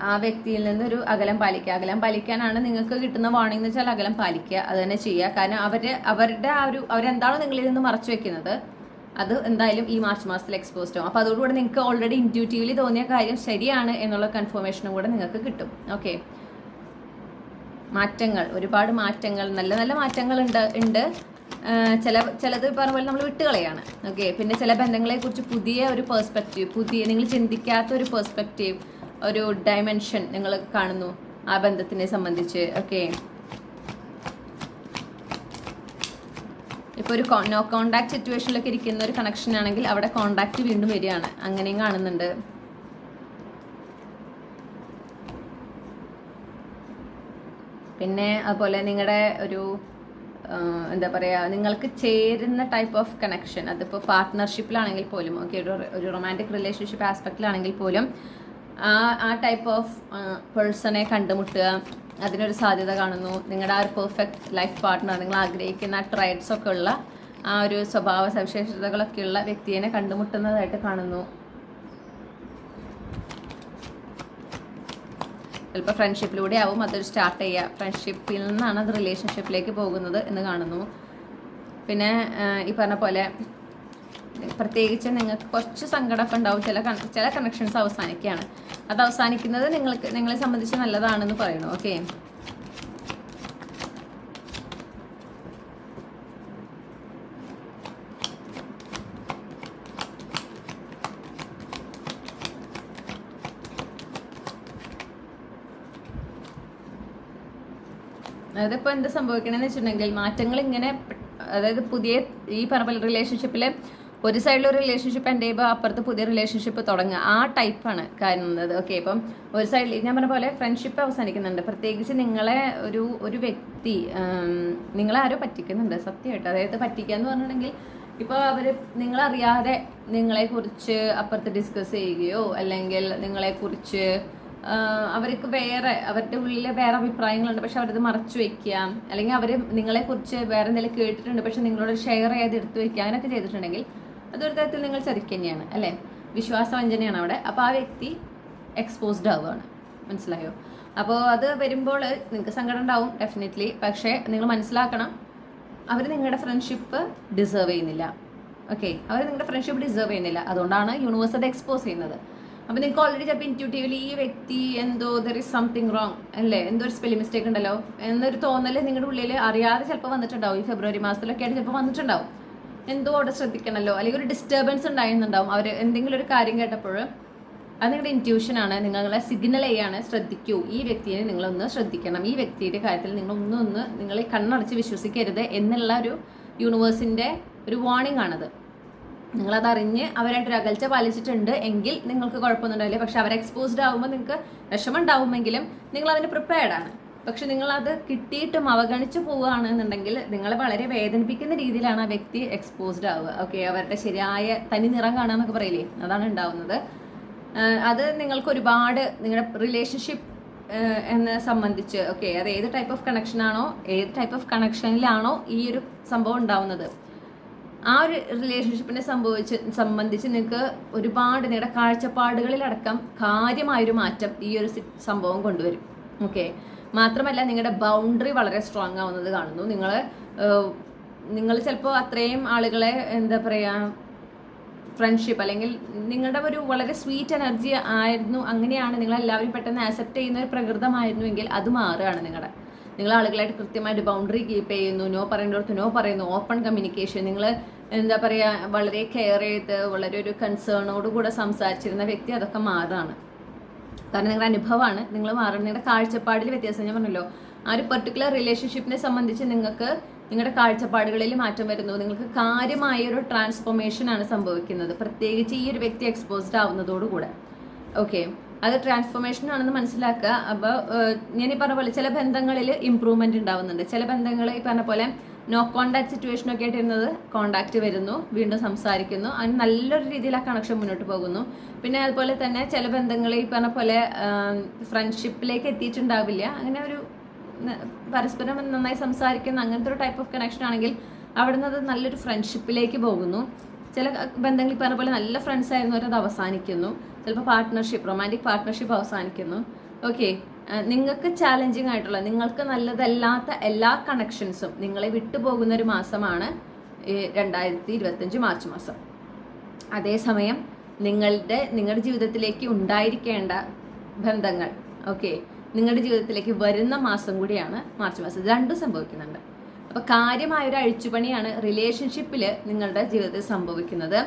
Speaker 1: ആ വ്യക്തിയിൽ നിന്നൊരു അകലം പാലിക്കുക. അകലം പാലിക്കാനാണ് നിങ്ങൾക്ക് കിട്ടുന്ന വാർണിംഗ് എന്ന് വെച്ചാൽ അകലം പാലിക്കുക. അത് തന്നെ ചെയ്യുക. കാരണം അവരുടെ ആ ഒരു അവരെന്താണോ നിങ്ങളിൽ നിന്ന് മറച്ചു വെക്കുന്നത് അത് എന്തായാലും ഈ മാർച്ച് മാസത്തിൽ എക്സ്പോസ്ഡ് ആവും. അപ്പോൾ അതോടുകൂടി നിങ്ങൾക്ക് ഓൾറെഡി ഇൻറ്റ്യൂട്ടീവ്ലി തോന്നിയ കാര്യം ശരിയാണ് എന്നുള്ള കൺഫർമേഷനും കൂടെ നിങ്ങൾക്ക് കിട്ടും. ഓക്കെ, മാറ്റങ്ങൾ, ഒരുപാട് മാറ്റങ്ങൾ, നല്ല നല്ല മാറ്റങ്ങൾ ഉണ്ട്. ചിലത് പറഞ്ഞ പോലെ നമ്മൾ വിട്ടുകളയാണ്. ഓക്കെ, പിന്നെ ചില ബന്ധങ്ങളെക്കുറിച്ച് പുതിയ ഒരു പെർസ്പെക്റ്റീവ്, നിങ്ങൾ ചിന്തിക്കാത്ത ഒരു പെർസ്പെക്റ്റീവ്, ഒരു ഡയമെൻഷൻ നിങ്ങൾ കാണുന്നു ആ ബന്ധത്തിനെ സംബന്ധിച്ച്. ഓക്കെ, ഇപ്പോൾ ഒരു നോ കോണ്ടാക്ട് സിറ്റുവേഷനിലൊക്കെ ഇരിക്കുന്ന ഒരു കണക്ഷൻ ആണെങ്കിൽ അവിടെ കോണ്ടാക്ട് വീണ്ടും വരികയാണ്, അങ്ങനെയും കാണുന്നുണ്ട്. പിന്നെ അതുപോലെ നിങ്ങളുടെ ഒരു എന്താ പറയുക, നിങ്ങൾക്ക് ചേരുന്ന ടൈപ്പ് ഓഫ് കണക്ഷൻ, അതിപ്പോൾ പാർട്ട്ണർഷിപ്പിലാണെങ്കിൽ പോലും, ഓക്കെ, ഒരു റൊമാൻറ്റിക് റിലേഷൻഷിപ്പ് ആസ്പെക്റ്റിലാണെങ്കിൽ പോലും ആ ടൈപ്പ് ഓഫ് പേഴ്സണെ കണ്ടുമുട്ടുക, അതിനൊരു സാധ്യത കാണുന്നു. നിങ്ങളുടെ ആ ഒരു പെർഫെക്റ്റ് ലൈഫ് പാർട്ട്ണർ, നിങ്ങൾ ആഗ്രഹിക്കുന്ന ട്രൈറ്റ്സ് ഒക്കെ ഉള്ള ആ ഒരു സ്വഭാവ സവിശേഷതകളൊക്കെ ഉള്ള വ്യക്തിയെ കണ്ടുമുട്ടുന്നതായിട്ട് കാണുന്നു. ചിലപ്പോൾ ഫ്രണ്ട്ഷിപ്പിലൂടെ ആവും അതൊരു സ്റ്റാർട്ട് ചെയ്യുക. ഫ്രണ്ട്ഷിപ്പിൽ നിന്നാണ് അത് റിലേഷൻഷിപ്പിലേക്ക് പോകുന്നത് എന്ന് കാണുന്നു. പിന്നെ ഈ പറഞ്ഞ പോലെ പ്രത്യേകിച്ച് നിങ്ങൾക്ക് കുറച്ച് സങ്കടമൊക്കെ ഉണ്ടാവും. ചില കണക്ഷൻസ് അവസാനിക്കുകയാണ്. അത് അവസാനിക്കുന്നത് നിങ്ങളെ സംബന്ധിച്ച് നല്ലതാണെന്ന് പറയുന്നു. ഓക്കെ, അതായത് ഇപ്പോൾ എന്ത് സംഭവിക്കണമെന്ന് വെച്ചിട്ടുണ്ടെങ്കിൽ മാറ്റങ്ങൾ ഇങ്ങനെ, അതായത് പുതിയ ഈ പറഞ്ഞ റിലേഷൻഷിപ്പിൽ ഒരു സൈഡിൽ ഒരു റിലേഷൻഷിപ്പ് എൻ്റെ ഇപ്പോൾ അപ്പുറത്ത് പുതിയ റിലേഷൻഷിപ്പ് തുടങ്ങുക, ആ ടൈപ്പാണ് കാണുന്നത്. ഓക്കെ, ഇപ്പം ഒരു സൈഡിൽ ഞാൻ പറഞ്ഞ പോലെ ഫ്രണ്ട്ഷിപ്പ് അവസാനിക്കുന്നുണ്ട്. പ്രത്യേകിച്ച് നിങ്ങളെ ഒരു വ്യക്തി നിങ്ങളെ ആരോ പറ്റിക്കുന്നുണ്ട് സത്യമായിട്ട്. അതായത് പറ്റിക്കുക എന്ന് പറഞ്ഞിട്ടുണ്ടെങ്കിൽ ഇപ്പോൾ അവർ നിങ്ങളറിയാതെ നിങ്ങളെക്കുറിച്ച് അപ്പുറത്ത് ഡിസ്കസ് ചെയ്യുകയോ അല്ലെങ്കിൽ നിങ്ങളെക്കുറിച്ച് അവർക്ക് അവരുടെ ഉള്ളിൽ വേറെ അഭിപ്രായങ്ങളുണ്ട്, പക്ഷെ അവരത് മറച്ചു വെക്കുക, അല്ലെങ്കിൽ അവർ നിങ്ങളെക്കുറിച്ച് വേറെ എന്തെങ്കിലും കേട്ടിട്ടുണ്ട് പക്ഷെ നിങ്ങളോട് ഷെയർ ചെയ്ത് എടുത്തു വെക്കുക, അങ്ങനെയൊക്കെ ചെയ്തിട്ടുണ്ടെങ്കിൽ അതൊരു തരത്തിൽ നിങ്ങൾ ചതിക്കുക തന്നെയാണ് അല്ലേ, വിശ്വാസവഞ്ചനയാണ് അവിടെ. അപ്പോൾ ആ വ്യക്തി എക്സ്പോസ്ഡ് ആവുകയാണ്, മനസ്സിലായോ? അപ്പോൾ അത് വരുമ്പോൾ നിങ്ങൾക്ക് സങ്കടം ഉണ്ടാവും ഡെഫിനറ്റ്ലി, പക്ഷേ നിങ്ങൾ മനസ്സിലാക്കണം അവർ നിങ്ങളുടെ ഫ്രണ്ട്ഷിപ്പ് ഡിസേർവ് ചെയ്യുന്നില്ല. ഓക്കെ, അവർ നിങ്ങളുടെ ഫ്രണ്ട്ഷിപ്പ് ഡിസേർവ് ചെയ്യുന്നില്ല, അതുകൊണ്ടാണ് യൂണിവേഴ്സ് അത് എക്സ്പോസ് ചെയ്യുന്നത്. അപ്പോൾ നിങ്ങൾക്ക് ഓൾറെഡി ചിലപ്പോൾ ഇൻറ്റ്യൂട്ടീവ്ലി ഈ വ്യക്തി എന്തോ ദർ ഇസ് സംതിങ് റോങ് അല്ലേ, എന്തോ ഒരു സ്പെല്ലിംഗ് മിസ്റ്റേക്ക് ഉണ്ടല്ലോ എന്നൊരു തോന്നൽ നിങ്ങളുടെ ഉള്ളിൽ അറിയാതെ ചിലപ്പോൾ വന്നിട്ടുണ്ടാവും. ഈ ഫെബ്രുവരി മാസത്തിലൊക്കെ ആയിട്ട് ചിലപ്പോൾ വന്നിട്ടുണ്ടാവും, എന്തോ അവിടെ ശ്രദ്ധിക്കണമല്ലോ, അല്ലെങ്കിൽ ഒരു ഡിസ്റ്റർബൻസ് ഉണ്ടായിരുന്നുണ്ടാവും. അവർ എന്തെങ്കിലും ഒരു കാര്യം കേട്ടപ്പോൾ അത് നിങ്ങളുടെ ഇൻറ്റ്യൂഷനാണ്, നിങ്ങളെ സിഗ്നൽ ചെയ്യാണ്, ശ്രദ്ധിക്കൂ, ഈ വ്യക്തിയെ നിങ്ങളൊന്ന് ശ്രദ്ധിക്കണം, ഈ വ്യക്തിയുടെ കാര്യത്തിൽ നിങ്ങളെ കണ്ണടച്ച് വിശ്വസിക്കരുത് എന്നുള്ള ഒരു യൂണിവേഴ്സിൻ്റെ ഒരു വാർണിംഗ് ആണത്. നിങ്ങളതറിഞ്ഞ് അവരായിട്ടൊരു അകൽച്ച പാലിച്ചിട്ടുണ്ട് എങ്കിൽ നിങ്ങൾക്ക് കുഴപ്പമൊന്നും ഉണ്ടാവില്ല. പക്ഷെ അവർ എക്സ്പോസ്ഡ് ആകുമ്പോൾ നിങ്ങൾക്ക് വിഷമം ഉണ്ടാവുമെങ്കിലും നിങ്ങളതിന് പ്രിപ്പയർഡാണ്. പക്ഷെ നിങ്ങളത് കിട്ടിയിട്ടും അവഗണിച്ച് പോവുകയാണെന്നുണ്ടെങ്കിൽ നിങ്ങളെ വളരെ വേദനിപ്പിക്കുന്ന രീതിയിലാണ് ആ വ്യക്തി എക്സ്പോസ്ഡ് ആവുക. ഓക്കെ, അവരുടെ ശരിയായ തനി നിറം കാണുക എന്നൊക്കെ പറയില്ലേ, അതാണ് ഉണ്ടാവുന്നത്. അത് നിങ്ങൾക്ക് ഒരുപാട് നിങ്ങളുടെ റിലേഷൻഷിപ്പ് എന്നെ സംബന്ധിച്ച് ഓക്കെ, അത് ഏത് ടൈപ്പ് ഓഫ് കണക്ഷനാണോ, ഏത് ടൈപ്പ് ഓഫ് കണക്ഷനിലാണോ ഈ ഒരു സംഭവം ഉണ്ടാവുന്നത്, ആ ഒരു റിലേഷൻഷിപ്പിനെ സംബന്ധിച്ച് നിങ്ങൾക്ക് ഒരുപാട് നിങ്ങളുടെ കാഴ്ചപ്പാടുകളിലടക്കം കാര്യമായൊരു മാറ്റം ഈ ഒരു സംഭവം കൊണ്ടുവരും. ഓക്കെ, മാത്രമല്ല നിങ്ങളുടെ ബൗണ്ടറി വളരെ സ്ട്രോങ് ആവുന്നത് കാണുന്നു. നിങ്ങൾ ചിലപ്പോൾ അത്രയും ആളുകളെ എന്താ പറയുക ഫ്രണ്ട്ഷിപ്പ് അല്ലെങ്കിൽ നിങ്ങളുടെ ഒരു വളരെ സ്വീറ്റ് എനർജി ആയിരുന്നു, അങ്ങനെയാണ് നിങ്ങളെല്ലാവരും പെട്ടെന്ന് ആക്സെപ്റ്റ് ചെയ്യുന്ന ഒരു പ്രകൃതമായിരുന്നുവെങ്കിൽ അത് മാറുകയാണ്. നിങ്ങൾ ആളുകളായിട്ട് കൃത്യമായിട്ട് ബൗണ്ടറി കീപ്പ് ചെയ്യുന്നു, നോ പറയേണ്ടടുത്ത് നോ പറയുന്നു, ഓപ്പൺ കമ്മ്യൂണിക്കേഷൻ, നിങ്ങൾ എന്താ പറയുക വളരെ കെയർ ചെയ്ത് വളരെ ഒരു കൺസേണോടുകൂടെ സംസാരിച്ചിരുന്ന വ്യക്തി അതൊക്കെ മാറുകയാണ്. കാരണം നിങ്ങളുടെ അനുഭവമാണ്, നിങ്ങൾ മാറുന്നത്, നിങ്ങളുടെ കാഴ്ചപ്പാടിൽ വ്യത്യാസം. ഞാൻ പറഞ്ഞല്ലോ, ആ ഒരു പെർട്ടിക്കുലർ റിലേഷൻഷിപ്പിനെ സംബന്ധിച്ച് നിങ്ങൾക്ക് നിങ്ങളുടെ കാഴ്ചപ്പാടുകളിൽ മാറ്റം വരുന്നു, നിങ്ങൾക്ക് കാര്യമായ ഒരു ട്രാൻസ്ഫോർമേഷനാണ് സംഭവിക്കുന്നത്, പ്രത്യേകിച്ച് ഈ ഒരു വ്യക്തി എക്സ്പോസ്ഡ് ആവുന്നതോടുകൂടെ. ഓക്കെ, അത് ട്രാൻസ്ഫോർമേഷൻ ആണെന്ന് മനസ്സിലാക്കുക. അപ്പോൾ ഞാൻ ഈ പറഞ്ഞ പോലെ ചില ബന്ധങ്ങളിൽ ഇമ്പ്രൂവ്മെന്റ് ഉണ്ടാവുന്നുണ്ട്, ചില ബന്ധങ്ങൾ ഈ പറഞ്ഞ പോലെ നോ കോണ്ടാക്ട് സിറ്റുവേഷനൊക്കെ ആയിട്ട് ഇരുന്നത് കോണ്ടാക്ട് വരുന്നു, വീണ്ടും സംസാരിക്കുന്നു, അതിന് നല്ലൊരു രീതിയിൽ ആ കണക്ഷൻ മുന്നോട്ട് പോകുന്നു. പിന്നെ അതുപോലെ തന്നെ ചില ബന്ധങ്ങൾ ഈ പറഞ്ഞ പോലെ ഫ്രണ്ട്ഷിപ്പിലേക്ക് എത്തിയിട്ടുണ്ടാവില്ല, അങ്ങനെ ഒരു പരസ്പരം നന്നായി സംസാരിക്കുന്ന അങ്ങനത്തെ ഒരു ടൈപ്പ് ഓഫ് കണക്ഷൻ ആണെങ്കിൽ അവിടെ നിന്ന് അത് നല്ലൊരു ഫ്രണ്ട്ഷിപ്പിലേക്ക് പോകുന്നു. ചില ബന്ധങ്ങൾ ഈ പറഞ്ഞ പോലെ നല്ല ഫ്രണ്ട്സ് ആയിരുന്നു, അത് അവസാനിക്കുന്നു. ചിലപ്പോൾ പാർട്ട്ണർഷിപ്പ്, റൊമാൻറ്റിക് പാർട്ട്ണർഷിപ്പ് അവസാനിക്കുന്നു. ഓക്കെ, നിങ്ങൾക്ക് ചാലഞ്ചിങ് ആയിട്ടുള്ള, നിങ്ങൾക്ക് നല്ലതല്ലാത്ത എല്ലാ കണക്ഷൻസും നിങ്ങളെ വിട്ടുപോകുന്ന ഒരു മാസമാണ് 2025 മാർച്ച് മാസം. അതേസമയം നിങ്ങളുടെ ജീവിതത്തിലേക്ക് ഉണ്ടായിരിക്കേണ്ട ബന്ധങ്ങൾ ഓക്കെ നിങ്ങളുടെ ജീവിതത്തിലേക്ക് വരുന്ന മാസം കൂടിയാണ് മാർച്ച് മാസം. രണ്ടും സംഭവിക്കുന്നുണ്ട്. അപ്പോൾ കാര്യമായൊരു അഴിച്ചുപണിയാണ് റിലേഷൻഷിപ്പിൽ നിങ്ങളുടെ ജീവിതത്തിൽ സംഭവിക്കുന്നത്.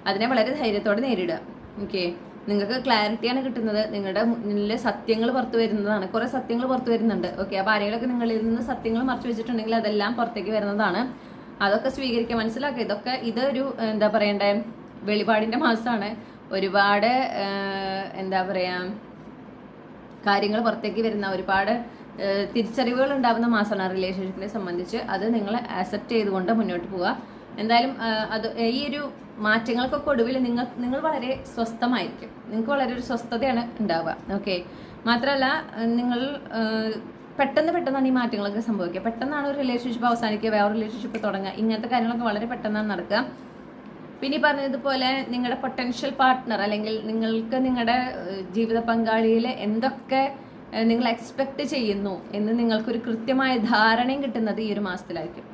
Speaker 1: അതിനെ വളരെ ധൈര്യത്തോടെ നേരിടുക. ഓക്കെ, നിങ്ങൾക്ക് ക്ലാരിറ്റിയാണ് കിട്ടുന്നത്, നിങ്ങളുടെ മുന്നിലെ സത്യങ്ങൾ പുറത്തു വരുന്നതാണ്. കുറേ സത്യങ്ങൾ പുറത്തു വരുന്നുണ്ട്. ഓക്കെ, അപ്പോൾ ആരെങ്കിലുമൊക്കെ നിങ്ങളിൽ നിന്ന് സത്യങ്ങൾ മറച്ചു വെച്ചിട്ടുണ്ടെങ്കിൽ അതെല്ലാം പുറത്തേക്ക് വരുന്നതാണ്. അതൊക്കെ സ്വീകരിക്കുക, മനസ്സിലാക്കുക. ഇതൊരു എന്താ പറയണ്ടേ, വെളിപാടിൻ്റെ മാസമാണ്. ഒരുപാട് എന്താ പറയുക കാര്യങ്ങൾ പുറത്തേക്ക് വരുന്ന, ഒരുപാട് തിരിച്ചറിവുകൾ ഉണ്ടാകുന്ന മാസമാണ് റിലേഷൻഷിപ്പിനെ സംബന്ധിച്ച്. അത് നിങ്ങൾ ആക്സെപ്റ്റ് ചെയ്തുകൊണ്ട് മുന്നോട്ട് പോവുക. എന്തായാലും അത് ഈ ഒരു മാറ്റങ്ങൾക്കൊക്കെ ഒടുവിൽ നിങ്ങൾ വളരെ സ്വസ്ഥമായിരിക്കും, നിങ്ങൾക്ക് വളരെ ഒരു സ്വസ്ഥതയാണ് ഉണ്ടാവുക. ഓക്കെ, മാത്രമല്ല നിങ്ങൾ പെട്ടെന്നാണ് ഈ മാറ്റങ്ങളൊക്കെ സംഭവിക്കുക. പെട്ടെന്നാണ് ഒരു റിലേഷൻഷിപ്പ് അവസാനിക്കുക, വേറെ റിലേഷൻഷിപ്പ് തുടങ്ങുക, ഇങ്ങനത്തെ കാര്യങ്ങളൊക്കെ വളരെ പെട്ടെന്നാണ് നടക്കുക. പിന്നെ പറഞ്ഞതുപോലെ നിങ്ങളുടെ പൊട്ടൻഷ്യൽ പാർട്ട്ണർ അല്ലെങ്കിൽ നിങ്ങൾക്ക് നിങ്ങളുടെ ജീവിത പങ്കാളിയിൽ എന്തൊക്കെ നിങ്ങൾ എക്സ്പെക്റ്റ് ചെയ്യുന്നു എന്ന് നിങ്ങൾക്കൊരു കൃത്യമായ ധാരണയും കിട്ടുന്നത് ഈ ഒരു മാസത്തിലായിരിക്കും.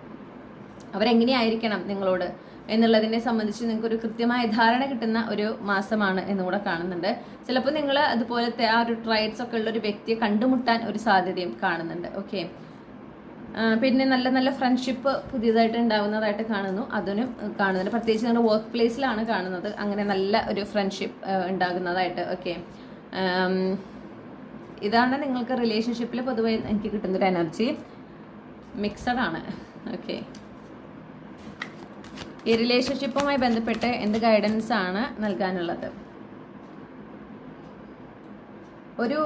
Speaker 1: അവരെങ്ങനെയായിരിക്കണം നിങ്ങളോട് എന്നുള്ളതിനെ സംബന്ധിച്ച് നിങ്ങൾക്കൊരു കൃത്യമായ ധാരണ കിട്ടുന്ന ഒരു മാസമാണ് എന്നുകൂടെ കാണുന്നുണ്ട്. ചിലപ്പോൾ നിങ്ങൾ അതുപോലത്തെ ആ ഒരു ട്രൈറ്റ്സ് ഒക്കെ ഉള്ള ഒരു വ്യക്തിയെ കണ്ടുമുട്ടാൻ ഒരു സാധ്യതയും കാണുന്നുണ്ട്. ഓക്കെ, പിന്നെ നല്ല നല്ല ഫ്രണ്ട്ഷിപ്പ് പുതിയതായിട്ട് ഉണ്ടാകുന്നതായിട്ട് കാണുന്നു, അതിനും കാണുന്നുണ്ട്. പ്രത്യേകിച്ച് നിങ്ങളുടെ വർക്ക് പ്ലേസിലാണ് കാണുന്നത് അങ്ങനെ നല്ല ഒരു ഫ്രണ്ട്ഷിപ്പ് ഉണ്ടാകുന്നതായിട്ട്. ഓക്കെ, ഇതാണ് നിങ്ങൾക്ക് റിലേഷൻഷിപ്പിൽ പൊതുവെ എനിക്ക് കിട്ടുന്നൊരു എനർജി. മിക്സഡ് ആണ്. ഓക്കെ, ഈ റിലേഷൻഷിപ്പുമായി ബന്ധപ്പെട്ട് എന്ത് ഗൈഡൻസ് ആണ് നൽകാനുള്ളത്? ഒരു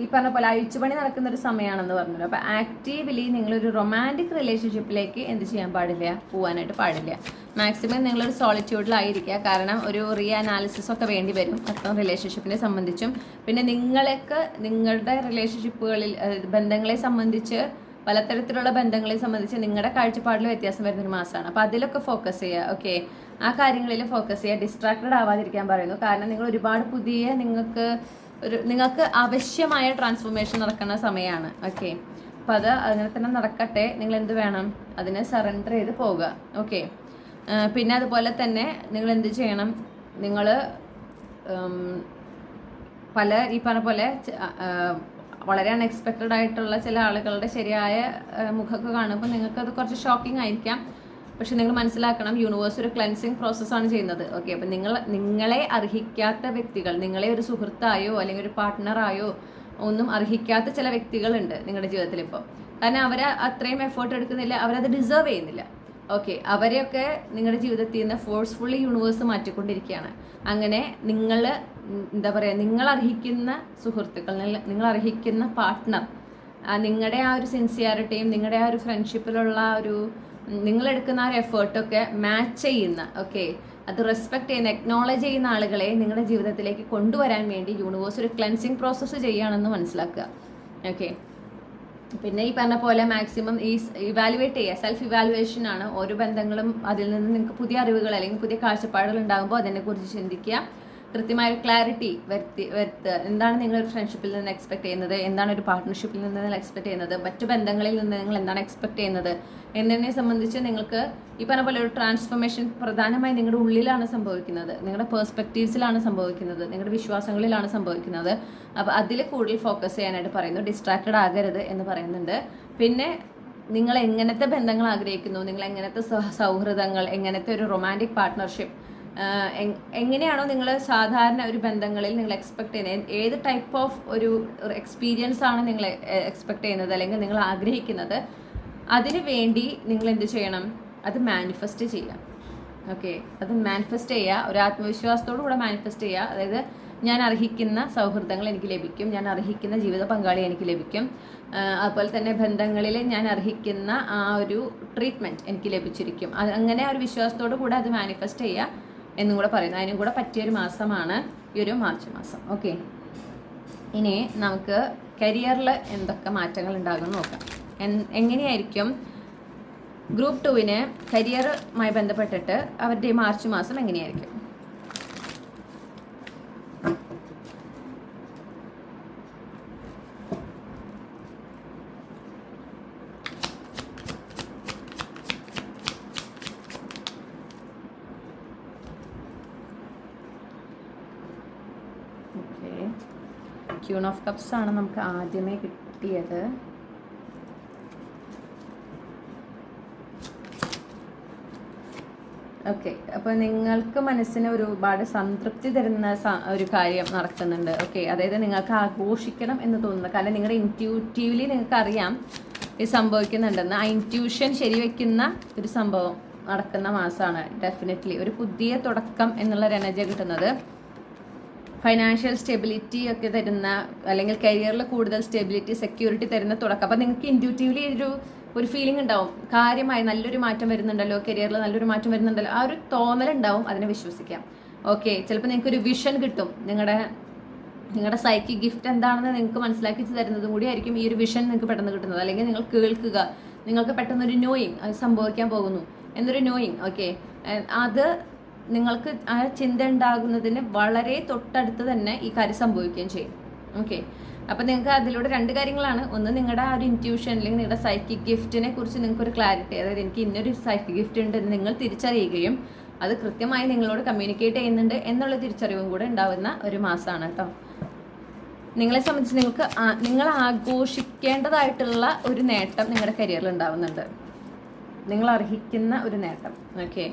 Speaker 1: ഈ പറഞ്ഞ പോലെ അഴിച്ചുപണി നടക്കുന്ന ഒരു സമയമാണെന്ന് പറഞ്ഞല്ലോ. അപ്പോൾ ആക്റ്റീവ്ലി നിങ്ങളൊരു റൊമാൻറ്റിക് റിലേഷൻഷിപ്പിലേക്ക് എന്ത് ചെയ്യാൻ പാടില്ല, പോകാനായിട്ട് പാടില്ല. മാക്സിമം നിങ്ങളൊരു സോളിറ്റ്യൂഡിലായിരിക്കുക. കാരണം ഒരു റീ അനാലിസിസ് ഒക്കെ വേണ്ടി വരും മൊത്തം റിലേഷൻഷിപ്പിനെ സംബന്ധിച്ചും. പിന്നെ നിങ്ങളുടെ റിലേഷൻഷിപ്പുകളിൽ ബന്ധങ്ങളെ സംബന്ധിച്ച്, പലതരത്തിലുള്ള ബന്ധങ്ങളെ സംബന്ധിച്ച് നിങ്ങളുടെ കാഴ്ചപ്പാടിൽ വ്യത്യാസം വരുന്നൊരു മാസമാണ്. അപ്പോൾ അതിലൊക്കെ ഫോക്കസ് ചെയ്യുക. ഓക്കെ, ആ കാര്യങ്ങളിൽ ഫോക്കസ് ചെയ്യുക. ഡിസ്ട്രാക്റ്റഡ് ആവാതിരിക്കാൻ പറയുന്നു. കാരണം നിങ്ങൾ ഒരുപാട് പുതിയ നിങ്ങൾക്ക് ആവശ്യമായ ട്രാൻസ്ഫോർമേഷൻ നടക്കുന്ന സമയമാണ്. ഓക്കെ, അപ്പോൾ അത് അങ്ങനെ തന്നെ നടക്കട്ടെ. നിങ്ങൾ എന്ത് വേണം, അതിനെ സറണ്ടർ ചെയ്ത് പോവുക. ഓക്കെ, പിന്നെ അതുപോലെ തന്നെ നിങ്ങൾ എന്ത് ചെയ്യണം, നിങ്ങൾ ഈ പറഞ്ഞ പോലെ വളരെ അൺഎക്സ്പെക്റ്റഡ് ആയിട്ടുള്ള ചില ആളുകളുടെ ശരിയായ മുഖമൊക്കെ കാണുമ്പോൾ നിങ്ങൾക്കത് കുറച്ച് ഷോക്കിംഗ് ആയിരിക്കാം. പക്ഷെ നിങ്ങൾ മനസ്സിലാക്കണം, യൂണിവേഴ്സ് ഒരു ക്ലെൻസിങ് പ്രോസസ്സാണ് ചെയ്യുന്നത്. ഓക്കെ, അപ്പം നിങ്ങളെ അർഹിക്കാത്ത വ്യക്തികൾ, നിങ്ങളെ ഒരു സുഹൃത്തായോ അല്ലെങ്കിൽ ഒരു പാർട്ട്ണറായോ ഒന്നും അർഹിക്കാത്ത ചില വ്യക്തികളുണ്ട് നിങ്ങളുടെ ജീവിതത്തിൽ ഇപ്പോൾ. കാരണം അവർ അത്രയും എഫേർട്ട് എടുക്കുന്നില്ല, അവരത് ഡിസേർവ് ചെയ്യുന്നില്ല. ഓക്കെ, അവരെയൊക്കെ നിങ്ങളുടെ ജീവിതത്തിൽ നിന്ന് ഫോഴ്സ്ഫുള്ളി യൂണിവേഴ്സ് മാറ്റിക്കൊണ്ടിരിക്കുകയാണ്. അങ്ങനെ നിങ്ങൾ അർഹിക്കുന്ന സുഹൃത്തുക്കൾ, നിങ്ങൾ അർഹിക്കുന്ന പാർട്ട്ണർ, നിങ്ങളുടെ ആ ഒരു സിൻസിയാരിറ്റിയും നിങ്ങളുടെ ആ ഒരു ഫ്രണ്ട്ഷിപ്പിലുള്ള ഒരു നിങ്ങളെടുക്കുന്ന ആ ഒരു എഫേർട്ടൊക്കെ മാച്ച് ചെയ്യുന്ന, ഓക്കെ, അത് റെസ്പെക്ട് ചെയ്യുന്ന, എക്നോളജ് ചെയ്യുന്ന ആളുകളെ നിങ്ങളുടെ ജീവിതത്തിലേക്ക് കൊണ്ടുവരാൻ വേണ്ടി യൂണിവേഴ്സ് ഒരു ക്ലെൻസിങ് പ്രോസസ്സ് ചെയ്യുകയാണെന്ന് മനസ്സിലാക്കുക. ഓക്കെ, പിന്നെ ഈ പറഞ്ഞ പോലെ മാക്സിമം ഇവാലുവേറ്റ് ചെയ്യുക. സെൽഫ് ഇവാലുവേഷൻ ആണ്. ഓരോ ബന്ധങ്ങളും അതിൽ നിന്ന് നിങ്ങൾക്ക് പുതിയ അറിവുകൾ അല്ലെങ്കിൽ പുതിയ കാഴ്ചപ്പാടുകൾ ഉണ്ടാകുമ്പോൾ അതിനെക്കുറിച്ച് ചിന്തിക്കുക. കൃത്യമായ ഒരു ക്ലാരിറ്റി വരുത്തുക. എന്താണ് നിങ്ങളൊരു ഫ്രണ്ട്ഷിപ്പിൽ നിന്ന് എക്സ്പെക്ട് ചെയ്യുന്നത്, എന്താണ് ഒരു പാർട്ട്ണർഷിപ്പിൽ നിന്ന് നിങ്ങൾ എക്സ്പെക്ട് ചെയ്യുന്നത്, മറ്റു ബന്ധങ്ങളിൽ നിന്ന് നിങ്ങൾ എന്താണ് എക്സ്പെക്ട് ചെയ്യുന്നത് എന്നതിനെ സംബന്ധിച്ച് നിങ്ങൾക്ക് ഈ പറഞ്ഞ പോലെ ഒരു ട്രാൻസ്ഫോർമേഷൻ പ്രധാനമായി നിങ്ങളുടെ ഉള്ളിലാണ് സംഭവിക്കുന്നത്, നിങ്ങളുടെ പേഴ്സ്പെക്റ്റീവ്സിലാണ് സംഭവിക്കുന്നത്, നിങ്ങളുടെ വിശ്വാസങ്ങളിലാണ് സംഭവിക്കുന്നത്. അപ്പോൾ അതിൽ കൂടുതൽ ഫോക്കസ് ചെയ്യാനായിട്ട് പറയുന്നു. ഡിസ്ട്രാക്റ്റഡ് ആകരുത് എന്ന് പറയുന്നുണ്ട്. പിന്നെ നിങ്ങൾ എങ്ങനത്തെ ബന്ധങ്ങൾ ആഗ്രഹിക്കുന്നു, നിങ്ങൾ എങ്ങനത്തെ സൗഹൃദങ്ങൾ, എങ്ങനത്തെ ഒരു റൊമാൻറ്റിക് പാർട്ട്ണർഷിപ്പ്, എങ്ങനെയാണോ നിങ്ങൾ സാധാരണ ഒരു ബന്ധങ്ങളിൽ നിങ്ങൾ എക്സ്പെക്ട് ചെയ്യുന്നത്, ഏത് ടൈപ്പ് ഓഫ് ഒരു എക്സ്പീരിയൻസ് ആണ് നിങ്ങൾ എക്സ്പെക്ട് ചെയ്യുന്നത് അല്ലെങ്കിൽ നിങ്ങൾ ആഗ്രഹിക്കുന്നത്, അതിനു വേണ്ടി നിങ്ങൾ എന്ത് ചെയ്യണം, അത് മാനിഫെസ്റ്റ് ചെയ്യുക. ഓക്കെ, അത് മാനിഫെസ്റ്റ് ചെയ്യുക. ഒരു ആത്മവിശ്വാസത്തോടു കൂടെ മാനിഫെസ്റ്റ് ചെയ്യുക. അതായത് ഞാൻ അർഹിക്കുന്ന സൗഹൃദങ്ങൾ എനിക്ക് ലഭിക്കും, ഞാൻ അർഹിക്കുന്ന ജീവിത പങ്കാളി എനിക്ക് ലഭിക്കും, അതുപോലെ തന്നെ ബന്ധങ്ങളിൽ ഞാൻ അർഹിക്കുന്ന ആ ഒരു ട്രീറ്റ്മെൻറ്റ് എനിക്ക് ലഭിച്ചിരിക്കും. അങ്ങനെ ഒരു വിശ്വാസത്തോടു കൂടെ അത് മാനിഫെസ്റ്റ് ചെയ്യുക എന്നും കൂടെ പറയുന്നു. അതിനും കൂടെ പറ്റിയൊരു മാസമാണ് ഈ ഒരു മാർച്ച് മാസം. ഓക്കെ, ഇനി നമുക്ക് കരിയറിൽ എന്തൊക്കെ മാറ്റങ്ങൾ ഉണ്ടാകുമെന്ന് നോക്കാം. എങ്ങനെയായിരിക്കും ഗ്രൂപ്പ് 2-ന് കരിയറുമായി ബന്ധപ്പെട്ടിട്ട് അവരുടെ ഈ മാർച്ച് മാസം എങ്ങനെയായിരിക്കും? ക്യൂൺ ഓഫ് കപ്സ് ആണ് നമുക്ക് ആദ്യമേ കിട്ടിയത്. ഓക്കെ, അപ്പോൾ നിങ്ങൾക്ക് മനസ്സിന് ഒരുപാട് സംതൃപ്തി തരുന്ന ഒരു കാര്യം നടക്കുന്നുണ്ട്. ഓക്കെ, അതായത് നിങ്ങൾക്ക് ആഘോഷിക്കണം എന്ന് തോന്നുന്നു. കാരണം നിങ്ങളുടെ ഇൻറ്റ്യൂറ്റീവ്ലി നിങ്ങൾക്ക് അറിയാം ഇത് സംഭവിക്കുന്നുണ്ടെന്ന്. ആ ഇൻറ്റ്യൂഷൻ ശരിവെക്കുന്ന ഒരു സംഭവം നടക്കുന്ന മാസമാണ്. ഡെഫിനറ്റ്ലി ഒരു പുതിയ തുടക്കം എന്നുള്ളൊരു എനർജി കിട്ടുന്നത്. ഫൈനാൻഷ്യൽ സ്റ്റെബിലിറ്റി ഒക്കെ തരുന്ന, അല്ലെങ്കിൽ കരിയറിൽ കൂടുതൽ സ്റ്റെബിലിറ്റി, സെക്യൂരിറ്റി തരുന്ന തുടക്കം. അപ്പോൾ നിങ്ങൾക്ക് ഇൻറ്റ്യൂറ്റീവ്ലി ഒരു ഫീലിംഗ് ഉണ്ടാവും, കാര്യമായി നല്ലൊരു മാറ്റം വരുന്നുണ്ടല്ലോ, കരിയറിൽ നല്ലൊരു മാറ്റം വരുന്നുണ്ടല്ലോ, ആ ഒരു തോന്നലുണ്ടാവും. അതിനെ വിശ്വസിക്കാം. ഓക്കെ, ചിലപ്പോൾ നിങ്ങൾക്കൊരു വിഷൻ കിട്ടും. നിങ്ങളുടെ സൈക്കിക് ഗിഫ്റ്റ് എന്താണെന്ന് നിങ്ങൾക്ക് മനസ്സിലാക്കി തരുന്നതും കൂടി ആയിരിക്കും ഈ ഒരു വിഷൻ നിങ്ങൾക്ക് പെട്ടെന്ന് കിട്ടുന്നത്. അല്ലെങ്കിൽ നിങ്ങൾ കേൾക്കുക, നിങ്ങൾക്ക് പെട്ടെന്നൊരു നോയിങ്, അത് സംഭവിക്കാൻ പോകുന്നു എന്നൊരു നോയിങ്. ഓക്കെ, അത് നിങ്ങൾക്ക് ആ ചിന്ത ഉണ്ടാകുന്നതിന് വളരെ തൊട്ടടുത്ത് തന്നെ ഈ കാര്യം സംഭവിക്കുകയും ചെയ്യും. ഓക്കെ, അപ്പോൾ നിങ്ങൾക്ക് അതിലൂടെ രണ്ട് കാര്യങ്ങളാണ്. ഒന്ന്, നിങ്ങളുടെ ആ ഒരു ഇൻറ്റ്യൂഷൻ അല്ലെങ്കിൽ നിങ്ങളുടെ സൈക്കിക് ഗിഫ്റ്റിനെ കുറിച്ച് നിങ്ങൾക്കൊരു ക്ലാരിറ്റി, അതായത് എനിക്ക് ഇന്നൊരു സൈക്കിക് ഗിഫ്റ്റ് ഉണ്ട് എന്ന് നിങ്ങൾ തിരിച്ചറിയുകയും അത് കൃത്യമായി നിങ്ങളോട് കമ്മ്യൂണിക്കേറ്റ് ചെയ്യുന്നുണ്ട് എന്നുള്ള തിരിച്ചറിവും കൂടെ ഉണ്ടാകുന്ന ഒരു മാസമാണ് കേട്ടോ. നിങ്ങളെ സംബന്ധിച്ച് നിങ്ങൾ ആഘോഷിക്കേണ്ടതായിട്ടുള്ള ഒരു നേട്ടം നിങ്ങളുടെ കരിയറിൽ ഉണ്ടാവുന്നുണ്ട്, നിങ്ങൾ അർഹിക്കുന്ന ഒരു നേട്ടം. ഓക്കെ,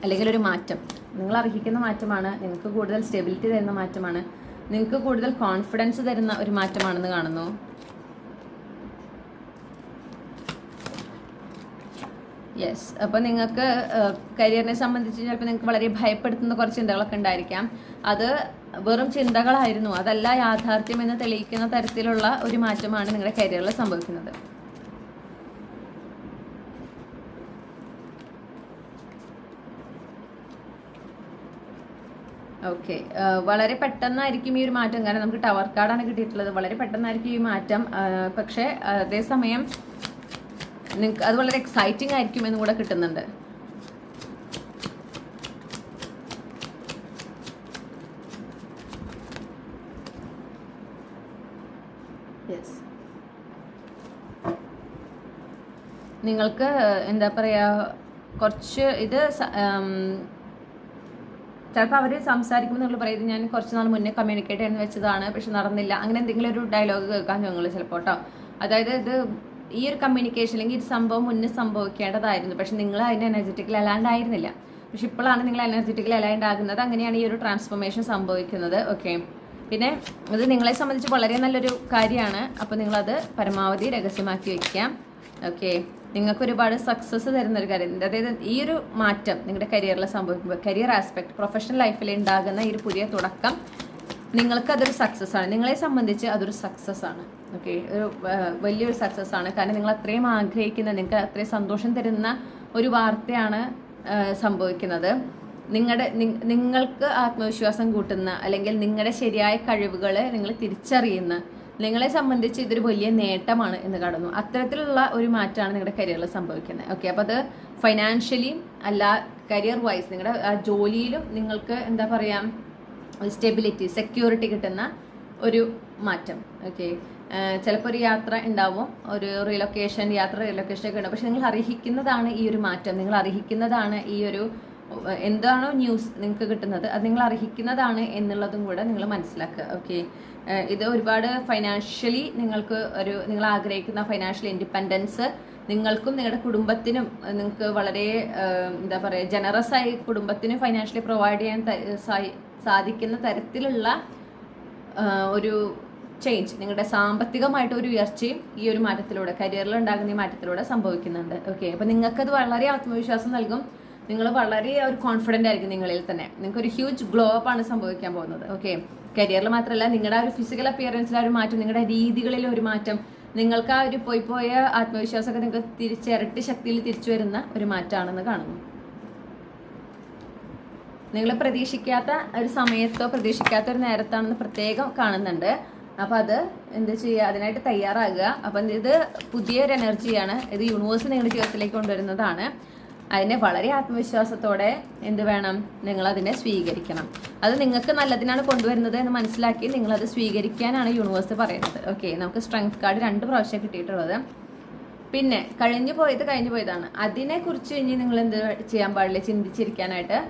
Speaker 1: അല്ലെങ്കിൽ ഒരു മാറ്റം, നിങ്ങൾ അർഹിക്കുന്ന മാറ്റമാണ്, നിങ്ങൾക്ക് കൂടുതൽ സ്റ്റെബിലിറ്റി തരുന്ന മാറ്റമാണ്, നിങ്ങൾക്ക് കൂടുതൽ കോൺഫിഡൻസ് തരുന്ന ഒരു മാറ്റമാണെന്ന് കാണുന്നു. യെസ്. അപ്പോൾ നിങ്ങൾക്ക് കരിയറിനെ സംബന്ധിച്ച് ചിലപ്പോൾ നിങ്ങൾക്ക് വളരെ ഭയപ്പെടുത്തുന്ന കുറച്ച് ചിന്തകളൊക്കെ ഉണ്ടായിരിക്കാം. അത് വെറും ചിന്തകളായിരുന്നു, അതല്ല യാഥാർത്ഥ്യം എന്ന് തെളിയിക്കുന്ന തരത്തിലുള്ള ഒരു മാറ്റമാണ് നിങ്ങളുടെ കരിയറിൽ സംഭവിക്കുന്നത്. ഓക്കെ. വളരെ പെട്ടെന്നായിരിക്കും ഈ ഒരു മാറ്റം, കാരണം നമുക്ക് ടവർ കാർഡാണ് കിട്ടിയിട്ടുള്ളത്. വളരെ പെട്ടെന്നായിരിക്കും ഈ മാറ്റം. പക്ഷേ അതേസമയം നിങ്ങൾക്ക് അത് വളരെ എക്സൈറ്റിംഗ് ആയിരിക്കും എന്നും കൂടെ കിട്ടുന്നുണ്ട്. യെസ്. നിങ്ങൾക്ക് എന്താ പറയുക, കുറച്ച് ഇത് ചിലപ്പോൾ അവർ സംസാരിക്കുമ്പോൾ നിങ്ങൾ പറയുന്നത് ഞാൻ കുറച്ച് നാൾ മുന്നേ കമ്മ്യൂണിക്കേറ്റ് ചെയ്യാൻ വെച്ചതാണ്, പക്ഷെ നടന്നില്ല, അങ്ങനെ എന്തെങ്കിലും ഒരു ഡയലോഗ് കേൾക്കാൻ നിങ്ങൾ ചിലപ്പോൾ കേട്ടോ. അതായത് ഇത് ഈ ഒരു കമ്മ്യൂണിക്കേഷൻ അല്ലെങ്കിൽ ഒരു സംഭവം മുന്നേ സംഭവിക്കേണ്ടതായിരുന്നു, പക്ഷെ നിങ്ങൾ അതിന് എനർജറ്റിക്കൽ അലാണ്ടായിരുന്നില്ല. പക്ഷെ ഇപ്പോഴാണ് നിങ്ങൾ എനർജറ്റിക്കൽ അലൈൻഡ് ആകുന്നത്. അങ്ങനെയാണ് ഈ ഒരു ട്രാൻസ്ഫോർമേഷൻ സംഭവിക്കുന്നത്. ഓക്കെ. പിന്നെ ഇത് നിങ്ങളെ സംബന്ധിച്ച് വളരെ നല്ലൊരു കാര്യമാണ്. അപ്പോൾ നിങ്ങളത് പരമാവധി രഹസ്യമാക്കി വയ്ക്കാം. ഓക്കെ. നിങ്ങൾക്ക് ഒരുപാട് സക്സസ് തരുന്നൊരു കാര്യം, അതായത് ഈ ഒരു മാറ്റം നിങ്ങളുടെ കരിയറിൽ സംഭവിക്കുമ്പോൾ, കരിയർ ആസ്പെക്ട്, പ്രൊഫഷണൽ ലൈഫിൽ ഉണ്ടാകുന്ന ഈ ഒരു പുതിയ തുടക്കം നിങ്ങൾക്ക് അതൊരു സക്സസ് ആണ്. നിങ്ങളെ സംബന്ധിച്ച് അതൊരു സക്സസ് ആണ്. ഓക്കെ. ഒരു വലിയൊരു സക്സസ് ആണ്. കാരണം നിങ്ങൾ അത്രയും ആഗ്രഹിക്കുന്ന, നിങ്ങൾക്ക് അത്രയും സന്തോഷം തരുന്ന ഒരു വാർത്തയാണ് സംഭവിക്കുന്നത്. നിങ്ങൾക്ക് ആത്മവിശ്വാസം കൂട്ടുന്ന, അല്ലെങ്കിൽ നിങ്ങളുടെ ശരിയായ കഴിവുകൾ നിങ്ങൾ തിരിച്ചറിയുന്ന, നിങ്ങളെ സംബന്ധിച്ച് ഇതൊരു വലിയ നേട്ടമാണ് എന്ന് കാണുന്നു. അത്തരത്തിലുള്ള ഒരു മാറ്റമാണ് നിങ്ങളുടെ കരിയറിൽ സംഭവിക്കുന്നത്. ഓക്കെ. അപ്പോൾ അത് ഫൈനാൻഷ്യലിയും അല്ല, കരിയർ വൈസ് നിങ്ങളുടെ ജോലിയിലും നിങ്ങൾക്ക് എന്താ പറയുക, സ്റ്റെബിലിറ്റി, സെക്യൂരിറ്റി കിട്ടുന്ന ഒരു മാറ്റം. ഓക്കെ. ചിലപ്പോൾ ഒരു യാത്ര ഉണ്ടാവും, ഒരു റിലൊക്കേഷൻ ഒക്കെ ഉണ്ടാവും. പക്ഷെ നിങ്ങൾ അർഹിക്കുന്നതാണ് ഈ ഒരു മാറ്റം, നിങ്ങൾ അർഹിക്കുന്നതാണ് ഈ ഒരു എന്താണോ ന്യൂസ് നിങ്ങൾക്ക് കിട്ടുന്നത്, അത് നിങ്ങൾ അർഹിക്കുന്നതാണ് എന്നുള്ളതും കൂടെ നിങ്ങൾ മനസ്സിലാക്കുക. ഓക്കെ. ഇത് ഒരുപാട് ഫൈനാൻഷ്യലി നിങ്ങൾ ആഗ്രഹിക്കുന്ന ഫൈനാൻഷ്യൽ ഇൻഡിപെൻഡൻസ് നിങ്ങൾക്കും നിങ്ങളുടെ കുടുംബത്തിനും, നിങ്ങൾക്ക് വളരെ എന്താ പറയുക, ജനറസ് ആയി കുടുംബത്തിന് ഫൈനാൻഷ്യലി പ്രൊവൈഡ് ചെയ്യാൻ സാധിക്കുന്ന തരത്തിലുള്ള ഒരു ചേഞ്ച്, നിങ്ങളുടെ സാമ്പത്തികമായിട്ട് ഒരു ഉയർച്ചയും ഈ ഒരു മാറ്റത്തിലൂടെ, കരിയറിൽ ഉണ്ടാകുന്ന ഈ മാറ്റത്തിലൂടെ സംഭവിക്കുന്നുണ്ട്. ഓക്കെ. അപ്പോൾ നിങ്ങൾക്കത് വളരെ ആത്മവിശ്വാസം നൽകും. നിങ്ങൾ വളരെ ഒരു കോൺഫിഡൻ്റ് ആയിരിക്കും നിങ്ങളിൽ തന്നെ. നിങ്ങൾക്കൊരു ഹ്യൂജ് ഗ്ലോ അപ്പ് ആണ് സംഭവിക്കാൻ പോകുന്നത്. ഓക്കെ. കരിയറിൽ മാത്രമല്ല, നിങ്ങളുടെ ആ ഒരു ഫിസിക്കൽ അപ്പിയറൻസിൽ ഒരു മാറ്റം, നിങ്ങളുടെ രീതികളിൽ ഒരു മാറ്റം, നിങ്ങൾക്ക് ആ ഒരു പോയ ആത്മവിശ്വാസമൊക്കെ നിങ്ങൾക്ക് ഇരട്ടി ശക്തിയിൽ തിരിച്ചു വരുന്ന ഒരു മാറ്റമാണെന്ന് കാണുന്നു. നിങ്ങൾ പ്രതീക്ഷിക്കാത്ത ഒരു സമയത്തോ പ്രതീക്ഷിക്കാത്ത ഒരു നേരത്താണെന്ന് പ്രത്യേകം കാണുന്നുണ്ട്. അപ്പോൾ അത് എന്ത് ചെയ്യുക, അതിനായിട്ട് തയ്യാറാകുക. അപ്പം ഇത് പുതിയൊരു എനർജിയാണ്, ഇത് യൂണിവേഴ്സ് നിങ്ങളുടെ ജീവിതത്തിലേക്ക് കൊണ്ടുവരുന്നതാണ്. അതിനെ വളരെ ആത്മവിശ്വാസത്തോടെ എന്ത് വേണം, നിങ്ങളതിനെ സ്വീകരിക്കണം. അത് നിങ്ങൾക്ക് നല്ലതിനാണ് കൊണ്ടുവരുന്നത് എന്ന് മനസ്സിലാക്കി നിങ്ങളത് സ്വീകരിക്കാനാണ് യൂണിവേഴ്സ് പറയുന്നത്. ഓക്കെ. നമുക്ക് സ്ട്രെങ്ത് കാർഡ് 2 പ്രാവശ്യം കിട്ടിയിട്ടുള്ളത്. പിന്നെ കഴിഞ്ഞു പോയതാണ്. അതിനെക്കുറിച്ച് ഇനി നിങ്ങൾ എന്ത് ചെയ്യാൻ പാടില്ല, ചിന്തിച്ചിരിക്കാനായിട്ട്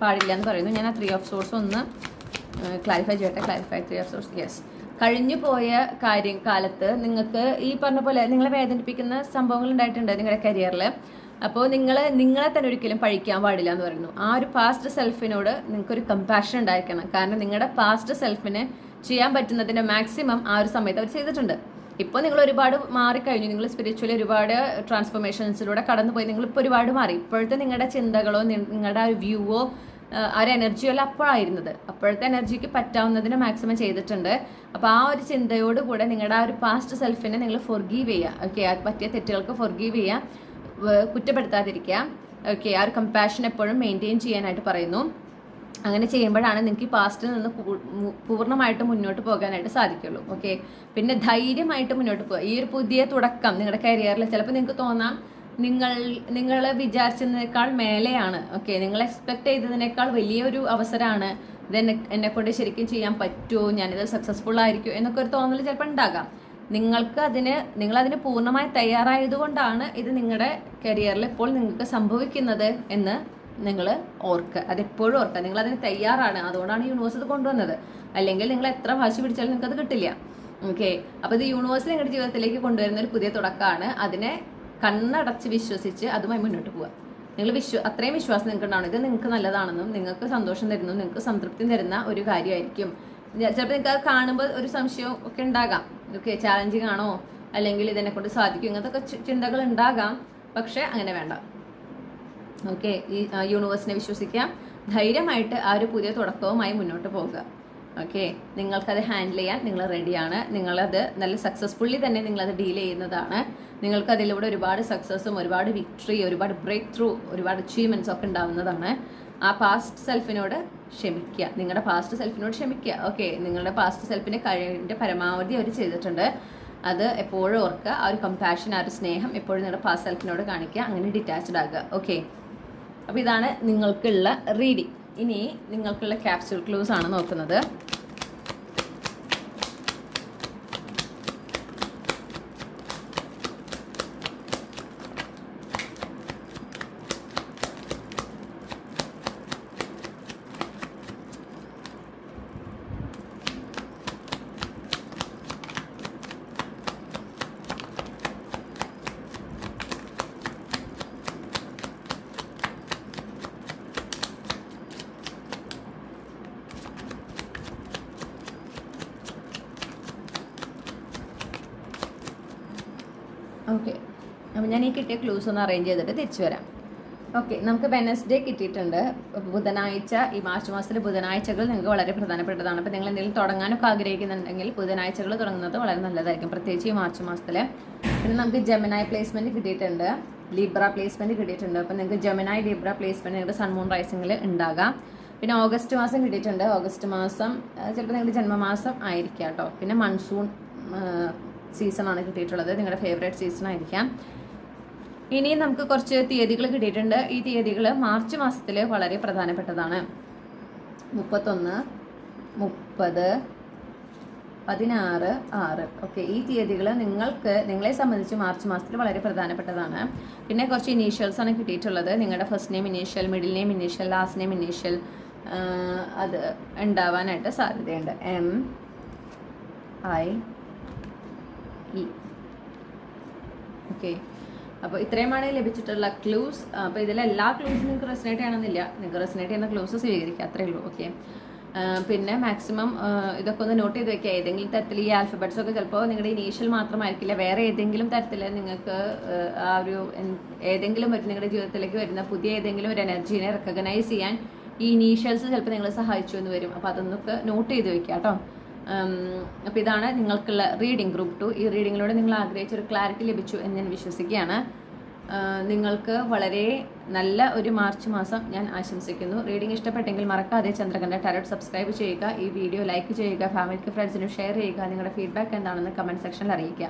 Speaker 1: പാടില്ല എന്ന് പറയുന്നു. ഞാൻ ആ 3 ഓഫ് സോഴ്സ് ഒന്ന് ക്ലാരിഫൈ 3 ഓഫ് സോഴ്സ്. യെസ്. കഴിഞ്ഞു പോയ കാലത്ത് നിങ്ങൾക്ക് ഈ പറഞ്ഞ പോലെ നിങ്ങളെ വേദനിപ്പിക്കുന്ന സംഭവങ്ങൾ ഉണ്ടായിട്ടുണ്ട് നിങ്ങളുടെ കരിയറിൽ. അപ്പോൾ നിങ്ങളെ തന്നെ ഒരിക്കലും പഴിക്കാൻ പാടില്ല എന്ന് പറയുന്നു. ആ ഒരു പാസ്റ്റ് സെൽഫിനോട് നിങ്ങൾക്കൊരു കമ്പാഷൻ ഉണ്ടായിരിക്കണം. കാരണം നിങ്ങളുടെ പാസ്റ്റ് സെൽഫിന് ചെയ്യാൻ പറ്റുന്നതിൻ്റെ മാക്സിമം ആ ഒരു സമയത്ത് അവർ ചെയ്തിട്ടുണ്ട്. ഇപ്പോൾ നിങ്ങൾ ഒരുപാട് മാറിക്കഴിഞ്ഞു, നിങ്ങൾ സ്പിരിച്വലി ഒരുപാട് ട്രാൻസ്ഫോർമേഷൻസിലൂടെ കടന്നുപോയി, നിങ്ങളിപ്പോൾ ഒരുപാട് മാറി. ഇപ്പോഴത്തെ നിങ്ങളുടെ ചിന്തകളോ നിങ്ങളുടെ ആ ഒരു വ്യൂവോ ആ ഒരു എനർജിയോ അല്ല അപ്പോഴായിരുന്നത്. അപ്പോഴത്തെ എനർജിക്ക് പറ്റാവുന്നതിന് മാക്സിമം ചെയ്തിട്ടുണ്ട്. അപ്പോൾ ആ ഒരു ചിന്തയോടുകൂടെ നിങ്ങളുടെ ആ ഒരു പാസ്റ്റ് സെൽഫിനെ നിങ്ങൾ ഫൊർഗീവ് ചെയ്യുക. ഓക്കെ. അത് പറ്റിയ തെറ്റുകൾക്ക് ഫൊർഗീവ് ചെയ്യുക, കുറ്റപ്പെടുത്താതിരിക്കുക. ഓക്കെ. ആ ഒരു കമ്പാഷൻ എപ്പോഴും മെയിൻറ്റെയിൻ ചെയ്യാനായിട്ട് പറയുന്നു. അങ്ങനെ ചെയ്യുമ്പോഴാണ് നിങ്ങൾക്ക് ഈ പാസ്റ്റിൽ നിന്ന് പൂർണ്ണമായിട്ട് മുന്നോട്ട് പോകാനായിട്ട് സാധിക്കുള്ളൂ. ഓക്കെ. പിന്നെ ധൈര്യമായിട്ട് മുന്നോട്ട് പോകുക. ഈ ഒരു പുതിയ തുടക്കം നിങ്ങളുടെ കരിയറിൽ ചിലപ്പോൾ നിങ്ങൾക്ക് തോന്നാം നിങ്ങൾ വിചാരിച്ചതിനേക്കാൾ മേലെയാണ്. ഓക്കെ. നിങ്ങൾ എക്സ്പെക്ട് ചെയ്തതിനേക്കാൾ വലിയൊരു അവസരമാണ് ഇത്. എന്നെക്കൊണ്ട് ശരിക്കും ചെയ്യാൻ പറ്റുമോ, ഞാനിത് സക്സസ്ഫുൾ ആയിരിക്കുമോ എന്നൊക്കെ ഒരു തോന്നൽ ചിലപ്പോൾ ഉണ്ടാകാം. നിങ്ങളതിന് പൂർണ്ണമായി തയ്യാറായതുകൊണ്ടാണ് ഇത് നിങ്ങളുടെ കരിയറിൽ ഇപ്പോൾ നിങ്ങൾക്ക് സംഭവിക്കുന്നത് എന്ന് നിങ്ങൾ ഓർക്കുക. അതെപ്പോഴും ഓർക്കുക. നിങ്ങളതിന് തയ്യാറാണ്, അതുകൊണ്ടാണ് യൂണിവേഴ്സ് ഇത് കൊണ്ടുവന്നത്. അല്ലെങ്കിൽ നിങ്ങൾ എത്ര വാശി പിടിച്ചാലും നിങ്ങൾക്കത് കിട്ടില്ല. ഓക്കെ. അപ്പോൾ ഇത് യൂണിവേഴ്സ് നിങ്ങളുടെ ജീവിതത്തിലേക്ക് കൊണ്ടുവരുന്ന ഒരു പുതിയ തുടക്കമാണ്. അതിനെ കണ്ണടച്ച് വിശ്വസിച്ച് അതുമായി മുന്നോട്ട് പോവുക. നിങ്ങൾ അത്രയും വിശ്വാസം നിങ്ങൾക്ക് ഉണ്ടാവണം. ഇത് നിങ്ങൾക്ക് നല്ലതാണെന്നും നിങ്ങൾക്ക് സന്തോഷം തരുന്നതും നിങ്ങൾക്ക് സംതൃപ്തി തരുന്ന ഒരു കാര്യമായിരിക്കും. ചിലപ്പോൾ നിങ്ങൾക്ക് അത് കാണുമ്പോൾ ഒരു സംശയം ഒക്കെ ഉണ്ടാകാം. ഓക്കെ. ചാലഞ്ചിങ് ആണോ, അല്ലെങ്കിൽ ഇതിനെക്കൊണ്ട് സാധിക്കും, ഇങ്ങനത്തെ ചിന്തകൾ ഉണ്ടാകാം. പക്ഷേ അങ്ങനെ വേണ്ട. ഓക്കെ, ഈ യൂണിവേഴ്സിനെ വിശ്വസിക്കാം, ധൈര്യമായിട്ട് ആ ഒരു പുതിയ തുടക്കവുമായി മുന്നോട്ട് പോകുക. ഓക്കെ, നിങ്ങൾക്കത് ഹാൻഡിൽ ചെയ്യാൻ നിങ്ങൾ റെഡിയാണ്. നിങ്ങളത് നല്ല സക്സസ്ഫുള്ളി തന്നെ നിങ്ങളത് ഡീൽ ചെയ്യുന്നതാണ്. നിങ്ങൾക്ക് അതിലൂടെ ഒരുപാട് സക്സസ്സും ഒരുപാട് വിക്ടറി, ഒരുപാട് ബ്രേക്ക് ത്രൂ, ഒരുപാട് അച്ചീവ്മെൻറ്റ്സ് ഒക്കെ ഉണ്ടാവുന്നതാണ്. ആ പാസ്റ്റ് സെൽഫിനോട് ക്ഷമിക്കുക, നിങ്ങളുടെ പാസ്റ്റ് സെൽഫിനോട് ക്ഷമിക്കുക. ഓക്കെ, നിങ്ങളുടെ പാസ്റ്റ് സെൽഫിൻ്റെ കഴിവിൻ്റെ പരമാവധി അവർ ചെയ്തിട്ടുണ്ട്. അത് എപ്പോഴും ഓർക്കുക. ആ ഒരു കമ്പാഷൻ, ആ ഒരു സ്നേഹം എപ്പോഴും നിങ്ങളുടെ പാസ്റ്റ് സെൽഫിനോട് കാണിക്കുക. അങ്ങനെ ഡിറ്റാച്ച്ഡ് ആകുക. ഓക്കെ, അപ്പോൾ ഇതാണ് നിങ്ങൾക്കുള്ള റീഡിങ്. ഇനി നിങ്ങൾക്കുള്ള ക്യാപ്സ്യൂൾ ക്ലൂസ് ആണ് നോക്കുന്നത്. ഓക്കെ, അപ്പോൾ ഞാൻ ഈ കിട്ടിയ ക്ലൂസ് ഒന്ന് അറേഞ്ച് ചെയ്തിട്ട് തിരിച്ചു വരാം. ഓക്കെ, നമുക്ക് വെനസ്ഡേ കിട്ടിയിട്ടുണ്ട്. ബുധനാഴ്ച, ഈ മാർച്ച് മാസത്തിലെ ബുധനാഴ്ചകൾ നിങ്ങൾക്ക് വളരെ പ്രധാനപ്പെട്ടതാണ്. അപ്പോൾ നിങ്ങൾ എന്തെങ്കിലും തുടങ്ങാനൊക്കെ ആഗ്രഹിക്കുന്നുണ്ടെങ്കിൽ ബുധനാഴ്ചകൾ തുടങ്ങുന്നത് വളരെ നല്ലതായിരിക്കും, പ്രത്യേകിച്ച് ഈ മാർച്ച് മാസത്തിൽ. പിന്നെ നമുക്ക് ജെമിനായി പ്ലേസ്മെൻറ്റ് കിട്ടിയിട്ടുണ്ട്, ലിബ്ര പ്ലേസ്മെൻറ്റ് കിട്ടിയിട്ടുണ്ട്. അപ്പോൾ നിങ്ങൾക്ക് ജെമിനായി ലിബ്ര പ്ലേസ്മെൻറ്റ് നിങ്ങളുടെ സൺ മൂൺ റൈസിങ്ങിൽ ഉണ്ടാകാം. പിന്നെ ഓഗസ്റ്റ് മാസം കിട്ടിയിട്ടുണ്ട്. ഓഗസ്റ്റ് മാസം ചിലപ്പോൾ നിങ്ങളുടെ ജന്മമാസം ആയിരിക്കാം കേട്ടോ. പിന്നെ മൺസൂൺ സീസണാണ് കിട്ടിയിട്ടുള്ളത്, നിങ്ങളുടെ ഫേവറേറ്റ് സീസൺ ആയിരിക്കാം. ഇനി നമുക്ക് കുറച്ച് തീയതികൾ കിട്ടിയിട്ടുണ്ട്. ഈ തീയതികൾ മാർച്ച് മാസത്തിൽ വളരെ പ്രധാനപ്പെട്ടതാണ്. 31, 30, 16, 6. ഓക്കെ, ഈ തീയതികൾ നിങ്ങളെ സംബന്ധിച്ച് മാർച്ച് മാസത്തിൽ വളരെ പ്രധാനപ്പെട്ടതാണ്. പിന്നെ കുറച്ച് ഇനീഷ്യൽസ് ആണ് കിട്ടിയിട്ടുള്ളത്. നിങ്ങളുടെ first name initial, middle name initial, last name initial അത് ഉണ്ടാവാനായിട്ട് സാധ്യതയുണ്ട്. MIE. ഓക്കെ, അപ്പോൾ ഇത്രയുമാണ് ലഭിച്ചിട്ടുള്ള ക്ലൂസ്. അപ്പോൾ ഇതിലെല്ലാ ക്ലൂസും നിങ്ങൾക്ക് റെസിനേറ്റ് ചെയ്യണമെന്നില്ല, നിങ്ങൾക്ക് റെസിനേറ്റ് ചെയ്യുന്ന ക്ലൂസ് സ്വീകരിക്കുക, അത്രയേ ഉള്ളൂ. ഓക്കെ, പിന്നെ മാക്സിമം ഇതൊക്കെ ഒന്ന് നോട്ട് ചെയ്ത് വെക്കുക. ഏതെങ്കിലും തരത്തിൽ ഈ ആൽഫബറ്റ്സ് ഒക്കെ ചിലപ്പോൾ നിങ്ങളുടെ ഇനീഷ്യൽ മാത്രമായിരിക്കില്ല, വേറെ ഏതെങ്കിലും തരത്തിൽ നിങ്ങൾക്ക് ആ ഒരു ഏതെങ്കിലും നിങ്ങളുടെ ജീവിതത്തിലേക്ക് വരുന്ന പുതിയ ഏതെങ്കിലും ഒരു എനർജീനെ റെക്കഗ്നൈസ് ചെയ്യാൻ ഈ ഇനീഷ്യൽസ് ചിലപ്പോൾ നിങ്ങളെ സഹായിച്ചു എന്ന് വരും. അപ്പോൾ അതൊന്നൊക്കെ നോട്ട് ചെയ്ത് വെക്കുക കേട്ടോ. അപ്പോൾ ഇതാണ് നിങ്ങൾക്കുള്ള റീഡിംഗ് ഗ്രൂപ്പ് 2. ഈ റീഡിങ്ങിലൂടെ നിങ്ങൾ ആഗ്രഹിച്ചൊരു ക്ലാരിറ്റി ലഭിച്ചു എന്ന് ഞാൻ വിശ്വസിക്കുകയാണ്. നിങ്ങൾക്ക് വളരെ നല്ല ഒരു മാർച്ച് മാസം ഞാൻ ആശംസിക്കുന്നു. റീഡിംഗ് ഇഷ്ടപ്പെട്ടെങ്കിൽ മറക്കാതെ ചന്ദ്രകണ്ഠ ടാരോട്ട് സബ്സ്ക്രൈബ് ചെയ്യുക, ഈ വീഡിയോ ലൈക്ക് ചെയ്യുക, ഫാമിലിക്ക് ഫ്രണ്ട്സിനും ഷെയർ ചെയ്യുക, നിങ്ങളുടെ ഫീഡ്ബാക്ക് എന്താണെന്ന് കമൻറ്റ് സെക്ഷനിൽ അറിയിക്കുക.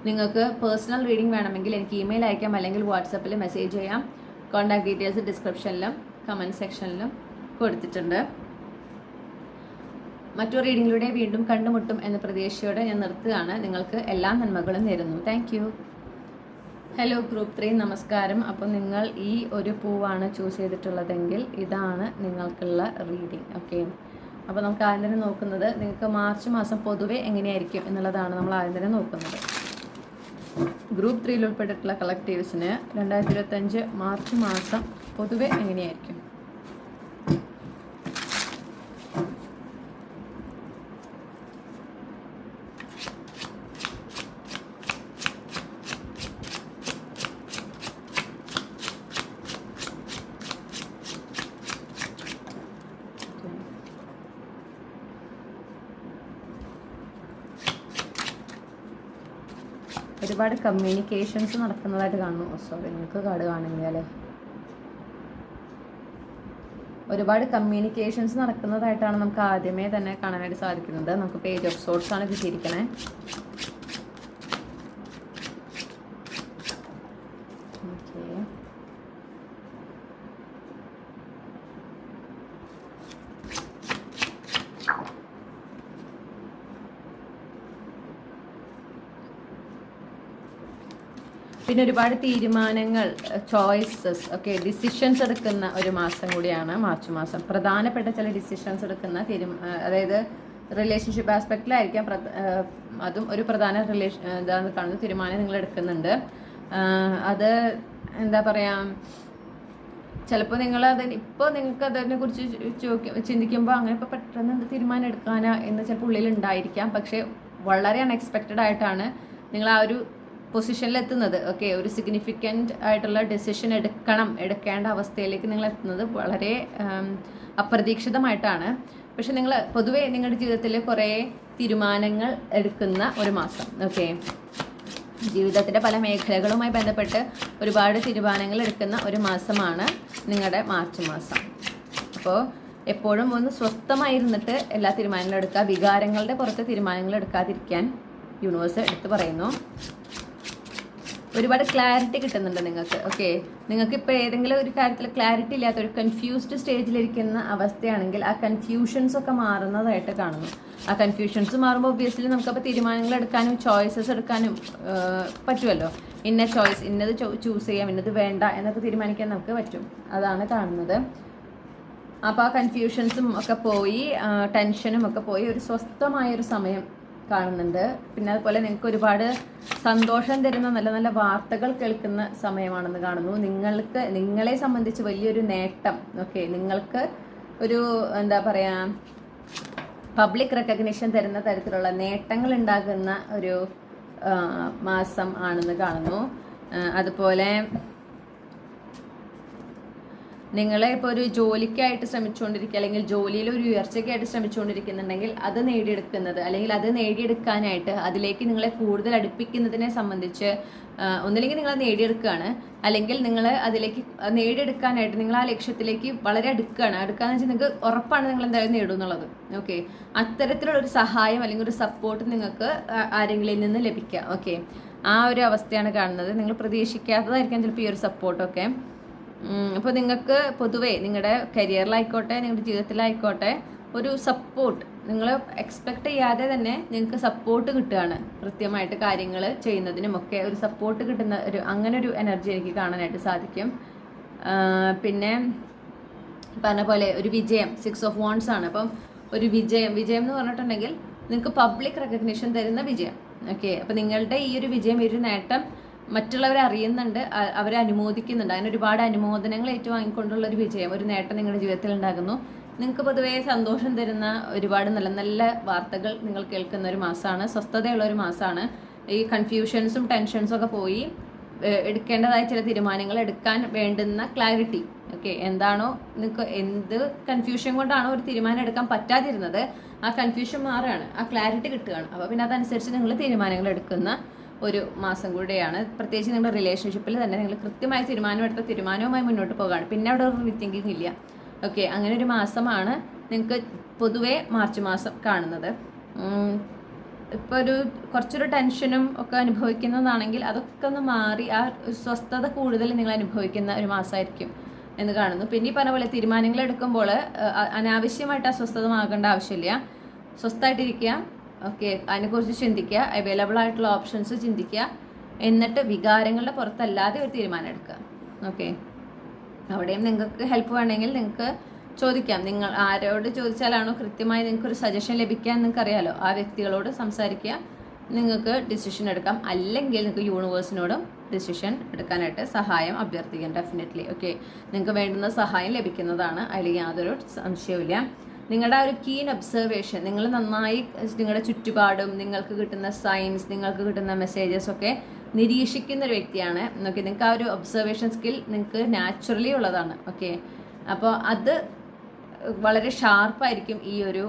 Speaker 1: നിങ്ങൾക്ക് പേഴ്സണൽ റീഡിംഗ് വേണമെങ്കിൽ എനിക്ക് ഇമെയിൽ അയക്കാം, അല്ലെങ്കിൽ വാട്സപ്പിൽ മെസ്സേജ് ചെയ്യാം. കോൺടാക്ട് ഡീറ്റെയിൽസ് ഡിസ്ക്രിപ്ഷനിലും കമൻറ്റ് സെക്ഷനിലും കൊടുത്തിട്ടുണ്ട്. മറ്റു റീഡിങ്ങിലൂടെ വീണ്ടും കണ്ടുമുട്ടും എന്ന പ്രതീക്ഷയോടെ ഞാൻ നിർത്തുകയാണ്. നിങ്ങൾക്ക് എല്ലാ നന്മകളും നേരുന്നു. Thank you. ഹലോ ഗ്രൂപ്പ് 3, നമസ്കാരം. അപ്പോൾ നിങ്ങൾ ഈ ഒരു പൂവാണ് ചൂസ് ചെയ്തിട്ടുള്ളതെങ്കിൽ ഇതാണ് നിങ്ങൾക്കുള്ള റീഡിംഗ്. ഓക്കെ, അപ്പോൾ നമുക്ക് ആദ്യം തന്നെ നോക്കുന്നത് നിങ്ങൾക്ക് മാർച്ച് മാസം പൊതുവെ എങ്ങനെയായിരിക്കും എന്നുള്ളതാണ് നമ്മൾ ആദ്യം തന്നെ നോക്കുന്നത്. ഗ്രൂപ്പ് 3 ഉൾപ്പെട്ടിട്ടുള്ള കളക്റ്റീവ്സിന് 2025 മാർച്ച് മാസം പൊതുവെ എങ്ങനെയായിരിക്കും? ഒരുപാട് കമ്മ്യൂണിക്കേഷൻസ് നടക്കുന്നതായിട്ട് കാണുന്നു. സോറി, നിങ്ങൾക്ക് കാർഡ് കാണില്ല അല്ലേ? ഒരുപാട് കമ്മ്യൂണിക്കേഷൻസ് നടക്കുന്നതായിട്ടാണ് നമുക്ക് ആദ്യമേ തന്നെ കാണാനായിട്ട് സാധിക്കുന്നത്. നമുക്ക് പേജ് ഓഫ് സോർട്സ് ആണ് കിട്ടിയിരിക്കണേ. പിന്നെ ഒരുപാട് തീരുമാനങ്ങൾ, ചോയ്സസ്, ഓക്കെ, ഡിസിഷൻസ് എടുക്കുന്ന ഒരു മാസം കൂടിയാണ് മാർച്ച് മാസം. പ്രധാനപ്പെട്ട ചില ഡിസിഷൻസ് എടുക്കുന്ന അതായത് റിലേഷൻഷിപ്പ് ആസ്പെക്റ്റിലായിരിക്കാം, അതും ഒരു പ്രധാന ഇതാന്ന് കാണുന്ന തീരുമാനം നിങ്ങൾ എടുക്കുന്നുണ്ട്. അത് എന്താ പറയുക, ചിലപ്പോൾ നിങ്ങൾക്ക് അതിനെക്കുറിച്ച് ചിന്തിക്കുമ്പോൾ അങ്ങനെ ഇപ്പോൾ പെട്ടെന്ന് എന്ത് തീരുമാനം എടുക്കാനാ എന്ന് ചിലപ്പോൾ ഉള്ളിലുണ്ടായിരിക്കാം. പക്ഷേ വളരെ അൺഎക്സ്പെക്റ്റഡ് ആയിട്ടാണ് നിങ്ങൾ ആ ഒരു പൊസിഷനിലെത്തുന്നത്. ഓക്കെ, ഒരു സിഗ്നിഫിക്കൻ്റ് ആയിട്ടുള്ള ഡെസിഷൻ എടുക്കേണ്ട അവസ്ഥയിലേക്ക് നിങ്ങൾ എത്തുന്നത് വളരെ അപ്രതീക്ഷിതമായിട്ടാണ്. പക്ഷെ നിങ്ങൾ പൊതുവെ നിങ്ങളുടെ ജീവിതത്തിൽ കുറേ തീരുമാനങ്ങൾ എടുക്കുന്ന ഒരു മാസം. ഓക്കെ, ജീവിതത്തിൻ്റെ പല മേഖലകളുമായി ബന്ധപ്പെട്ട് ഒരുപാട് തീരുമാനങ്ങൾ എടുക്കുന്ന ഒരു മാസമാണ് നിങ്ങളുടെ മാർച്ച് മാസം. അപ്പോൾ എപ്പോഴും ഒന്ന് സ്വസ്ഥമായിരുന്നിട്ട് എല്ലാ തീരുമാനങ്ങളും എടുക്കുക. വികാരങ്ങളുടെ പുറത്ത് തീരുമാനങ്ങൾ എടുക്കാതിരിക്കാൻ യൂണിവേഴ്സ് എടുത്ത് പറയുന്നു. ഒരുപാട് ക്ലാരിറ്റി കിട്ടുന്നുണ്ട് നിങ്ങൾക്ക്. ഓക്കെ, നിങ്ങൾക്ക് ഇപ്പോൾ ഏതെങ്കിലും ഒരു കാര്യത്തിൽ ക്ലാരിറ്റി ഇല്ലാത്ത ഒരു കൺഫ്യൂസ്ഡ് സ്റ്റേജിലിരിക്കുന്ന അവസ്ഥയാണെങ്കിൽ ആ കൺഫ്യൂഷൻസ് ഒക്കെ മാറുന്നതായിട്ട് കാണുന്നു. ആ കൺഫ്യൂഷൻസ് മാറുമ്പോൾ ഒബ്വിയസ്ലി നമുക്കപ്പോൾ തീരുമാനങ്ങൾ എടുക്കാനും ചോയ്സസ് എടുക്കാനും പറ്റുമല്ലോ. ഇന്ന ചോയ്സ്, ഇന്നത് ചൂസ് ചെയ്യാം, ഇന്നത് വേണ്ട എന്നൊക്കെ തീരുമാനിക്കാൻ നമുക്ക് പറ്റും. അതാണ് കാണുന്നത്. അപ്പോൾ ആ കൺഫ്യൂഷൻസും ഒക്കെ പോയി, ടെൻഷനും ഒക്കെ പോയി ഒരു സ്വസ്ഥമായൊരു സമയം കാണുന്നുണ്ട്. പിന്നെ അതുപോലെ നിങ്ങൾക്ക് ഒരുപാട് സന്തോഷം തരുന്ന നല്ല നല്ല വാർത്തകൾ കേൾക്കുന്ന സമയമാണെന്ന് കാണുന്നു. നിങ്ങളെ സംബന്ധിച്ച് വലിയൊരു നേട്ടം, ഓക്കെ, നിങ്ങൾക്ക് ഒരു എന്താ പറയുക പബ്ലിക് റെക്കഗ്നിഷൻ തരുന്ന തരത്തിലുള്ള നേട്ടങ്ങൾ ഉണ്ടാകുന്ന ഒരു മാസം ആണെന്ന് കാണുന്നു. അതുപോലെ നിങ്ങളെ ഇപ്പോൾ ഒരു ജോലിക്കായിട്ട് ശ്രമിച്ചുകൊണ്ടിരിക്കുക, അല്ലെങ്കിൽ ജോലിയിൽ ഒരു ഉയർച്ചയ്ക്കായിട്ട് ശ്രമിച്ചുകൊണ്ടിരിക്കുന്നുണ്ടെങ്കിൽ അത് നേടിയെടുക്കുന്നത്, അല്ലെങ്കിൽ അത് നേടിയെടുക്കാനായിട്ട് അതിലേക്ക് നിങ്ങളെ കൂടുതൽ അടുപ്പിക്കുന്നതിനെ സംബന്ധിച്ച് ഒന്നില്ലെങ്കിൽ നിങ്ങൾ നേടിയെടുക്കുകയാണ്, അല്ലെങ്കിൽ നിങ്ങൾ അതിലേക്ക് നേടിയെടുക്കാനായിട്ട് നിങ്ങൾ ആ ലക്ഷ്യത്തിലേക്ക് വളരെ അടുക്കുകയെന്ന് വെച്ചാൽ നിങ്ങൾക്ക് ഉറപ്പാണ് നിങ്ങൾ എന്തായാലും നേടും എന്നുള്ളത്. ഓക്കെ, അത്തരത്തിലുള്ളൊരു സഹായം അല്ലെങ്കിൽ ഒരു സപ്പോർട്ട് നിങ്ങൾക്ക് ആരെങ്കിലും നിന്ന് ലഭിക്കുക. ഓക്കെ, ആ ഒരു അവസ്ഥയാണ് കാണുന്നത്. നിങ്ങൾ പ്രതീക്ഷിക്കാത്തതായിരിക്കാം ചിലപ്പോൾ ഈ ഒരു സപ്പോർട്ടൊക്കെ. അപ്പോൾ നിങ്ങൾക്ക് പൊതുവേ നിങ്ങളുടെ കരിയറിലായിക്കോട്ടെ നിങ്ങളുടെ ജീവിതത്തിലായിക്കോട്ടെ ഒരു സപ്പോർട്ട് നിങ്ങൾ എക്സ്പെക്റ്റ് ചെയ്യാതെ തന്നെ നിങ്ങൾക്ക് സപ്പോർട്ട് കിട്ടുകയാണ്. കൃത്യമായിട്ട് കാര്യങ്ങൾ ചെയ്യുന്നതിനുമൊക്കെ ഒരു സപ്പോർട്ട് കിട്ടുന്ന അങ്ങനെ ഒരു എനർജി എനിക്ക് കാണാനായിട്ട് സാധിക്കും. പിന്നെ പറഞ്ഞ പോലെ ഒരു വിജയം, 6 of Wands ആണ്. അപ്പം ഒരു വിജയം എന്ന് പറഞ്ഞിട്ടുണ്ടെങ്കിൽ നിങ്ങൾക്ക് പബ്ലിക് റെക്കഗ്നിഷൻ തരുന്ന വിജയം. ഓക്കെ, അപ്പം നിങ്ങളുടെ ഈ ഒരു വിജയം, ഈ ഒരു നേട്ടം മറ്റുള്ളവരെ അറിയുന്നുണ്ട്, അവരെ അനുമോദിക്കുന്നുണ്ട്. അങ്ങനെ ഒരുപാട് അനുമോദനങ്ങൾ ഏറ്റുവാങ്ങിക്കൊണ്ടുള്ള ഒരു വിജയം, ഒരു നേട്ടം നിങ്ങളുടെ ജീവിതത്തിൽ ഉണ്ടാകുന്നു. നിങ്ങൾക്ക് പൊതുവേ സന്തോഷം തരുന്ന ഒരുപാട് നല്ല നല്ല വാർത്തകൾ നിങ്ങൾ കേൾക്കുന്ന ഒരു മാസമാണ്. സ്വസ്ഥതയുള്ള ഒരു മാസമാണ്. ഈ കൺഫ്യൂഷൻസും ടെൻഷൻസും ഒക്കെ പോയി എടുക്കേണ്ടതായ ചില തീരുമാനങ്ങൾ എടുക്കാൻ വേണ്ടുന്ന ക്ലാരിറ്റി. ഓക്കെ, എന്താണോ നിങ്ങൾക്ക് എന്ത് കൺഫ്യൂഷൻ കൊണ്ടാണോ ഒരു തീരുമാനം എടുക്കാൻ പറ്റാതിരുന്നത്, ആ കൺഫ്യൂഷൻ മാറുകയാണ്, ആ ക്ലാരിറ്റി കിട്ടുകയാണ്. അപ്പോൾ പിന്നെ അതനുസരിച്ച് നിങ്ങൾ തീരുമാനങ്ങൾ എടുക്കുന്ന ഒരു മാസം കൂടെയാണ്. പ്രത്യേകിച്ച് നിങ്ങളുടെ റിലേഷൻഷിപ്പിൽ തന്നെ നിങ്ങൾ കൃത്യമായ തീരുമാനമെടുത്ത തീരുമാനവുമായി മുന്നോട്ട് പോകാണ്. പിന്നെ അവിടെ ഒരു റീതിങ്കിങ് ഇല്ല. ഓക്കെ, അങ്ങനെ ഒരു മാസമാണ് നിങ്ങൾക്ക് പൊതുവേ മാർച്ച് മാസം കാണുന്നത്. ഇപ്പോൾ കുറച്ചൊരു ടെൻഷനും ഒക്കെ അനുഭവിക്കുന്നതാണെങ്കിൽ അതൊക്കെ ഒന്ന് മാറി ആ സ്വസ്ഥത കൂടുതൽ നിങ്ങൾ അനുഭവിക്കുന്ന ഒരു മാസമായിരിക്കും എന്ന് കാണുന്നു. പിന്നെ ഈ പറഞ്ഞ പോലെ തീരുമാനങ്ങൾ എടുക്കുമ്പോൾ അനാവശ്യമായിട്ട് അസ്വസ്ഥതമാകേണ്ട ആവശ്യമില്ല. സ്വസ്ഥമായിട്ടിരിക്കുക. ഓക്കെ, അതിനെക്കുറിച്ച് ചിന്തിക്കുക, അവൈലബിൾ ആയിട്ടുള്ള ഓപ്ഷൻസ് ചിന്തിക്കുക, എന്നിട്ട് വികാരങ്ങളുടെ പുറത്തല്ലാതെ ഒരു തീരുമാനം എടുക്കുക. ഓക്കെ, അവിടെയും നിങ്ങൾക്ക് ഹെൽപ്പ് വേണമെങ്കിൽ നിങ്ങൾക്ക് ചോദിക്കാം. നിങ്ങൾ ആരോട് ചോദിച്ചാലാണോ കൃത്യമായി നിങ്ങൾക്കൊരു സജഷൻ ലഭിക്കാൻ നിങ്ങൾക്ക് അറിയാലോ, ആ വ്യക്തികളോട് സംസാരിക്കുക, നിങ്ങൾക്ക് ഡിസിഷൻ എടുക്കാം. അല്ലെങ്കിൽ നിങ്ങൾക്ക് യൂണിവേഴ്സിനോടും ഡിസിഷൻ എടുക്കാനായിട്ട് സഹായം അഭ്യർത്ഥിക്കാം. ഡെഫിനറ്റ്ലി. ഓക്കെ, നിങ്ങൾക്ക് വേണ്ടുന്ന സഹായം ലഭിക്കുന്നതാണ്, അതിൽ യാതൊരു സംശയവുമില്ല. നിങ്ങളുടെ ആ ഒരു കീൻ ഒബ്സർവേഷൻ, നിങ്ങൾ നന്നായി നിങ്ങളുടെ ചുറ്റുപാടും നിങ്ങൾക്ക് കിട്ടുന്ന സൈൻസ്, നിങ്ങൾക്ക് കിട്ടുന്ന മെസ്സേജസ് ഒക്കെ നിരീക്ഷിക്കുന്ന ഒരു വ്യക്തിയാണ്. ഓക്കെ, നിങ്ങൾക്ക് ആ ഒരു ഒബ്സർവേഷൻ സ്കിൽ നിങ്ങൾക്ക് നാച്ചുറലി ഉള്ളതാണ്. ഓക്കെ, അപ്പോൾ അത് വളരെ ഷാർപ്പായിരിക്കും ഈ ഒരു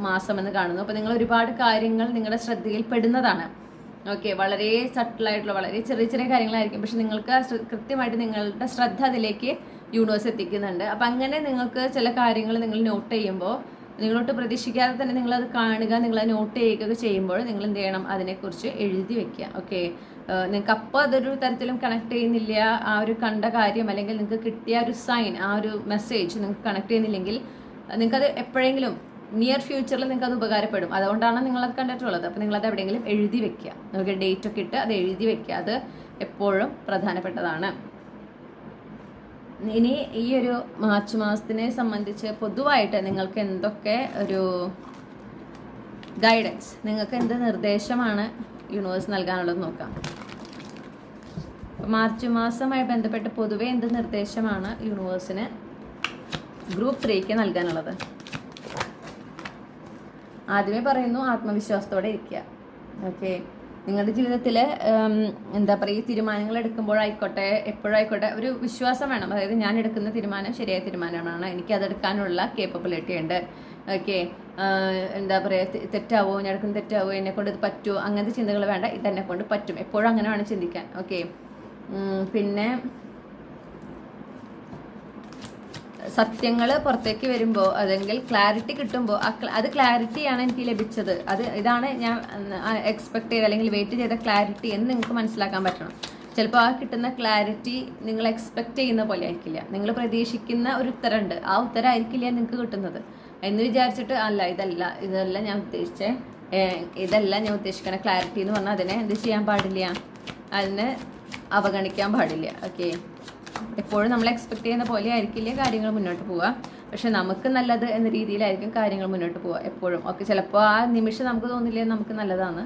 Speaker 1: മാസം എന്ന് കാണുന്നു. അപ്പോൾ നിങ്ങൾ ഒരുപാട് കാര്യങ്ങൾ നിങ്ങളുടെ ശ്രദ്ധയിൽ പെടുന്നതാണ്. ഓക്കെ, വളരെ സട്ടിലായിട്ടുള്ള വളരെ ചെറിയ ചെറിയ കാര്യങ്ങളായിരിക്കും, പക്ഷെ നിങ്ങൾക്ക് കൃത്യമായിട്ട് നിങ്ങളുടെ ശ്രദ്ധ അതിലേക്ക് യൂണിവേഴ്സ് എത്തിക്കുന്നുണ്ട്. അപ്പം അങ്ങനെ നിങ്ങൾക്ക് ചില കാര്യങ്ങൾ നിങ്ങൾ നോട്ട് ചെയ്യുമ്പോൾ, നിങ്ങളോട്ട് പ്രതീക്ഷിക്കാതെ തന്നെ നിങ്ങളത് കാണുക, നിങ്ങളത് നോട്ട് ചെയ്യുകയൊക്കെ ചെയ്യുമ്പോൾ നിങ്ങൾ എന്ത് ചെയ്യണം, അതിനെക്കുറിച്ച് എഴുതി വെക്കുക. ഓക്കെ, നിങ്ങൾക്ക് അപ്പോൾ അതൊരു തരത്തിലും കണക്ട് ചെയ്യുന്നില്ല, ആ ഒരു കണ്ട കാര്യം അല്ലെങ്കിൽ നിങ്ങൾക്ക് കിട്ടിയ ഒരു സൈൻ, ആ ഒരു മെസ്സേജ് നിങ്ങൾക്ക് കണക്ട് ചെയ്യുന്നില്ലെങ്കിൽ നിങ്ങൾക്കത് എപ്പോഴെങ്കിലും നിയർ ഫ്യൂച്ചറിൽ നിങ്ങൾക്ക് അത് ഉപകാരപ്പെടും. അതുകൊണ്ടാണ് നിങ്ങളത് കണ്ടിട്ടുള്ളത്. അപ്പോൾ നിങ്ങളത് എവിടെയെങ്കിലും എഴുതി വെക്കുക. നമുക്ക് ഡേറ്റ് ഒക്കെ ഇട്ട് അത് എഴുതി വെക്കുക. അത് എപ്പോഴും പ്രധാനപ്പെട്ടതാണ്. ഇനി ഈ ഒരു മാർച്ച് മാസത്തിനെ സംബന്ധിച്ച് പൊതുവായിട്ട് നിങ്ങൾക്ക് എന്തൊക്കെ ഒരു ഗൈഡൻസ്, നിങ്ങൾക്ക് എന്ത് നിർദ്ദേശമാണ് യൂണിവേഴ്സ് നൽകാനുള്ളത് നോക്കാം. മാർച്ച് മാസവുമായി ബന്ധപ്പെട്ട് പൊതുവെ എന്ത് നിർദ്ദേശമാണ് യൂണിവേഴ്സിന് ഗ്രൂപ്പ് 3ക്ക് നൽകാനുള്ളത്? ആദ്യമേ പറയുന്നു, ആത്മവിശ്വാസത്തോടെ ഇരിക്കുക. ഓക്കെ, നിങ്ങളുടെ ജീവിതത്തിൽ എന്താ പറയുക, ഈ തീരുമാനങ്ങൾ എടുക്കുമ്പോഴായിക്കോട്ടെ എപ്പോഴായിക്കോട്ടെ ഒരു വിശ്വാസം വേണം. അതായത് ഞാൻ എടുക്കുന്ന തീരുമാനം ശരിയായ തീരുമാനമാണ്, എനിക്കതെടുക്കാനുള്ള കേപ്പബിലിറ്റി ഉണ്ട്. ഓക്കെ, എന്താ പറയുക, തെറ്റാവോ, ഞാൻ എടുക്കുന്ന തെറ്റാവോ, എന്നെക്കൊണ്ട് ഇത് പറ്റുമോ, അങ്ങനത്തെ ചിന്തകൾ വേണ്ട. ഇതെന്നെ കൊണ്ട് പറ്റും, എപ്പോഴും അങ്ങനെ വേണം ചിന്തിക്കാൻ. ഓക്കെ, പിന്നെ സത്യങ്ങൾ പുറത്തേക്ക് വരുമ്പോൾ അല്ലെങ്കിൽ ക്ലാരിറ്റി കിട്ടുമ്പോൾ അത് ക്ലാരിറ്റിയാണ് എനിക്ക് ലഭിച്ചത്, ഇതാണ് ഞാൻ എക്സ്പെക്ട് ചെയ്ത അല്ലെങ്കിൽ വെയിറ്റ് ചെയ്ത ക്ലാരിറ്റി എന്ന് നിങ്ങൾക്ക് മനസ്സിലാക്കാൻ പറ്റണം. ചിലപ്പോൾ ആ കിട്ടുന്ന ക്ലാരിറ്റി നിങ്ങൾ എക്സ്പെക്ട് ചെയ്യുന്ന പോലെ ആയിരിക്കില്ല. നിങ്ങൾ പ്രതീക്ഷിക്കുന്ന ഒരു ഉത്തരമുണ്ട്, ആ ഉത്തരം ആയിരിക്കില്ല നിങ്ങൾക്ക് കിട്ടുന്നത് എന്ന് വിചാരിച്ചിട്ട് അല്ല ഇതല്ല ഞാൻ ഉദ്ദേശിക്കണ ക്ലാരിറ്റി എന്ന് പറഞ്ഞാൽ അതിനെ എന്ത് ചെയ്യാൻ പാടില്ല, അതിനെ അവഗണിക്കാൻ പാടില്ല. ഓക്കെ, എപ്പോഴും നമ്മൾ എക്സ്പെക്ട് ചെയ്യുന്ന പോലെ ആയിരിക്കില്ല കാര്യങ്ങൾ മുന്നോട്ട് പോവുക, പക്ഷെ നമുക്ക് നല്ലത് എന്ന രീതിയിലായിരിക്കും കാര്യങ്ങൾ മുന്നോട്ട് പോവുക എപ്പോഴും. ഓക്കെ, ചിലപ്പോൾ ആ നിമിഷം നമുക്ക് തോന്നില്ല നമുക്ക് നല്ലതാണ്,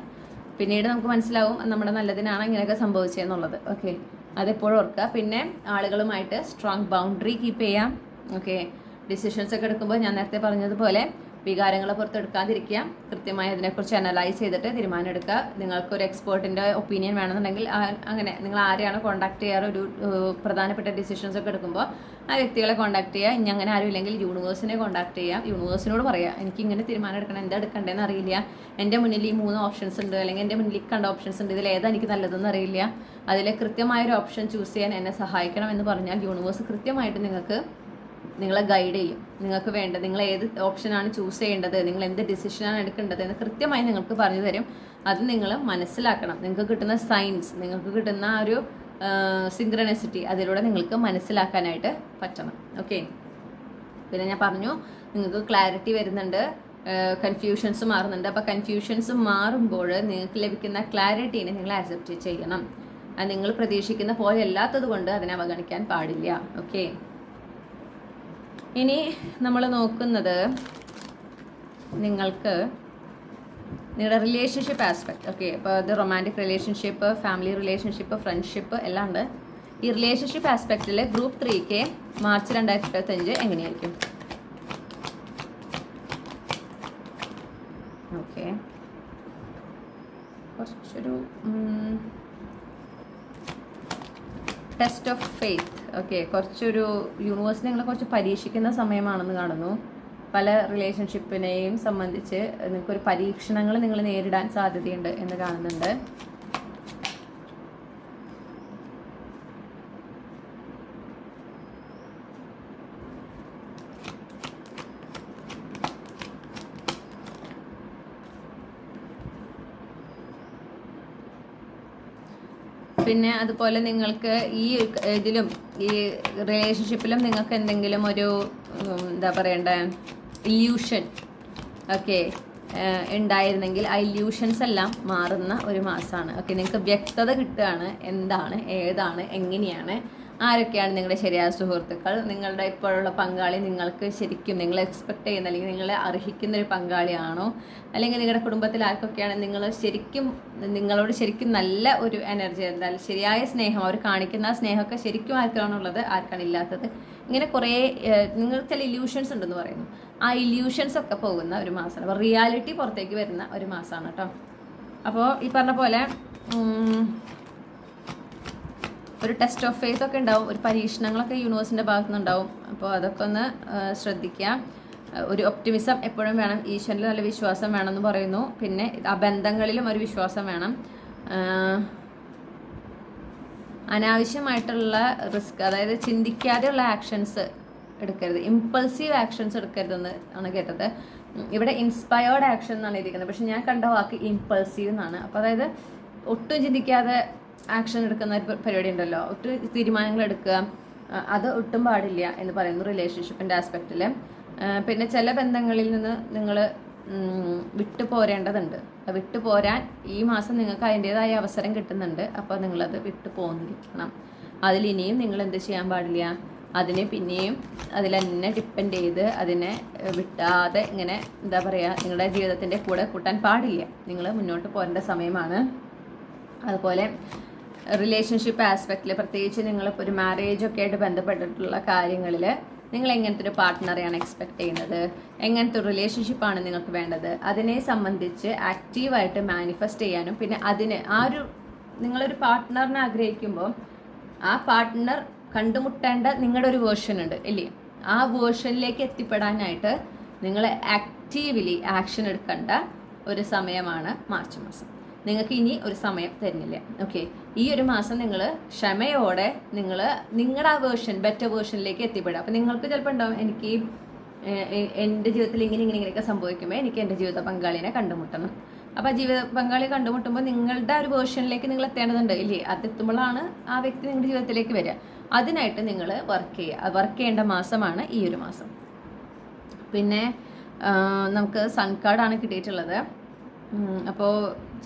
Speaker 1: പിന്നീട് നമുക്ക് മനസ്സിലാവും നമ്മുടെ നല്ലതിനാണ് ഇങ്ങനെയൊക്കെ സംഭവിച്ചതെന്നുള്ളത്. ഓക്കെ, അതെപ്പോഴും ഓർക്കുക. പിന്നെ ആളുകളുമായിട്ട് സ്ട്രോങ് ബൗണ്ടറി കീപ്പ് ചെയ്യാം. ഓക്കെ, ഡിസിഷൻസ് ഒക്കെ എടുക്കുമ്പോൾ ഞാൻ നേരത്തെ പറഞ്ഞതുപോലെ വികാരങ്ങളെ പുറത്തെടുക്കാതിരിക്കുക, കൃത്യമായി അതിനെക്കുറിച്ച് അനലൈസ് ചെയ്തിട്ട് തീരുമാനം എടുക്കുക. നിങ്ങൾക്കൊരു എക്സ്പേർട്ടിൻ്റെ ഒപ്പീനിയൻ വേണമെന്നുണ്ടെങ്കിൽ അങ്ങനെ നിങ്ങൾ ആരെയാണ് കോൺടാക്ട് ചെയ്യാറ് ഒരു പ്രധാനപ്പെട്ട ഡിസിഷൻസ് ഒക്കെ എടുക്കുമ്പോൾ ആ വ്യക്തികളെ കോൺടാക്ട് ചെയ്യുക. ഇനി അങ്ങനെ ആരും ഇല്ലെങ്കിൽ യൂണിവേഴ്സിനെ കോൺടാക്ട് ചെയ്യാം, യൂണിവേഴ്സിനോട് പറയാം എനിക്ക് ഇങ്ങനെ തീരുമാനം എടുക്കണം, എന്താ എടുക്കേണ്ടതെന്ന് അറിയില്ല, എൻ്റെ മുന്നിൽ ഈ 3 ഓപ്ഷൻസ് ഉണ്ട്, അല്ലെങ്കിൽ എൻ്റെ മുന്നിൽ കണ്ട ഓപ്ഷൻസ് ഉണ്ട്, ഇതിൽ ഏതാ എനിക്ക് നല്ലതെന്ന് അറിയില്ല, അതിലെ കൃത്യമായൊരു ഓപ്ഷൻ ചൂസ് ചെയ്യാൻ എന്നെ സഹായിക്കണം എന്ന് പറഞ്ഞാൽ യൂണിവേഴ്സ് കൃത്യമായിട്ട് നിങ്ങളെ ഗൈഡ് ചെയ്യും. നിങ്ങൾക്ക് വേണ്ടത്, നിങ്ങൾ ഏത് ഓപ്ഷനാണ് ചൂസ് ചെയ്യേണ്ടത്, നിങ്ങൾ എന്ത് ഡിസിഷനാണ് എടുക്കേണ്ടത് എന്ന് കൃത്യമായി നിങ്ങൾക്ക് പറഞ്ഞു തരും. അത് നിങ്ങൾ മനസ്സിലാക്കണം. നിങ്ങൾക്ക് കിട്ടുന്ന സൈൻസ്, നിങ്ങൾക്ക് കിട്ടുന്ന ഒരു സിങ്ക്രണസിറ്റി അതിലൂടെ നിങ്ങൾക്ക് മനസ്സിലാക്കാനായിട്ട് പറ്റണം. ഓക്കെ, പിന്നെ ഞാൻ പറഞ്ഞു നിങ്ങൾക്ക് ക്ലാരിറ്റി വരുന്നുണ്ട്, കൺഫ്യൂഷൻസ് മാറുന്നുണ്ട്. അപ്പോൾ കൺഫ്യൂഷൻസ് മാറുമ്പോൾ നിങ്ങൾക്ക് ലഭിക്കുന്ന ക്ലാരിറ്റീനെ നിങ്ങൾ ആക്സെപ്റ്റ് ചെയ്യണം. അത് നിങ്ങൾ പ്രതീക്ഷിക്കുന്ന പോലെ അല്ലാത്തത് കൊണ്ട് അതിനെ അവഗണിക്കാൻ പാടില്ല. ഓക്കെ, ഇനി നമ്മൾ നോക്കുന്നത് നിങ്ങളുടെ റിലേഷൻഷിപ്പ് ആസ്പെക്ട്. ഓക്കെ, അപ്പോൾ അത് romantic relationship, family relationship, friendship എല്ലാം ഉണ്ട്. ഈ റിലേഷൻഷിപ്പ് ആസ്പെക്റ്റിൽ ഗ്രൂപ്പ് 3ക്ക് മാർച്ച് 2025 എങ്ങനെയായിരിക്കും? ഓക്കെ, കുറച്ചൊരു ടെസ്റ്റ് ഓഫ് ഫെയ്ത്ത്. ഓക്കെ, കുറച്ചൊരു യൂണിവേഴ്സിനെ നിങ്ങളെ കുറച്ച് പരീക്ഷിക്കുന്ന സമയമാണെന്ന് കാണുന്നു. പല റിലേഷൻഷിപ്പിനെയും സംബന്ധിച്ച് നിങ്ങൾക്കൊരു പരീക്ഷണങ്ങൾ നിങ്ങൾ നേരിടാൻ സാധ്യതയുണ്ട് എന്ന് കാണുന്നുണ്ട്. പിന്നെ അതുപോലെ നിങ്ങൾക്ക് ഈ ഇതിലും ഈ റിലേഷൻഷിപ്പിലും നിങ്ങൾക്ക് എന്തെങ്കിലും ഒരു എന്താ പറയണ്ടേ ഇല്യൂഷൻ ഒക്കെ ഉണ്ടായിരുന്നെങ്കിൽ ആ ഇല്യൂഷൻസ് എല്ലാം മാറുന്ന ഒരു മാസമാണ്. ഓക്കെ, നിങ്ങൾക്ക് വ്യക്തത കിട്ടുകയാണ്, എന്താണ്, ഏതാണ്, എങ്ങനെയാണ്, ആരൊക്കെയാണ് നിങ്ങളുടെ ശരിയായ സുഹൃത്തുക്കൾ, നിങ്ങളുടെ ഇപ്പോഴുള്ള പങ്കാളി നിങ്ങൾക്ക് ശരിക്കും നിങ്ങൾ എക്സ്പെക്ട് ചെയ്യുന്ന അല്ലെങ്കിൽ നിങ്ങളെ അർഹിക്കുന്ന ഒരു പങ്കാളിയാണോ, അല്ലെങ്കിൽ നിങ്ങളുടെ കുടുംബത്തിൽ ആർക്കൊക്കെയാണ് നിങ്ങളോട് ശരിക്കും നല്ല ഒരു എനർജി, എന്തായാലും ശരിയായ സ്നേഹം അവർ കാണിക്കുന്ന ആ സ്നേഹമൊക്കെ ശരിക്കും ആർക്കാണുള്ളത്, ആർക്കാണ് ഇല്ലാത്തത്, ഇങ്ങനെ കുറേ നിങ്ങൾക്ക് ചില ഇല്യൂഷൻസ് ഉണ്ടെന്ന് പറയുന്നു. ആ ഇല്യൂഷൻസ് ഒക്കെ പോകുന്ന ഒരു മാസമാണ്. അപ്പോൾ റിയാലിറ്റി പുറത്തേക്ക് വരുന്ന ഒരു മാസമാണ് കേട്ടോ. അപ്പോൾ ഈ പറഞ്ഞ പോലെ ഒരു ടെസ്റ്റ് ഓഫ് ഫെയ്ത്ത് ഒക്കെ ഉണ്ടാവും, ഒരു പരീക്ഷണങ്ങളൊക്കെ യൂണിവേഴ്സിൻ്റെ ഭാഗത്തുനിന്നുണ്ടാവും. അപ്പോൾ അതൊക്കെ ഒന്ന് ശ്രദ്ധിക്കുക. ഒരു ഒപ്റ്റിമിസം എപ്പോഴും വേണം, ഈശ്വരനിൽ നല്ല വിശ്വാസം വേണമെന്ന് പറയുന്നു. പിന്നെ ആ ബന്ധങ്ങളിലും ഒരു വിശ്വാസം വേണം. അനാവശ്യമായിട്ടുള്ള റിസ്ക്, അതായത് ചിന്തിക്കാതെയുള്ള ആക്ഷൻസ് എടുക്കരുത്, ഇമ്പൾസീവ് ആക്ഷൻസ് എടുക്കരുതെന്ന് ആണ് കേട്ടത്. ഇവിടെ ഇൻസ്പയർഡ് ആക്ഷൻ എന്നാണ് ഇരിക്കുന്നത്, പക്ഷെ ഞാൻ കണ്ട വാക്ക് ഇമ്പൾസീവ് എന്നാണ്. അപ്പോൾ അതായത് ഒട്ടും ചിന്തിക്കാതെ ആക്ഷൻ എടുക്കുന്ന ഒരു പരിപാടി ഉണ്ടല്ലോ, ഒട്ടും തീരുമാനങ്ങൾ എടുക്കുക, അത് ഒട്ടും പാടില്ല എന്ന് പറയുന്നു റിലേഷൻഷിപ്പിൻ്റെ ആസ്പെക്റ്റിൽ. പിന്നെ ചില ബന്ധങ്ങളിൽ നിന്ന് നിങ്ങൾ വിട്ടുപോരേണ്ടതുണ്ട്. വിട്ടുപോരാൻ ഈ മാസം നിങ്ങൾക്ക് അതിൻ്റേതായ അവസരം കിട്ടുന്നുണ്ട്. അപ്പോൾ നിങ്ങളത് വിട്ടു പോന്നിരിക്കണം. അതിലിനിയും നിങ്ങൾ എന്ത് ചെയ്യാൻ പാടില്ല, അതിനെ പിന്നെയും അതിൽ തന്നെ ഡിപ്പെൻഡ് ചെയ്ത് അതിനെ വിട്ടാതെ ഇങ്ങനെ എന്താ പറയുക നിങ്ങളുടെ ജീവിതത്തിൻ്റെ കൂടെ കൂട്ടാൻ പാടില്ല. നിങ്ങൾ മുന്നോട്ട് പോരേണ്ട സമയമാണ്. അതുപോലെ റിലേഷൻഷിപ്പ് ആസ്പെക്റ്റിൽ പ്രത്യേകിച്ച് നിങ്ങളിപ്പോൾ ഒരു മാരേജൊക്കെ ആയിട്ട് ബന്ധപ്പെട്ടിട്ടുള്ള കാര്യങ്ങളിൽ നിങ്ങൾ എങ്ങനത്തെ ഒരു പാർട്ട്ണറെയാണ് എക്സ്പെക്ട് ചെയ്യുന്നത്, എങ്ങനത്തെ ഒരു റിലേഷൻഷിപ്പാണ് നിങ്ങൾക്ക് വേണ്ടത്, അതിനെ സംബന്ധിച്ച് ആക്റ്റീവായിട്ട് മാനിഫെസ്റ്റ് ചെയ്യാനും പിന്നെ നിങ്ങളൊരു പാർട്ട്ണറിനെ ആഗ്രഹിക്കുമ്പോൾ ആ പാർട്ട്ണർ കണ്ടുമുട്ടേണ്ട നിങ്ങളുടെ ഒരു വേർഷൻ ഉണ്ട് ഇല്ലേ, ആ വേർഷനിലേക്ക് എത്തിപ്പെടാനായിട്ട് നിങ്ങൾ ആക്റ്റീവ്ലി ആക്ഷൻ എടുക്കേണ്ട ഒരു സമയമാണ് മാർച്ച് മാസം. നിങ്ങൾക്ക് ഇനി ഒരു സമയം തരുന്നില്ല. ഓക്കെ, ഈ ഒരു മാസം നിങ്ങൾ ക്ഷമയോടെ നിങ്ങളുടെ ആ ബെറ്റർ വേർഷനിലേക്ക് എത്തിപ്പെടുക. അപ്പം നിങ്ങൾക്ക് ചിലപ്പോൾ ഉണ്ടാവും, എനിക്ക് എൻ്റെ ജീവിതത്തിൽ ഇങ്ങനെയൊക്കെ സംഭവിക്കുമ്പോൾ എനിക്ക് എൻ്റെ ജീവിത പങ്കാളിനെ കണ്ടുമുട്ടണം. അപ്പോൾ ജീവിത പങ്കാളി കണ്ടുമുട്ടുമ്പോൾ നിങ്ങളുടെ ഒരു വേർഷനിലേക്ക് നിങ്ങൾ എത്തേണ്ടതുണ്ട് ഇല്ലേ, അതെത്തുമ്പോഴാണ് ആ വ്യക്തി നിങ്ങളുടെ ജീവിതത്തിലേക്ക് വരിക. അതിനായിട്ട് നിങ്ങൾ വർക്ക് ചെയ്യേണ്ട മാസമാണ് ഈ ഒരു മാസം. പിന്നെ നമുക്ക് സൺ കാർഡാണ് കിട്ടിയിട്ടുള്ളത്. അപ്പോൾ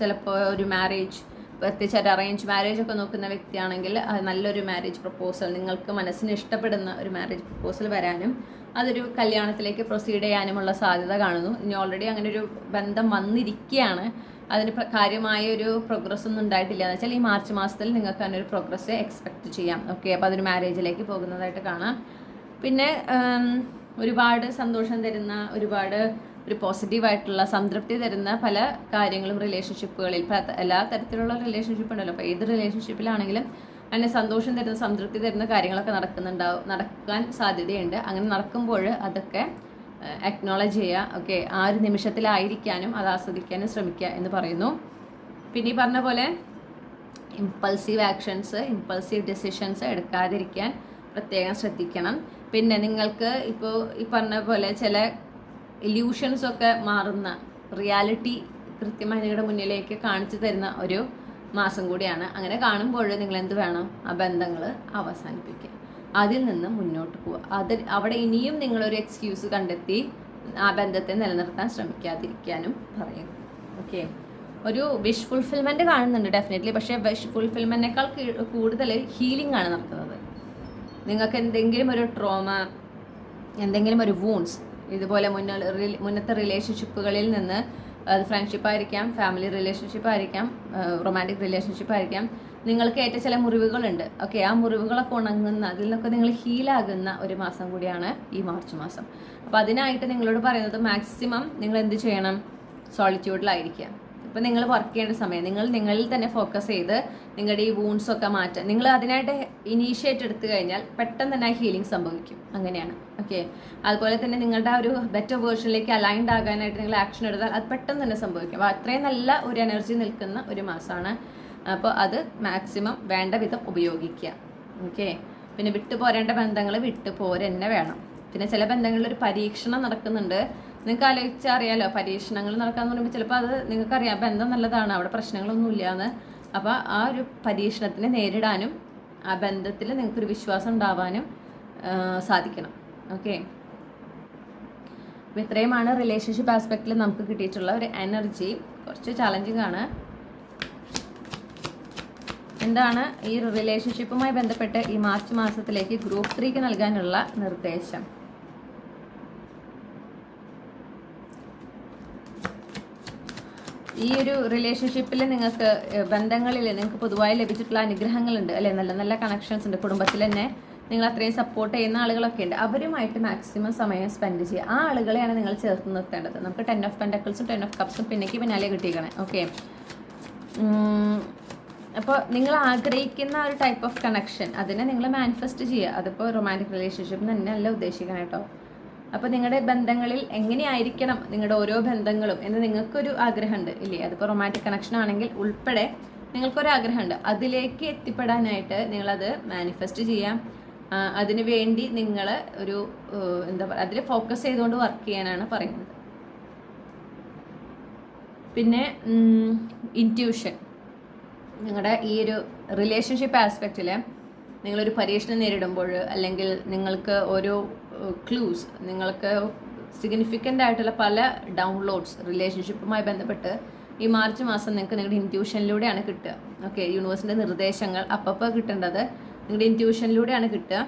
Speaker 1: ചിലപ്പോൾ ഒരു മാരേജ്, പ്രത്യേകിച്ച് ഒരു അറേഞ്ച് മാരേജ് ഒക്കെ നോക്കുന്ന വ്യക്തിയാണെങ്കിൽ നല്ലൊരു മാരേജ് പ്രപ്പോസൽ, നിങ്ങൾക്ക് മനസ്സിന് ഇഷ്ടപ്പെടുന്ന ഒരു മാരേജ് പ്രപ്പോസൽ വരാനും അതൊരു കല്യാണത്തിലേക്ക് പ്രൊസീഡ് ചെയ്യാനുമുള്ള സാധ്യത കാണുന്നു. ഇനി ഓൾറെഡി അങ്ങനെ ഒരു ബന്ധം വന്നിരിക്കുകയാണ്, അതിന് കാര്യമായ ഒരു പ്രോഗ്രസ് ഒന്നും ഉണ്ടായിട്ടില്ല എന്ന് വെച്ചാൽ ഈ മാർച്ച് മാസത്തിൽ നിങ്ങൾക്ക് അങ്ങനെ ഒരു പ്രോഗ്രസ് എക്സ്പെക്റ്റ് ചെയ്യാം. ഓക്കെ, അപ്പോൾ അതൊരു മാരേജിലേക്ക് പോകുന്നതായിട്ട് കാണാം. പിന്നെ ഒരുപാട് സന്തോഷം തരുന്ന, ഒരുപാട് ഒരു പോസിറ്റീവായിട്ടുള്ള സംതൃപ്തി തരുന്ന പല കാര്യങ്ങളും റിലേഷൻഷിപ്പുകളിൽ, എല്ലാ തരത്തിലുള്ള റിലേഷൻഷിപ്പ് ഉണ്ടല്ലോ, അപ്പോൾ ഏത് റിലേഷൻഷിപ്പിലാണെങ്കിലും അതിന് സന്തോഷം തരുന്ന, സംതൃപ്തി തരുന്ന കാര്യങ്ങളൊക്കെ നടക്കാൻ സാധ്യതയുണ്ട്. അങ്ങനെ നടക്കുമ്പോൾ അതൊക്കെ അക്നോളജ് ചെയ്യുക. ഓക്കെ, ആ ഒരു നിമിഷത്തിലായിരിക്കാനും അത് ആസ്വദിക്കാനും ശ്രമിക്കുക എന്ന് പറയുന്നു. പിന്നെ ഈ പറഞ്ഞ പോലെ ഇമ്പൾസീവ് ഡിസിഷൻസ് എടുക്കാതിരിക്കാൻ പ്രത്യേകം ശ്രദ്ധിക്കണം. പിന്നെ നിങ്ങൾക്ക് ഇപ്പോൾ ഈ പറഞ്ഞ പോലെ ചില ഇല്യൂഷൻസൊക്കെ മാറുന്ന, റിയാലിറ്റി കൃത്യമായി നിങ്ങളുടെ മുന്നിലേക്ക് കാണിച്ചു തരുന്ന ഒരു മാസം കൂടിയാണ്. അങ്ങനെ കാണുമ്പോൾ നിങ്ങൾ എന്ത് വേണം, ആ ബന്ധങ്ങൾ അവസാനിപ്പിക്കുക, അതിൽ നിന്ന് മുന്നോട്ട് പോവുക. അവിടെ ഇനിയും നിങ്ങളൊരു എക്സ്ക്യൂസ് കണ്ടെത്തി ആ ബന്ധത്തെ നിലനിർത്താൻ ശ്രമിക്കാതിരിക്കാനും പറയും. ഓക്കെ, ഒരു വിഷ് ഫുൾഫിൽമെൻറ്റ് കാണുന്നുണ്ട് ഡെഫിനറ്റ്ലി. പക്ഷേ വിഷ് ഫുൾഫിൽമെൻറ്റിനേക്കാൾ കൂടുതൽ ഹീലിംഗ് ആണ് നടക്കുന്നത്. നിങ്ങൾക്ക് എന്തെങ്കിലും ഒരു ട്രോമ, എന്തെങ്കിലും ഒരു വൂൺസ്, ഇതുപോലെ മുന്നത്തെ റിലേഷൻഷിപ്പുകളിൽ നിന്ന്, അത് ഫ്രണ്ട്ഷിപ്പ് ആയിരിക്കാം, ഫാമിലി റിലേഷൻഷിപ്പ് ആയിരിക്കാം, റൊമാൻറ്റിക് റിലേഷൻഷിപ്പ് ആയിരിക്കാം, നിങ്ങൾക്ക് ഏറ്റ ചില മുറിവുകളുണ്ട്. ഓക്കെ, ആ മുറിവുകളൊക്കെ ഉണങ്ങുന്ന, അതിൽ നിന്നൊക്കെ നിങ്ങൾ ഹീലാകുന്ന ഒരു മാസം കൂടിയാണ് ഈ മാർച്ച് മാസം. അപ്പോൾ അതിനായിട്ട് നിങ്ങളോട് പറയുന്നത് മാക്സിമം നിങ്ങൾ എന്ത് ചെയ്യണം, സോളിറ്റ്യൂഡിലായിരിക്കുക. ഇപ്പോൾ നിങ്ങൾ വർക്ക് ചെയ്യേണ്ട സമയം നിങ്ങളിൽ തന്നെ ഫോക്കസ് ചെയ്ത് നിങ്ങളുടെ ഈ വൂൺസൊക്കെ മാറ്റാൻ നിങ്ങൾ അതിനായിട്ട് ഇനീഷ്യേറ്റ് എടുത്തു കഴിഞ്ഞാൽ പെട്ടെന്ന് തന്നെ ഹീലിംഗ് സംഭവിക്കും. അങ്ങനെയാണ്. ഓക്കെ, അതുപോലെ തന്നെ നിങ്ങളുടെ ആ ഒരു ബെറ്റർ വേർഷനിലേക്ക് അലൈൻഡ് ആകാനായിട്ട് നിങ്ങൾ ആക്ഷൻ എടുത്താൽ അത് പെട്ടെന്ന് തന്നെ സംഭവിക്കും. അപ്പോൾ അത്രയും നല്ല ഒരു എനർജി നിൽക്കുന്ന ഒരു മാസമാണ്. അപ്പോൾ അത് മാക്സിമം വേണ്ട വിധം ഉപയോഗിക്കുക. ഓക്കെ, പിന്നെ വിട്ടുപോരേണ്ട ബന്ധങ്ങൾ വിട്ടുപോരന്നെ വേണം. പിന്നെ ചില ബന്ധങ്ങളിൽ ഒരു പരീക്ഷണം നടക്കുന്നുണ്ട്. നിങ്ങൾക്ക് ആലോചിച്ചാൽ അറിയാലോ, പരീക്ഷണങ്ങൾ നടക്കാന്ന് പറയുമ്പോൾ ചിലപ്പോൾ അത് നിങ്ങൾക്കറിയാം ബന്ധം നല്ലതാണ്, അവിടെ പ്രശ്നങ്ങളൊന്നും ഇല്ലയെന്ന്. അപ്പോൾ ആ ഒരു പരീക്ഷണത്തിനെ നേരിടാനും ആ ബന്ധത്തിൽ നിങ്ങൾക്കൊരു വിശ്വാസം ഉണ്ടാവാനും സാധിക്കണം. ഓക്കെ, അപ്പോൾ ഇത്രയുമാണ് റിലേഷൻഷിപ്പ് ആസ്പെക്റ്റിൽ നമുക്ക് കിട്ടിയിട്ടുള്ള ഒരു എനർജി. കുറച്ച് ചാലഞ്ചിങ് ആണ്. എന്താണ് ഈ റിലേഷൻഷിപ്പുമായി ബന്ധപ്പെട്ട് ഈ മാർച്ച് മാസത്തിലേക്ക് ഗ്രൂപ്പ് 3ക്ക് നൽകാനുള്ള നിർദ്ദേശം? ഈ ഒരു റിലേഷൻഷിപ്പിൽ നിങ്ങൾക്ക് ബന്ധങ്ങളിൽ നിങ്ങൾക്ക് പൊതുവായി ലഭിച്ചിട്ടുള്ള അനുഗ്രഹങ്ങളുണ്ട് അല്ലെ, നല്ല നല്ല കണക്ഷൻസ് ഉണ്ട്. കുടുംബത്തിൽ തന്നെ നിങ്ങൾ അത്രയും സപ്പോർട്ട് ചെയ്യുന്ന ആളുകളൊക്കെ ഉണ്ട്. അവരുമായിട്ട് മാക്സിമം സമയം സ്പെൻഡ് ചെയ്യുക. ആ ആളുകളെയാണ് നിങ്ങൾ ചേർത്ത് നിർത്തേണ്ടത്. നമുക്ക് 10 ഓഫ് പെൻറ്റക്കിൾസും 10 ഓഫ് കപ്സും പിന്നാലെ കിട്ടിയിരിക്കണേ. ഓക്കെ, അപ്പോൾ നിങ്ങൾ ആഗ്രഹിക്കുന്ന ഒരു ടൈപ്പ് ഓഫ് കണക്ഷൻ അതിനെ നിങ്ങൾ മാനിഫെസ്റ്റ് ചെയ്യുക. അതിപ്പോൾ റൊമാൻറ്റിക് റിലേഷൻഷിപ്പ് തന്നെയല്ല ഉദ്ദേശിക്കണം കേട്ടോ. അപ്പോൾ നിങ്ങളുടെ ബന്ധങ്ങളിൽ എങ്ങനെയായിരിക്കണം നിങ്ങളുടെ ഓരോ ബന്ധങ്ങളും എന്ന് നിങ്ങൾക്കൊരു ആഗ്രഹമുണ്ട് ഇല്ലേ? അതിപ്പോൾ റൊമാൻറ്റിക് കണക്ഷൻ ആണെങ്കിൽ ഉൾപ്പെടെ നിങ്ങൾക്കൊരു ആഗ്രഹമുണ്ട്. അതിലേക്ക് എത്തിപ്പെടാനായിട്ട് നിങ്ങളത് മാനിഫെസ്റ്റ് ചെയ്യാം. അതിനു വേണ്ടി നിങ്ങൾ ഒരു എന്താ പറയുക, അതിൽ ഫോക്കസ് ചെയ്തുകൊണ്ട് വർക്ക് ചെയ്യാനാണ് പറയുന്നത്. പിന്നെ ഇൻറ്റ്യൂഷൻ, നിങ്ങളുടെ ഈ ഒരു റിലേഷൻഷിപ്പ് ആസ്പെക്റ്റിൽ നിങ്ങളൊരു പരീക്ഷണം നേരിടുമ്പോൾ, അല്ലെങ്കിൽ നിങ്ങൾക്ക് ഓരോ ക്ലൂസ്, നിങ്ങൾക്ക് സിഗ്നിഫിക്കൻ്റ് ആയിട്ടുള്ള പല ഡൗൺലോഡ്സ് റിലേഷൻഷിപ്പുമായി ബന്ധപ്പെട്ട് ഈ മാർച്ച് മാസം നിങ്ങൾക്ക് നിങ്ങളുടെ ഇൻറ്റ്യൂഷനിലൂടെയാണ് കിട്ടുക. ഓക്കെ, യൂണിവേഴ്സിൻ്റെ നിർദ്ദേശങ്ങൾ അപ്പോൾ കിട്ടേണ്ടത് നിങ്ങളുടെ ഇൻറ്റ്യൂഷനിലൂടെയാണ് കിട്ടുക.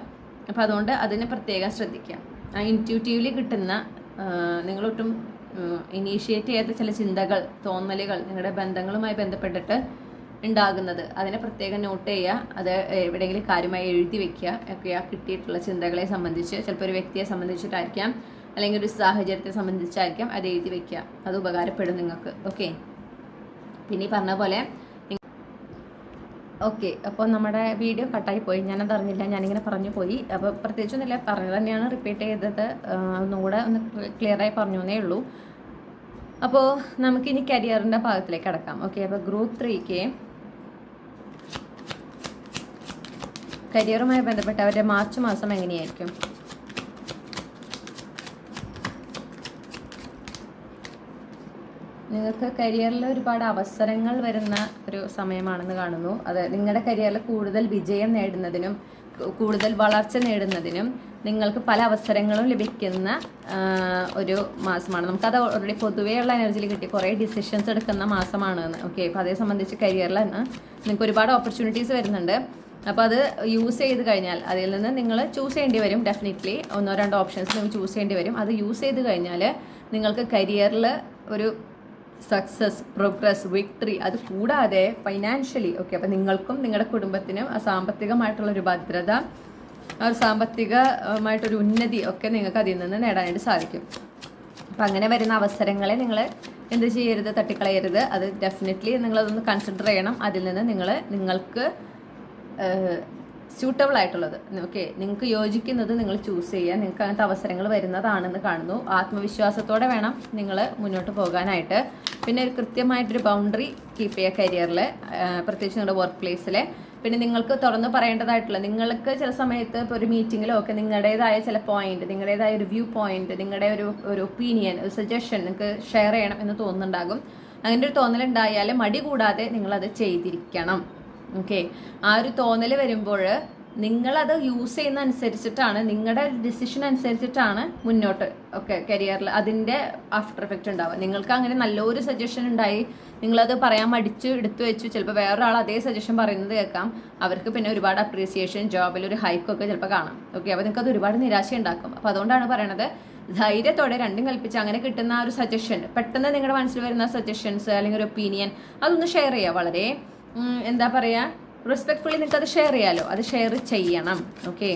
Speaker 1: അപ്പോൾ അതുകൊണ്ട് അതിനെ പ്രത്യേകം ശ്രദ്ധിക്കുക. ആ ഇൻറ്റ്യൂട്ടീവ്ലി കിട്ടുന്ന നിങ്ങളൊട്ടും ഇനീഷ്യേറ്റ് ചെയ്യാത്ത ചില ചിന്തകൾ, തോന്നലുകൾ നിങ്ങളുടെ ബന്ധങ്ങളുമായി ബന്ധപ്പെട്ടിട്ട് ഉണ്ടാകുന്നത്. അതിനെ പ്രത്യേകം നോട്ട് ചെയ്യുക, അത് എവിടെയെങ്കിലും കാര്യമായി എഴുതി വെക്കുക. ഒക്കെ ആ കിട്ടിയിട്ടുള്ള ചിന്തകളെ സംബന്ധിച്ച് ചിലപ്പോൾ ഒരു വ്യക്തിയെ സംബന്ധിച്ചിട്ടായിരിക്കാം, അല്ലെങ്കിൽ ഒരു സാഹചര്യത്തെ സംബന്ധിച്ചായിരിക്കാം, അത് എഴുതി വെക്കുക. അത് ഉപകാരപ്പെടും നിങ്ങൾക്ക്. ഓക്കെ, പിന്നെ ഈ പറഞ്ഞ പോലെ ഓക്കെ. അപ്പോൾ നമ്മുടെ വീഡിയോ കട്ടായി പോയി, ഞാനത് അറിഞ്ഞില്ല, ഞാനിങ്ങനെ പറഞ്ഞു പോയി. അപ്പോൾ പ്രത്യേകിച്ചൊന്നുമില്ല, പറഞ്ഞു തന്നെയാണ് റിപ്പീറ്റ് ചെയ്തത്, ഒന്നുകൂടെ ഒന്ന് ക്ലിയറായി പറഞ്ഞു എന്നേ ഉള്ളൂ. അപ്പോൾ നമുക്കിനി കരിയറിൻ്റെ ഭാഗത്തിലേക്ക് കിടക്കാം. ഓക്കെ, അപ്പോൾ ഗ്രൂപ്പ് 3ക്ക് കരിയറുമായി ബന്ധപ്പെട്ട് അവരുടെ മാർച്ച് മാസം എങ്ങനെയായിരിക്കും? നിങ്ങൾക്ക് കരിയറിൽ ഒരുപാട് അവസരങ്ങൾ വരുന്ന ഒരു സമയമാണെന്ന് കാണുന്നു. അത് നിങ്ങളുടെ കരിയറിൽ കൂടുതൽ വിജയം നേടുന്നതിനും കൂടുതൽ വളർച്ച നേടുന്നതിനും നിങ്ങൾക്ക് പല അവസരങ്ങളും ലഭിക്കുന്ന ഒരു മാസമാണ്. നമുക്കത് ഓൾറെഡി പൊതുവെയുള്ള എനർജിയിൽ കിട്ടി, കുറേ ഡിസിഷൻസ് എടുക്കുന്ന മാസമാണ്. ഓക്കെ, അപ്പോൾ അതേ സംബന്ധിച്ച് കരിയറിൽ നിങ്ങൾക്ക് ഒരുപാട് ഓപ്പർച്യൂണിറ്റീസ് വരുന്നുണ്ട്. അപ്പോൾ അത് യൂസ് ചെയ്ത് കഴിഞ്ഞാൽ അതിൽ നിന്ന് നിങ്ങൾ ചൂസ് ചെയ്യേണ്ടി വരും. ഡെഫിനറ്റ്ലി 1-2 ഓപ്ഷൻസ് നിങ്ങൾ ചൂസ് ചെയ്യേണ്ടി വരും. അത് യൂസ് ചെയ്ത് കഴിഞ്ഞാൽ നിങ്ങൾക്ക് കരിയറിൽ ഒരു സക്സസ്, പ്രോഗ്രസ്, വിക്ടറി, അത് കൂടാതെ ഫൈനാൻഷ്യലി ഓക്കെ, അപ്പോൾ നിങ്ങൾക്കും നിങ്ങളുടെ കുടുംബത്തിനും സാമ്പത്തികമായിട്ടുള്ളൊരു ഭദ്രത, ആ ഒരു സാമ്പത്തികമായിട്ടൊരു ഉന്നതി ഒക്കെ നിങ്ങൾക്ക് അതിൽ നിന്ന് നേടാനായിട്ട് സാധിക്കും. അപ്പം അങ്ങനെ വരുന്ന അവസരങ്ങളെ നിങ്ങൾ എന്ത് ചെയ്യരുത്, തട്ടിക്കളയരുത്. അത് ഡെഫിനറ്റ്ലി നിങ്ങളതൊന്ന് കൺസിഡർ ചെയ്യണം. അതിൽ നിന്ന് നിങ്ങൾക്ക് സ്യൂട്ടബിൾ ആയിട്ടുള്ളത് ഓക്കെ, നിങ്ങൾക്ക് യോജിക്കുന്നത് നിങ്ങൾ ചൂസ് ചെയ്യുക. നിങ്ങൾക്ക് അങ്ങനത്തെ അവസരങ്ങൾ വരുന്നതാണെന്ന് കാണുന്നു. ആത്മവിശ്വാസത്തോടെ വേണം നിങ്ങൾ മുന്നോട്ട് പോകാനായിട്ട്. പിന്നെ ഒരു കൃത്യമായിട്ടൊരു ബൗണ്ടറി കീപ്പ് ചെയ്യുക കരിയറിൽ, പ്രത്യേകിച്ച് നിങ്ങളുടെ വർക്ക് പ്ലേസിൽ. പിന്നെ നിങ്ങൾക്ക് തുറന്ന് പറയേണ്ടതായിട്ടുള്ള, നിങ്ങൾക്ക് ചില സമയത്ത് ഇപ്പോൾ ഒരു മീറ്റിങ്ങിലോ ഒക്കെ നിങ്ങളുടേതായ ചില പോയിന്റ്, നിങ്ങളുടേതായ ഒരു വ്യൂ പോയിന്റ്, നിങ്ങളുടെ ഒരു ഒപ്പീനിയൻ, ഒരു സജഷൻ നിങ്ങൾക്ക് ഷെയർ ചെയ്യണം എന്ന് തോന്നുന്നുണ്ടാകും. അങ്ങനെ ഒരു തോന്നലുണ്ടായാൽ മടി കൂടാതെ നിങ്ങളത് ചെയ്തിരിക്കണം. ഓക്കെ, ആ ഒരു തോന്നൽ വരുമ്പോൾ നിങ്ങളത് യൂസ് ചെയ്യുന്ന അനുസരിച്ചിട്ടാണ്, നിങ്ങളുടെ ഡിസിഷൻ അനുസരിച്ചിട്ടാണ് മുന്നോട്ട് ഓക്കെ കരിയറിൽ അതിൻ്റെ ആഫ്റ്റർ എഫക്റ്റ് ഉണ്ടാവുക. നിങ്ങൾക്ക് അങ്ങനെ നല്ലൊരു സജഷൻ ഉണ്ടായി, നിങ്ങളത് പറയാൻ മടിച്ച് എടുത്തു വെച്ചു, ചിലപ്പോൾ വേറൊരാൾ അതേ സജഷൻ പറയുന്നത് കേൾക്കാം, അവർക്ക് പിന്നെ ഒരുപാട് അപ്രീസിയേഷൻ, ജോബിൽ ഒരു ഹൈക്കൊക്കെ ചിലപ്പോൾ കാണാം. ഓക്കെ, അപ്പോൾ നിങ്ങൾക്ക് അത് ഒരുപാട് നിരാശ ഉണ്ടാക്കും. അപ്പോൾ അതുകൊണ്ടാണ് പറയണത്, ധൈര്യത്തോടെ രണ്ടും കൽപ്പിച്ച് അങ്ങനെ കിട്ടുന്ന ആ ഒരു സജഷൻ, പെട്ടെന്ന് നിങ്ങളുടെ മനസ്സിൽ വരുന്ന സജഷൻസ് അല്ലെങ്കിൽ ഒരു ഒപ്പീനിയൻ അതൊന്ന് ഷെയർ ചെയ്യുക. വളരെ എന്താ പറയുക, റെസ്പെക്ട്ഫുള്ളി നിങ്ങൾക്ക് അത് ഷെയർ ചെയ്യാമല്ലോ, അത് ഷെയർ ചെയ്യണം. ഓക്കെ,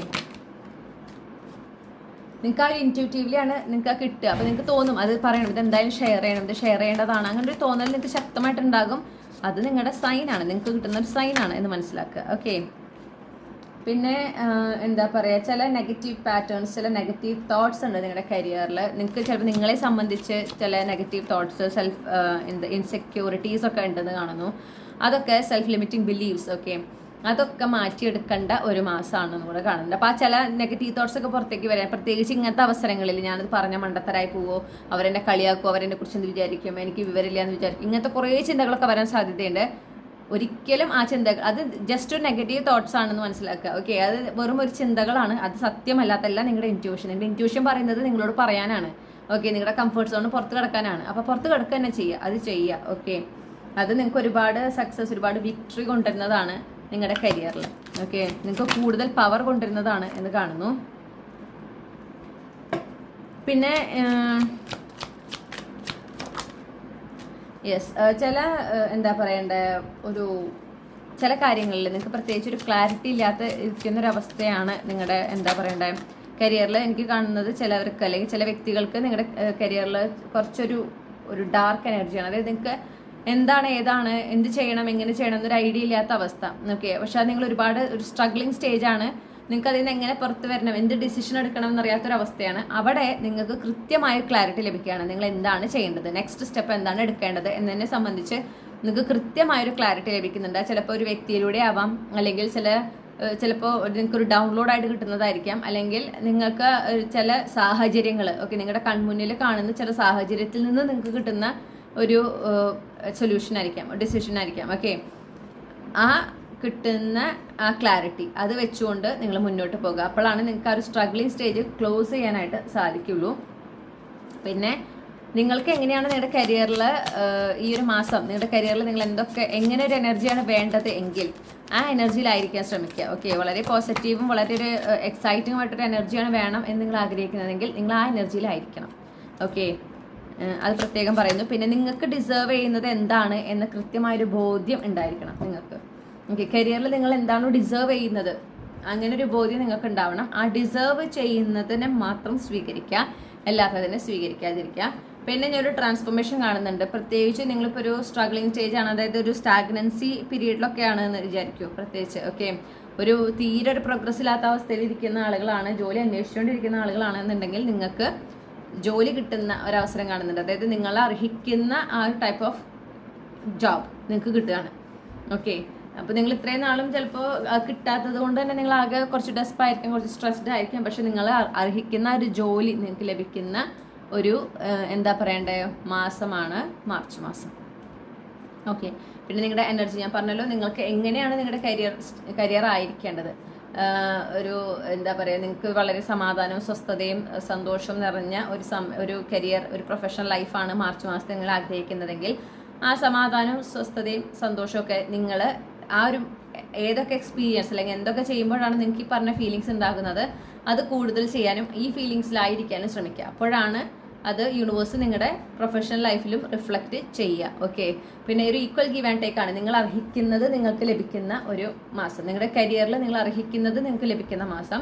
Speaker 1: നിങ്ങൾക്ക് ആ ഒരു ഇൻറ്റ്യൂട്ടീവ്ലി ആണ് നിങ്ങൾക്ക് കിട്ടുക. അപ്പോൾ നിങ്ങൾക്ക് തോന്നും അത് പറയണം, ഇത് എന്തായാലും ഷെയർ ചെയ്യണം, ഇത് ഷെയർ ചെയ്യേണ്ടതാണ്. അങ്ങനെ ഒരു തോന്നൽ നിങ്ങൾക്ക് ശക്തമായിട്ടുണ്ടാകും. അത് നിങ്ങളുടെ സൈനാണ്, നിങ്ങൾക്ക് കിട്ടുന്ന ഒരു സൈനാണ് എന്ന് മനസ്സിലാക്കുക. ഓക്കെ, പിന്നെ എന്താ പറയുക, ചില നെഗറ്റീവ് പാറ്റേൺസ്, ചില നെഗറ്റീവ് തോട്ട്സ് ഉണ്ട് നിങ്ങളുടെ കരിയറിൽ. നിങ്ങൾക്ക് ചിലപ്പോൾ നിങ്ങളെ സംബന്ധിച്ച് ചില നെഗറ്റീവ് തോട്ട്സ്, ഇൻസെക്യൂരിറ്റീസ് ഒക്കെ ഉണ്ടെന്ന് കാണുന്നു. അതൊക്കെ സെൽഫ് ലിമിറ്റിംഗ് ബിലീവ്സ് ഓക്കെ, അതൊക്കെ മാറ്റിയെടുക്കേണ്ട ഒരു മാസമാണെന്ന് കൂടെ കാണുന്നുണ്ട്. അപ്പോൾ ആ ചില നെഗറ്റീവ് തോട്ട്സ് ഒക്കെ പുറത്തേക്ക് വരാൻ, പ്രത്യേകിച്ച് ഇങ്ങനത്തെ അവസരങ്ങളിൽ, ഞാനത് പറഞ്ഞ മണ്ടത്തരായി പോവോ, അവരെന്നെ കളിയാക്കുമോ, അവരെന്നെ കുറിച്ച് എന്ത് വിചാരിക്കും, എനിക്ക് വിവരമില്ല എന്ന് വിചാരിക്കും, ഇങ്ങനത്തെ കുറേ ചിന്തകളൊക്കെ വരാൻ സാധ്യതയുണ്ട്. ഒരിക്കലും ആ ചിന്തകൾ അത് ജസ്റ്റ് ഒരു നെഗറ്റീവ് തോട്ട്സ് ആണെന്ന് മനസ്സിലാക്കുക. ഓക്കെ, അത് വെറും ഒരു ചിന്തകളാണ്, അത് സത്യമല്ലാത്തല്ല നിങ്ങളുടെ ഇൻറ്റ്യൂഷൻ പറയുന്നത് നിങ്ങളോട് പറയാനാണ്. ഓക്കെ, നിങ്ങളുടെ കംഫർട്ട് സോൺ പുറത്ത് കിടക്കാനാണ്. അപ്പോൾ പുറത്ത് കിടക്കുക തന്നെ ചെയ്യുക, അത് ചെയ്യുക. ഓക്കെ, അത് നിങ്ങൾക്ക് ഒരുപാട് സക്സസ്, ഒരുപാട് വിക്ടറി കൊണ്ടുവരുന്നതാണ് നിങ്ങളുടെ കരിയറിൽ. ഓക്കെ, നിങ്ങൾക്ക് കൂടുതൽ പവർ കൊണ്ടുവരുന്നതാണ് എന്ന് കാണുന്നു. പിന്നെ യെസ്, ചില എന്താ പറയണ്ട, ഒരു ചില കാര്യങ്ങളിൽ നിങ്ങൾക്ക് പ്രത്യേകിച്ച് ഒരു ക്ലാരിറ്റി ഇല്ലാത്ത ഇരിക്കുന്നൊരവസ്ഥയാണ് നിങ്ങളുടെ എന്താ പറയണ്ടേ കരിയറിൽ എനിക്ക് കാണുന്നത്. ചിലവർക്ക് അല്ലെങ്കിൽ ചില വ്യക്തികൾക്ക് നിങ്ങളുടെ കരിയറിൽ കുറച്ചൊരു ഡാർക്ക് എനർജിയാണ്. അതായത് നിങ്ങൾക്ക് എന്താണ്, ഏതാണ്, എന്ത് ചെയ്യണം, എങ്ങനെ ചെയ്യണം എന്നൊരു ഐഡിയ ഇല്ലാത്ത അവസ്ഥ. ഓക്കെ, പക്ഷെ അത് നിങ്ങൾ ഒരുപാട് ഒരു സ്ട്രഗ്ലിംഗ് സ്റ്റേജാണ്. നിങ്ങൾക്ക് അതിൽ നിന്ന് എങ്ങനെ പുറത്ത് വരണം, എന്ത് ഡിസിഷൻ എടുക്കണം എന്നറിയാത്തൊരവസ്ഥയാണ്. അവിടെ നിങ്ങൾക്ക് കൃത്യമായ ക്ലാരിറ്റി ലഭിക്കുകയാണ്. നിങ്ങൾ എന്താണ് ചെയ്യേണ്ടത്, നെക്സ്റ്റ് സ്റ്റെപ്പ് എന്താണ് എടുക്കേണ്ടത് എന്നതിനെ സംബന്ധിച്ച് നിങ്ങൾക്ക് കൃത്യമായൊരു ക്ലാരിറ്റി ലഭിക്കുന്നുണ്ട്. ചിലപ്പോൾ ഒരു വ്യക്തിയിലൂടെ ആവാം, അല്ലെങ്കിൽ ചിലപ്പോൾ നിങ്ങൾക്കൊരു ഡൗൺലോഡായിട്ട് കിട്ടുന്നതായിരിക്കാം, അല്ലെങ്കിൽ നിങ്ങൾക്ക് ചില സാഹചര്യങ്ങൾ ഓക്കെ, നിങ്ങളുടെ കൺമുന്നിൽ കാണുന്ന ചില സാഹചര്യത്തിൽ നിന്ന് നിങ്ങൾക്ക് കിട്ടുന്ന ഒരു സൊല്യൂഷൻ ആയിരിക്കാം, ഡിസിഷൻ ആയിരിക്കാം. ഓക്കെ, ആ കിട്ടുന്ന ആ ക്ലാരിറ്റി അത് വെച്ചുകൊണ്ട് നിങ്ങൾ മുന്നോട്ട് പോകുക. അപ്പോഴാണ് നിങ്ങൾക്ക് ആ ഒരു സ്ട്രഗ്ലിംഗ് സ്റ്റേജ് ക്ലോസ് ചെയ്യാനായിട്ട് സാധിക്കുള്ളൂ. പിന്നെ നിങ്ങൾക്ക് എങ്ങനെയാണ് നിങ്ങളുടെ കരിയറിൽ ഈ ഒരു മാസം നിങ്ങളുടെ കരിയറിൽ നിങ്ങൾ എങ്ങനെ ഒരു എനർജിയാണ് വേണ്ടത് എങ്കിൽ ആ എനർജിയിലായിരിക്കാൻ ശ്രമിക്കുക. ഓക്കെ, വളരെ പോസിറ്റീവും വളരെ ഒരു എക്സൈറ്റിംഗ് ആയിട്ടൊരു എനർജിയാണ് വേണം എന്ന് നിങ്ങൾ ആഗ്രഹിക്കുന്നതെങ്കിൽ നിങ്ങൾ ആ എനർജിയിലായിരിക്കണം. ഓക്കെ, അത് പ്രത്യേകം പറയുന്നു. പിന്നെ നിങ്ങൾക്ക് ഡിസേർവ് ചെയ്യുന്നത് എന്താണ് എന്ന കൃത്യമായൊരു ബോധ്യം ഉണ്ടായിരിക്കണം നിങ്ങൾക്ക്. ഓക്കെ, കരിയറിൽ നിങ്ങൾ എന്താണോ ഡിസേർവ് ചെയ്യുന്നത് അങ്ങനെ ഒരു ബോധ്യം നിങ്ങൾക്ക് ഉണ്ടാവണം. ആ ഡിസേർവ് ചെയ്യുന്നതിനെ മാത്രം സ്വീകരിക്കുക, അല്ലാത്തതിനെ സ്വീകരിക്കാതിരിക്കുക. പിന്നെ ഞാനൊരു ട്രാൻസ്ഫോർമേഷൻ കാണുന്നുണ്ട്. പ്രത്യേകിച്ച് നിങ്ങളിപ്പോൾ ഒരു സ്ട്രഗ്ലിംഗ് സ്റ്റേജ് ആണ്, അതായത് ഒരു സ്റ്റാഗ്നൻസി പീരീഡിലൊക്കെയാണ് എന്ന് വിചാരിക്കൂ. പ്രത്യേകിച്ച് ഓക്കെ, ഒരു തീരെ ഒരു പ്രോഗ്രസ്സില്ലാത്ത അവസ്ഥയിൽ ഇരിക്കുന്ന ആളുകളാണ്, ജോലി അന്വേഷിച്ചുകൊണ്ടിരിക്കുന്ന ആളുകളാണെന്നുണ്ടെങ്കിൽ നിങ്ങൾക്ക് ജോലി കിട്ടുന്ന ഒരവസരം കാണുന്നുണ്ട്. അതായത് നിങ്ങൾ അർഹിക്കുന്ന ആ ഒരു ടൈപ്പ് ഓഫ് ജോബ് നിങ്ങൾക്ക് കിട്ടുകയാണ്. ഓക്കെ, അപ്പോൾ നിങ്ങൾ ഇത്രയും നാളും ചിലപ്പോൾ കിട്ടാത്തത് കൊണ്ട് തന്നെ നിങ്ങൾ ആകെ കുറച്ച് ഡെസ്പായിരിക്കും, കുറച്ച് സ്ട്രെസ്ഡ് ആയിരിക്കും. പക്ഷെ നിങ്ങൾ അർഹിക്കുന്ന ഒരു ജോലി നിങ്ങൾക്ക് ലഭിക്കുന്ന ഒരു എന്താ പറയണ്ടേ മാസമാണ് മാർച്ച് മാസം. ഓക്കെ, പിന്നെ നിങ്ങളുടെ എനർജി ഞാൻ പറഞ്ഞല്ലോ, നിങ്ങൾക്ക് എങ്ങനെയാണ് നിങ്ങളുടെ കരിയർ ആയിരിക്കേണ്ടത്. ഒരു എന്താ പറയുക, നിങ്ങൾക്ക് വളരെ സമാധാനവും സ്വസ്ഥതയും സന്തോഷവും നിറഞ്ഞ ഒരു കരിയർ, ഒരു പ്രൊഫഷണൽ ലൈഫാണ് മാർച്ച് മാസത്തിൽ നിങ്ങൾ ആഗ്രഹിക്കുന്നതെങ്കിൽ ആ സമാധാനവും സ്വസ്ഥതയും സന്തോഷമൊക്കെ നിങ്ങൾ ആ ഒരു ഏതൊക്കെ എക്സ്പീരിയൻസ് അല്ലെങ്കിൽ എന്തൊക്കെ ചെയ്യുമ്പോഴാണ് നിങ്ങൾക്ക് ഈ പറഞ്ഞ ഫീലിങ്സ് ഉണ്ടാകുന്നത് അത് കൂടുതൽ ചെയ്യാനും ഈ ഫീലിങ്സിലായിരിക്കാനും ശ്രമിക്കുക. അപ്പോഴാണ് അത് യൂണിവേഴ്സ് നിങ്ങളുടെ പ്രൊഫഷണൽ ലൈഫിലും റിഫ്ലക്റ്റ് ചെയ്യുക. ഓക്കെ, പിന്നെ ഒരു ഈക്വൽ ഗീവ് ആൻഡ് ടേക്ക് ആണ്. നിങ്ങൾ അർഹിക്കുന്നത് നിങ്ങൾക്ക് ലഭിക്കുന്ന ഒരു മാസം, നിങ്ങളുടെ കരിയറിൽ നിങ്ങൾ അർഹിക്കുന്നത് നിങ്ങൾക്ക് ലഭിക്കുന്ന മാസം,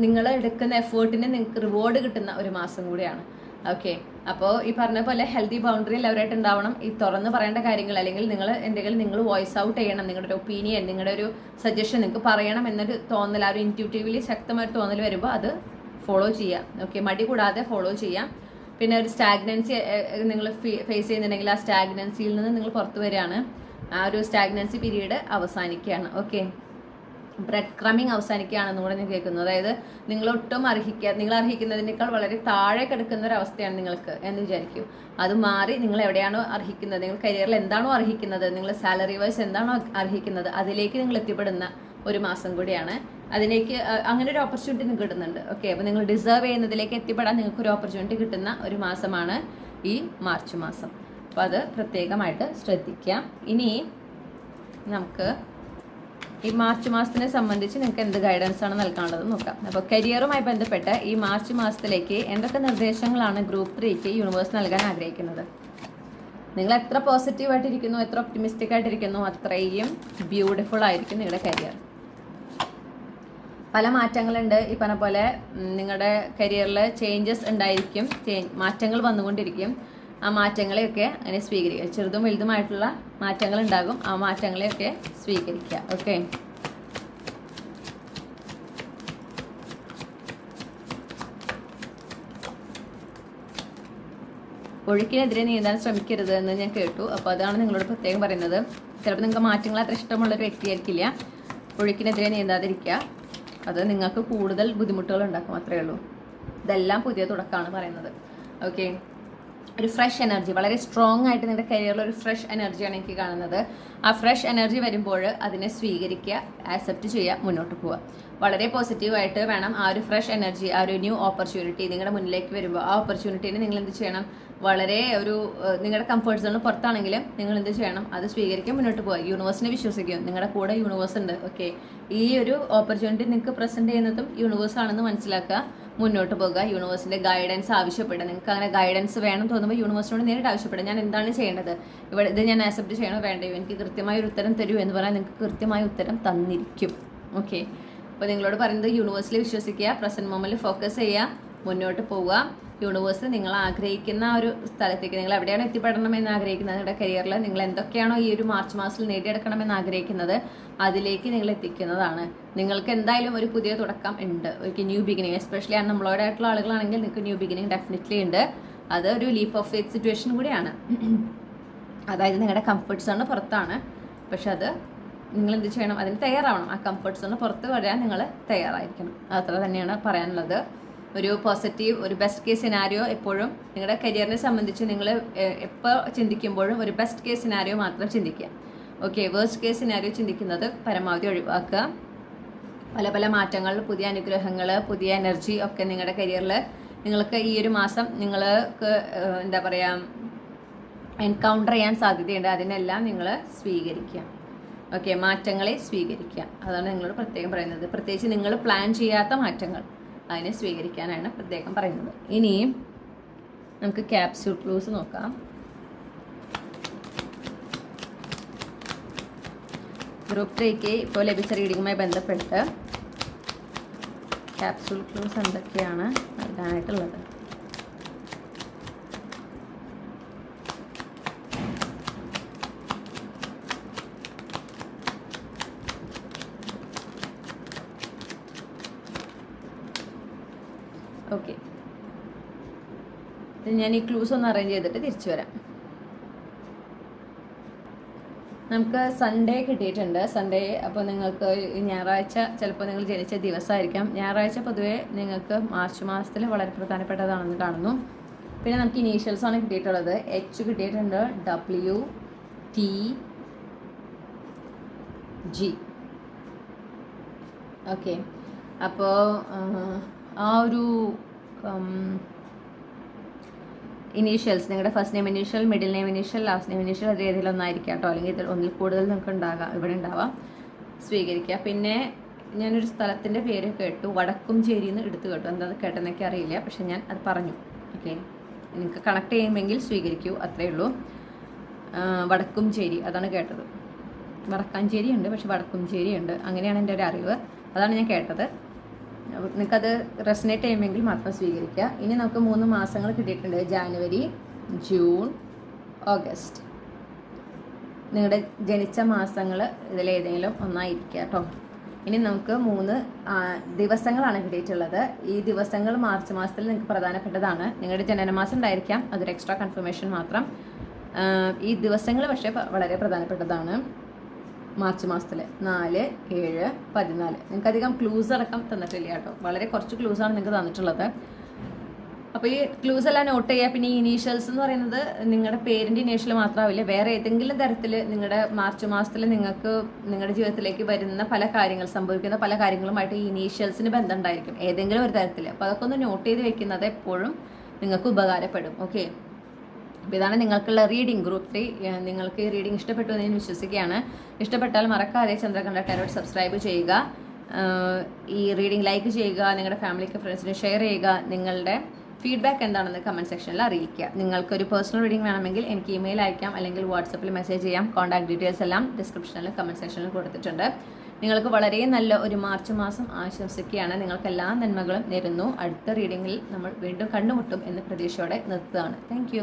Speaker 1: നിങ്ങൾ എടുക്കുന്ന എഫേർട്ടിന് നിങ്ങൾക്ക് റിവാർഡ് കിട്ടുന്ന ഒരു മാസം കൂടിയാണ്. ഓക്കെ, അപ്പോൾ ഈ പറഞ്ഞ പോലെ ഹെൽത്തി ബൗണ്ടറി എല്ലാവരായിട്ട് ഉണ്ടാവണം. ഈ തുറന്ന് പറയേണ്ട കാര്യങ്ങൾ അല്ലെങ്കിൽ നിങ്ങൾ വോയിസ് ഔട്ട് ചെയ്യണം. നിങ്ങളുടെ ഒരു ഒപ്പീനിയൻ, നിങ്ങളുടെ ഒരു സജഷൻ നിങ്ങൾക്ക് പറയണം എന്നൊരു തോന്നൽ, ആ ഒരു ഇൻറ്റ്യൂട്ടീവ്ലി ശക്തമായൊരു തോന്നൽ വരുമ്പോൾ അത് ഫോളോ ചെയ്യാം. ഓക്കെ, മടി കൂടാതെ ഫോളോ ചെയ്യാം. പിന്നെ ഒരു സ്റ്റാഗ്നൻസി നിങ്ങൾ ഫേസ് ചെയ്യുന്നുണ്ടെങ്കിൽ ആ സ്റ്റാഗ്നൻസിയിൽ നിന്ന് നിങ്ങൾ പുറത്തു വരികയാണ്. ആ ഒരു സ്റ്റാഗ്നൻസി പീരീഡ് അവസാനിക്കുകയാണ്. ഓക്കെ, ബ്രെഡ് ക്രമിങ് അവസാനിക്കുകയാണെന്ന് കൂടെ ഞാൻ കേൾക്കുന്നു. അതായത് നിങ്ങൾ അർഹിക്കുന്നതിനേക്കാൾ വളരെ താഴെ കിടക്കുന്ന ഒരു അവസ്ഥയാണ് നിങ്ങൾക്ക് എന്ന് വിചാരിക്കൂ. അത് മാറി നിങ്ങൾ എവിടെയാണോ അർഹിക്കുന്നത്, നിങ്ങൾ കരിയറിൽ എന്താണോ അർഹിക്കുന്നത്, നിങ്ങൾ സാലറി വൈസ് എന്താണോ അർഹിക്കുന്നത് അതിലേക്ക് നിങ്ങൾ എത്തിപ്പെടുന്ന ഒരു മാസം കൂടിയാണ്. അതിലേക്ക് അങ്ങനെ ഒരു ഓപ്പർച്യൂണിറ്റി നിങ്ങൾക്ക് കിട്ടുന്നുണ്ട്. ഓക്കെ, അപ്പോൾ നിങ്ങൾ ഡിസേർവ് ചെയ്യുന്നതിലേക്ക് എത്തിപ്പെടാൻ നിങ്ങൾക്ക് ഒരു ഓപ്പർച്യൂണിറ്റി കിട്ടുന്ന ഒരു മാസമാണ് ഈ മാർച്ച് മാസം. അപ്പോൾ അത് പ്രത്യേകമായിട്ട് ശ്രദ്ധിക്കുക. ഇനി നമുക്ക് ഈ മാർച്ച് മാസത്തിനെ സംബന്ധിച്ച് നിങ്ങൾക്ക് എന്ത് ഗൈഡൻസ് ആണ് നൽകാനുള്ളത് നോക്കാം. അപ്പോൾ കരിയറുമായി ബന്ധപ്പെട്ട് ഈ മാർച്ച് മാസത്തിലേക്ക് എന്തൊക്കെ നിർദ്ദേശങ്ങളാണ് ഗ്രൂപ്പ് 3ക്ക് യൂണിവേഴ്സ് നൽകാൻ ആഗ്രഹിക്കുന്നത്? നിങ്ങൾ എത്ര പോസിറ്റീവായിട്ടിരിക്കുന്നു, എത്ര ഒപ്റ്റിമിസ്റ്റിക് ആയിട്ടിരിക്കുന്നു, അത്രയും ബ്യൂട്ടിഫുൾ ആയിരിക്കും നിങ്ങളുടെ കരിയർ. പല മാറ്റങ്ങളുണ്ട്. ഈ പറഞ്ഞ പോലെ നിങ്ങളുടെ കരിയറിൽ ചേഞ്ചസ് ഉണ്ടായിരിക്കും, മാറ്റങ്ങൾ വന്നുകൊണ്ടിരിക്കും. ആ മാറ്റങ്ങളെയൊക്കെ അങ്ങനെ സ്വീകരിക്കുക. ചെറുതും വലുതുമായിട്ടുള്ള മാറ്റങ്ങൾ ഉണ്ടാകും, ആ മാറ്റങ്ങളെയൊക്കെ സ്വീകരിക്കുക. ഓക്കെ, ഒഴുക്കിനെതിരെ നീന്താൻ ശ്രമിക്കരുത് എന്ന് ഞാൻ കേട്ടു. അപ്പോൾ അതാണ് നിങ്ങളോട് പ്രത്യേകം പറയുന്നത്. ചിലപ്പോൾ നിങ്ങൾക്ക് മാറ്റങ്ങൾ അത്ര ഇഷ്ടമുള്ളൊരു വ്യക്തിയായിരിക്കില്ല. ഒഴുക്കിനെതിരെ നീന്താതിരിക്കുക, അത് നിങ്ങൾക്ക് കൂടുതൽ ബുദ്ധിമുട്ടുകൾ ഉണ്ടാക്കും, അത്രയേ ഉള്ളൂ. ഇതെല്ലാം പുതിയ തുടക്കമാണ് പറയുന്നത്. ഓക്കെ, ഒരു ഫ്രഷ് എനർജി, വളരെ സ്ട്രോങ് ആയിട്ട് നിങ്ങളുടെ കരിയറിൽ ഒരു ഫ്രഷ് എനർജിയാണ് എനിക്ക് കാണുന്നത്. ആ ഫ്രഷ് എനർജി വരുമ്പോൾ അതിനെ സ്വീകരിക്കുക, ആക്സെപ്റ്റ് ചെയ്യുക, മുന്നോട്ട് പോവുക. വളരെ പോസിറ്റീവായിട്ട് വേണം ആ ഒരു ഫ്രഷ് എനർജി, ആ ഒരു ന്യൂ ഓപ്പർച്യൂണിറ്റി നിങ്ങളുടെ മുന്നിലേക്ക് വരുമ്പോൾ ആ ഓപ്പർച്യൂണിറ്റീനെ നിങ്ങൾ എന്ത് ചെയ്യണം? വളരെ ഒരു നിങ്ങളുടെ കംഫർട്ട് സോണിന് പുറത്താണെങ്കിലും നിങ്ങൾ എന്ത് ചെയ്യണം? അത് സ്വീകരിക്കാൻ മുന്നോട്ട് പോകുക. യൂണിവേഴ്സിനെ വിശ്വസിക്കും, നിങ്ങളുടെ കൂടെ യൂണിവേഴ്സ് ഉണ്ട്. ഓക്കെ, ഈ ഒരു ഓപ്പർച്യൂണിറ്റി നിങ്ങൾക്ക് പ്രസൻറ്റ് ചെയ്യുന്നതും യൂണിവേഴ്സ് ആണെന്ന് മനസ്സിലാക്കുക, മുന്നോട്ട് പോകുക. യൂണിവേഴ്സിൻ്റെ ഗൈഡൻസ് ആവശ്യപ്പെടുക. നിങ്ങൾക്ക് അങ്ങനെ ഗൈഡൻസ് വേണം തോന്നുമ്പോൾ യൂണിവേഴ്സിനോട് നേരിട്ട് ആവശ്യപ്പെടുക. ഞാൻ എന്താണ് ചെയ്യേണ്ടത്, ഇത് ഞാൻ ആക്സെപ്റ്റ് ചെയ്യണോ വേണ്ടയോ, എനിക്ക് കൃത്യമായ ഒരു ഉത്തരം തരൂ എന്ന് പറയാൻ നിങ്ങൾക്ക് കൃത്യമായ ഉത്തരം തന്നിരിക്കും. ഓക്കെ, അപ്പോൾ നിങ്ങളോട് പറയുന്നത് യൂണിവേഴ്സിൽ വിശ്വസിക്കുക, പ്രസൻറ്റ് മൊമെൻറ്റിൽ ഫോക്കസ് ചെയ്യുക, മുന്നോട്ട് പോവുക. യൂണിവേഴ്സ് നിങ്ങൾ ആഗ്രഹിക്കുന്ന ഒരു സ്ഥലത്തേക്ക്, നിങ്ങൾ എവിടെയാണോ എത്തിപ്പെടണമെന്ന് ആഗ്രഹിക്കുന്നത്, നിങ്ങളുടെ കരിയറിൽ നിങ്ങൾ എന്തൊക്കെയാണോ ഈ ഒരു മാർച്ച് മാസത്തിൽ നേടിയെടുക്കണമെന്ന് ആഗ്രഹിക്കുന്നത് അതിലേക്ക് നിങ്ങൾ എത്തിക്കുന്നതാണ്. നിങ്ങൾക്ക് എന്തായാലും ഒരു പുതിയ തുടക്കം ഉണ്ട്, ഒരു ന്യൂ ബിഗിനിങ്. എസ്പെഷ്യലി നമ്മളോടായിട്ടുള്ള ആളുകളാണെങ്കിൽ നിങ്ങൾക്ക് ന്യൂ ബിഗിനിങ് ഡെഫിനറ്റ്ലി ഉണ്ട്. അത് ഒരു ലീപ്പ് ഓഫ് ഫെയ്ത്ത് സിറ്റുവേഷൻ കൂടിയാണ്. അതായത് നിങ്ങളുടെ കംഫർട്ട് സോണിന് പുറത്താണ്, പക്ഷെ അത് നിങ്ങൾ എന്ത് ചെയ്യണം? അതിന് തയ്യാറാവണം. ആ കംഫർട്ട് സോണിന് പുറത്ത് വരാൻ നിങ്ങൾ തയ്യാറായിരിക്കണം. അത്ര തന്നെയാണ് പറയാനുള്ളത്. ഒരു പോസിറ്റീവ്, ഒരു ബെസ്റ്റ് കേസ് സിനാരിയോ എപ്പോഴും നിങ്ങളുടെ കരിയറിനെ സംബന്ധിച്ച് നിങ്ങൾ എപ്പോൾ ചിന്തിക്കുമ്പോഴും ഒരു ബെസ്റ്റ് കേസ് സിനാരിയോ മാത്രം ചിന്തിക്കുക. ഓക്കെ, വേഴ്സ്റ്റ് കേസ് സിനാരിയോ ചിന്തിക്കുന്നത് പരമാവധി ഒഴിവാക്കുക. പല പല മാറ്റങ്ങൾ, പുതിയ അനുഗ്രഹങ്ങൾ, പുതിയ എനർജി ഒക്കെ നിങ്ങളുടെ കരിയറിൽ നിങ്ങൾക്ക് ഈ ഒരു മാസം നിങ്ങൾക്ക് എന്താ പറയുക എൻകൗണ്ടർ ചെയ്യാൻ സാധ്യതയുണ്ട്. അതിനെല്ലാം നിങ്ങൾ സ്വീകരിക്കുക. ഓക്കെ, മാറ്റങ്ങളെ സ്വീകരിക്കുക. അതാണ് നിങ്ങളോട് പ്രത്യേകം പറയുന്നത്. പ്രത്യേകിച്ച് നിങ്ങൾ പ്ലാൻ ചെയ്യാത്ത മാറ്റങ്ങൾ, അതിനെ സ്വീകരിക്കാനാണ് പ്രത്യേകം പറയുന്നത്. ഇനി നമുക്ക് ക്യാപ്സ്യൂൾ ക്ലൂസ് നോക്കാം. ഗ്രൂപ്പ് 3ക്ക് ഇപ്പോൾ ലഭിച്ച റീഡിങ്ങുമായി ബന്ധപ്പെട്ട് ക്യാപ്സ്യൂൾ ക്ലൂസ് എന്തൊക്കെയാണ് നൽകാനായിട്ടുള്ളത്? ഓക്കെ, ഞാൻ ഈ ക്ലൂസ് ഒന്ന് അറേഞ്ച് ചെയ്തിട്ട് തിരിച്ചു വരാം. നമുക്ക് സൺഡേ കിട്ടിയിട്ടുണ്ട്. സൺഡേ അപ്പോൾ നിങ്ങൾക്ക് ഞായറാഴ്ച ചിലപ്പോൾ നിങ്ങൾ ജനിച്ച ദിവസമായിരിക്കാം. ഞായറാഴ്ച പൊതുവേ നിങ്ങൾക്ക് മാർച്ച് മാസത്തിൽ വളരെ പ്രധാനപ്പെട്ടതാണെന്ന് കാണുന്നു. പിന്നെ നമുക്ക് ഇനീഷ്യൽസാണ് കിട്ടിയിട്ടുള്ളത്. H കിട്ടിയിട്ടുണ്ട്, W, T, G. ഓക്കെ, അപ്പോൾ ആ ഒരു ഇനീഷ്യൽസ്, നിങ്ങളുടെ first name initial, middle name initial, last name initial അത് ഏതിലൊന്നായിരിക്കാം കേട്ടോ, അല്ലെങ്കിൽ ഇതിൽ ഒന്നിൽ കൂടുതൽ നിങ്ങൾക്ക് ഇവിടെ ഉണ്ടാവാം. സ്വീകരിക്കുക. പിന്നെ ഞാനൊരു സ്ഥലത്തിൻ്റെ പേര് കേട്ടു, വടക്കുംചേരി എന്ന് എടുത്തു കേട്ടു. എന്താ കേട്ടെന്നൊക്കെ അറിയില്ല, പക്ഷെ ഞാൻ അത് പറഞ്ഞു. ഓക്കെ, നിങ്ങൾക്ക് കണക്ട് ചെയ്യുമെങ്കിൽ സ്വീകരിക്കൂ, അത്രയേ ഉള്ളൂ. വടക്കുംചേരി അതാണ് കേട്ടത്. വടക്കാഞ്ചേരി ഉണ്ട്, പക്ഷെ വടക്കുംചേരി ഉണ്ട്, അങ്ങനെയാണ് എൻ്റെ ഒരു അറിവ്. അതാണ് ഞാൻ കേട്ടത്. നിങ്ങൾക്കത് റെസനേറ്റ് ചെയ്യുമെങ്കിൽ മാത്രം സ്വീകരിക്കുക. ഇനി നമുക്ക് 3 മാസങ്ങൾ കിട്ടിയിട്ടുണ്ട്. January, June, August. നിങ്ങളുടെ ജനിച്ച മാസങ്ങൾ ഇതിലേതെങ്കിലും ഒന്നായിരിക്കുക കേട്ടോ. ഇനി നമുക്ക് 3 ദിവസങ്ങളാണ് കിട്ടിയിട്ടുള്ളത്. ഈ ദിവസങ്ങൾ മാർച്ച് മാസത്തിൽ നിങ്ങൾക്ക് പ്രധാനപ്പെട്ടതാണ്. നിങ്ങളുടെ ജനനമാസം ഉണ്ടായിരിക്കാം, അതൊരു എക്സ്ട്രാ കൺഫർമേഷൻ മാത്രം. ഈ ദിവസങ്ങൾ പക്ഷേ വളരെ പ്രധാനപ്പെട്ടതാണ്. മാർച്ച് മാസത്തിൽ 4, 7, 14. നിങ്ങൾക്ക് അധികം ക്ലൂസ് അടക്കം തന്നിട്ടില്ല കേട്ടോ, വളരെ കുറച്ച് ക്ലൂസാണ് നിങ്ങൾക്ക് തന്നിട്ടുള്ളത്. അപ്പോൾ ഈ ക്ലൂസ് എല്ലാം നോട്ട് ചെയ്യുക. പിന്നെ ഈ ഇനീഷ്യൽസ് എന്ന് പറയുന്നത് നിങ്ങളുടെ പേരിൻ്റെ ഇനീഷ്യൽ മാത്രമാവില്ല, വേറെ ഏതെങ്കിലും തരത്തിൽ നിങ്ങളുടെ മാർച്ച് മാസത്തിൽ നിങ്ങൾക്ക് നിങ്ങളുടെ ജീവിതത്തിലേക്ക് വരുന്ന പല കാര്യങ്ങൾ, സംഭവിക്കുന്ന പല കാര്യങ്ങളുമായിട്ട് ഈ ഇനീഷ്യൽസിന് ബന്ധം ഉണ്ടായിരിക്കും ഏതെങ്കിലും ഒരു തരത്തിൽ. അപ്പോൾ അതൊക്കെ ഒന്ന് നോട്ട് ചെയ്ത് വെക്കുന്നത് എപ്പോഴും നിങ്ങൾക്ക് ഉപകാരപ്പെടും. ഓക്കെ, അപ്പോൾ ഇതാണ് നിങ്ങൾക്കുള്ള റീഡിംഗ്. ഗ്രൂപ്പ് 3 നിങ്ങൾക്ക് ഈ റീഡിംഗ് ഇഷ്ടപ്പെട്ടു എന്ന് ഞാൻ വിശ്വസിക്കുകയാണ്. ഇഷ്ടപ്പെട്ടാൽ മറക്കാതെ ചന്ദ്രകണ്ഠ ടാരോട്ട് സബ്സ്ക്രൈബ് ചെയ്യുക, ഈ റീഡിംഗ് ലൈക്ക് ചെയ്യുക, നിങ്ങളുടെ ഫാമിലിക്ക് ഫ്രണ്ട്സിന് ഷെയർ ചെയ്യുക. നിങ്ങളുടെ ഫീഡ്ബാക്ക് എന്താണെന്ന് കമൻറ്റ് സെക്ഷനിൽ അറിയിക്കുക. നിങ്ങൾക്കൊരു പേഴ്സണൽ റീഡിംഗ് വേണമെങ്കിൽ എനിക്ക് ഇമെയിൽ അയക്കാം, അല്ലെങ്കിൽ വാട്സപ്പിൽ മെസ്സേജ് ചെയ്യാം. കോൺടാക്ട് ഡീറ്റെയിൽസ് എല്ലാം ഡിസ്ക്രിപ്ഷനിലും കമൻറ്റ് സെക്ഷനിലും കൊടുത്തിട്ടുണ്ട്. നിങ്ങൾക്ക് വളരെ നല്ല ഒരു മാർച്ച് മാസം ആശംസിക്കുകയാണ്. നിങ്ങൾക്ക് എല്ലാ നന്മകളും നേരുന്നു. അടുത്ത റീഡിങ്ങിൽ നമ്മൾ വീണ്ടും കണ്ടുമുട്ടും എന്ന് പ്രതീക്ഷയോടെ നിർത്തുകയാണ്. താങ്ക്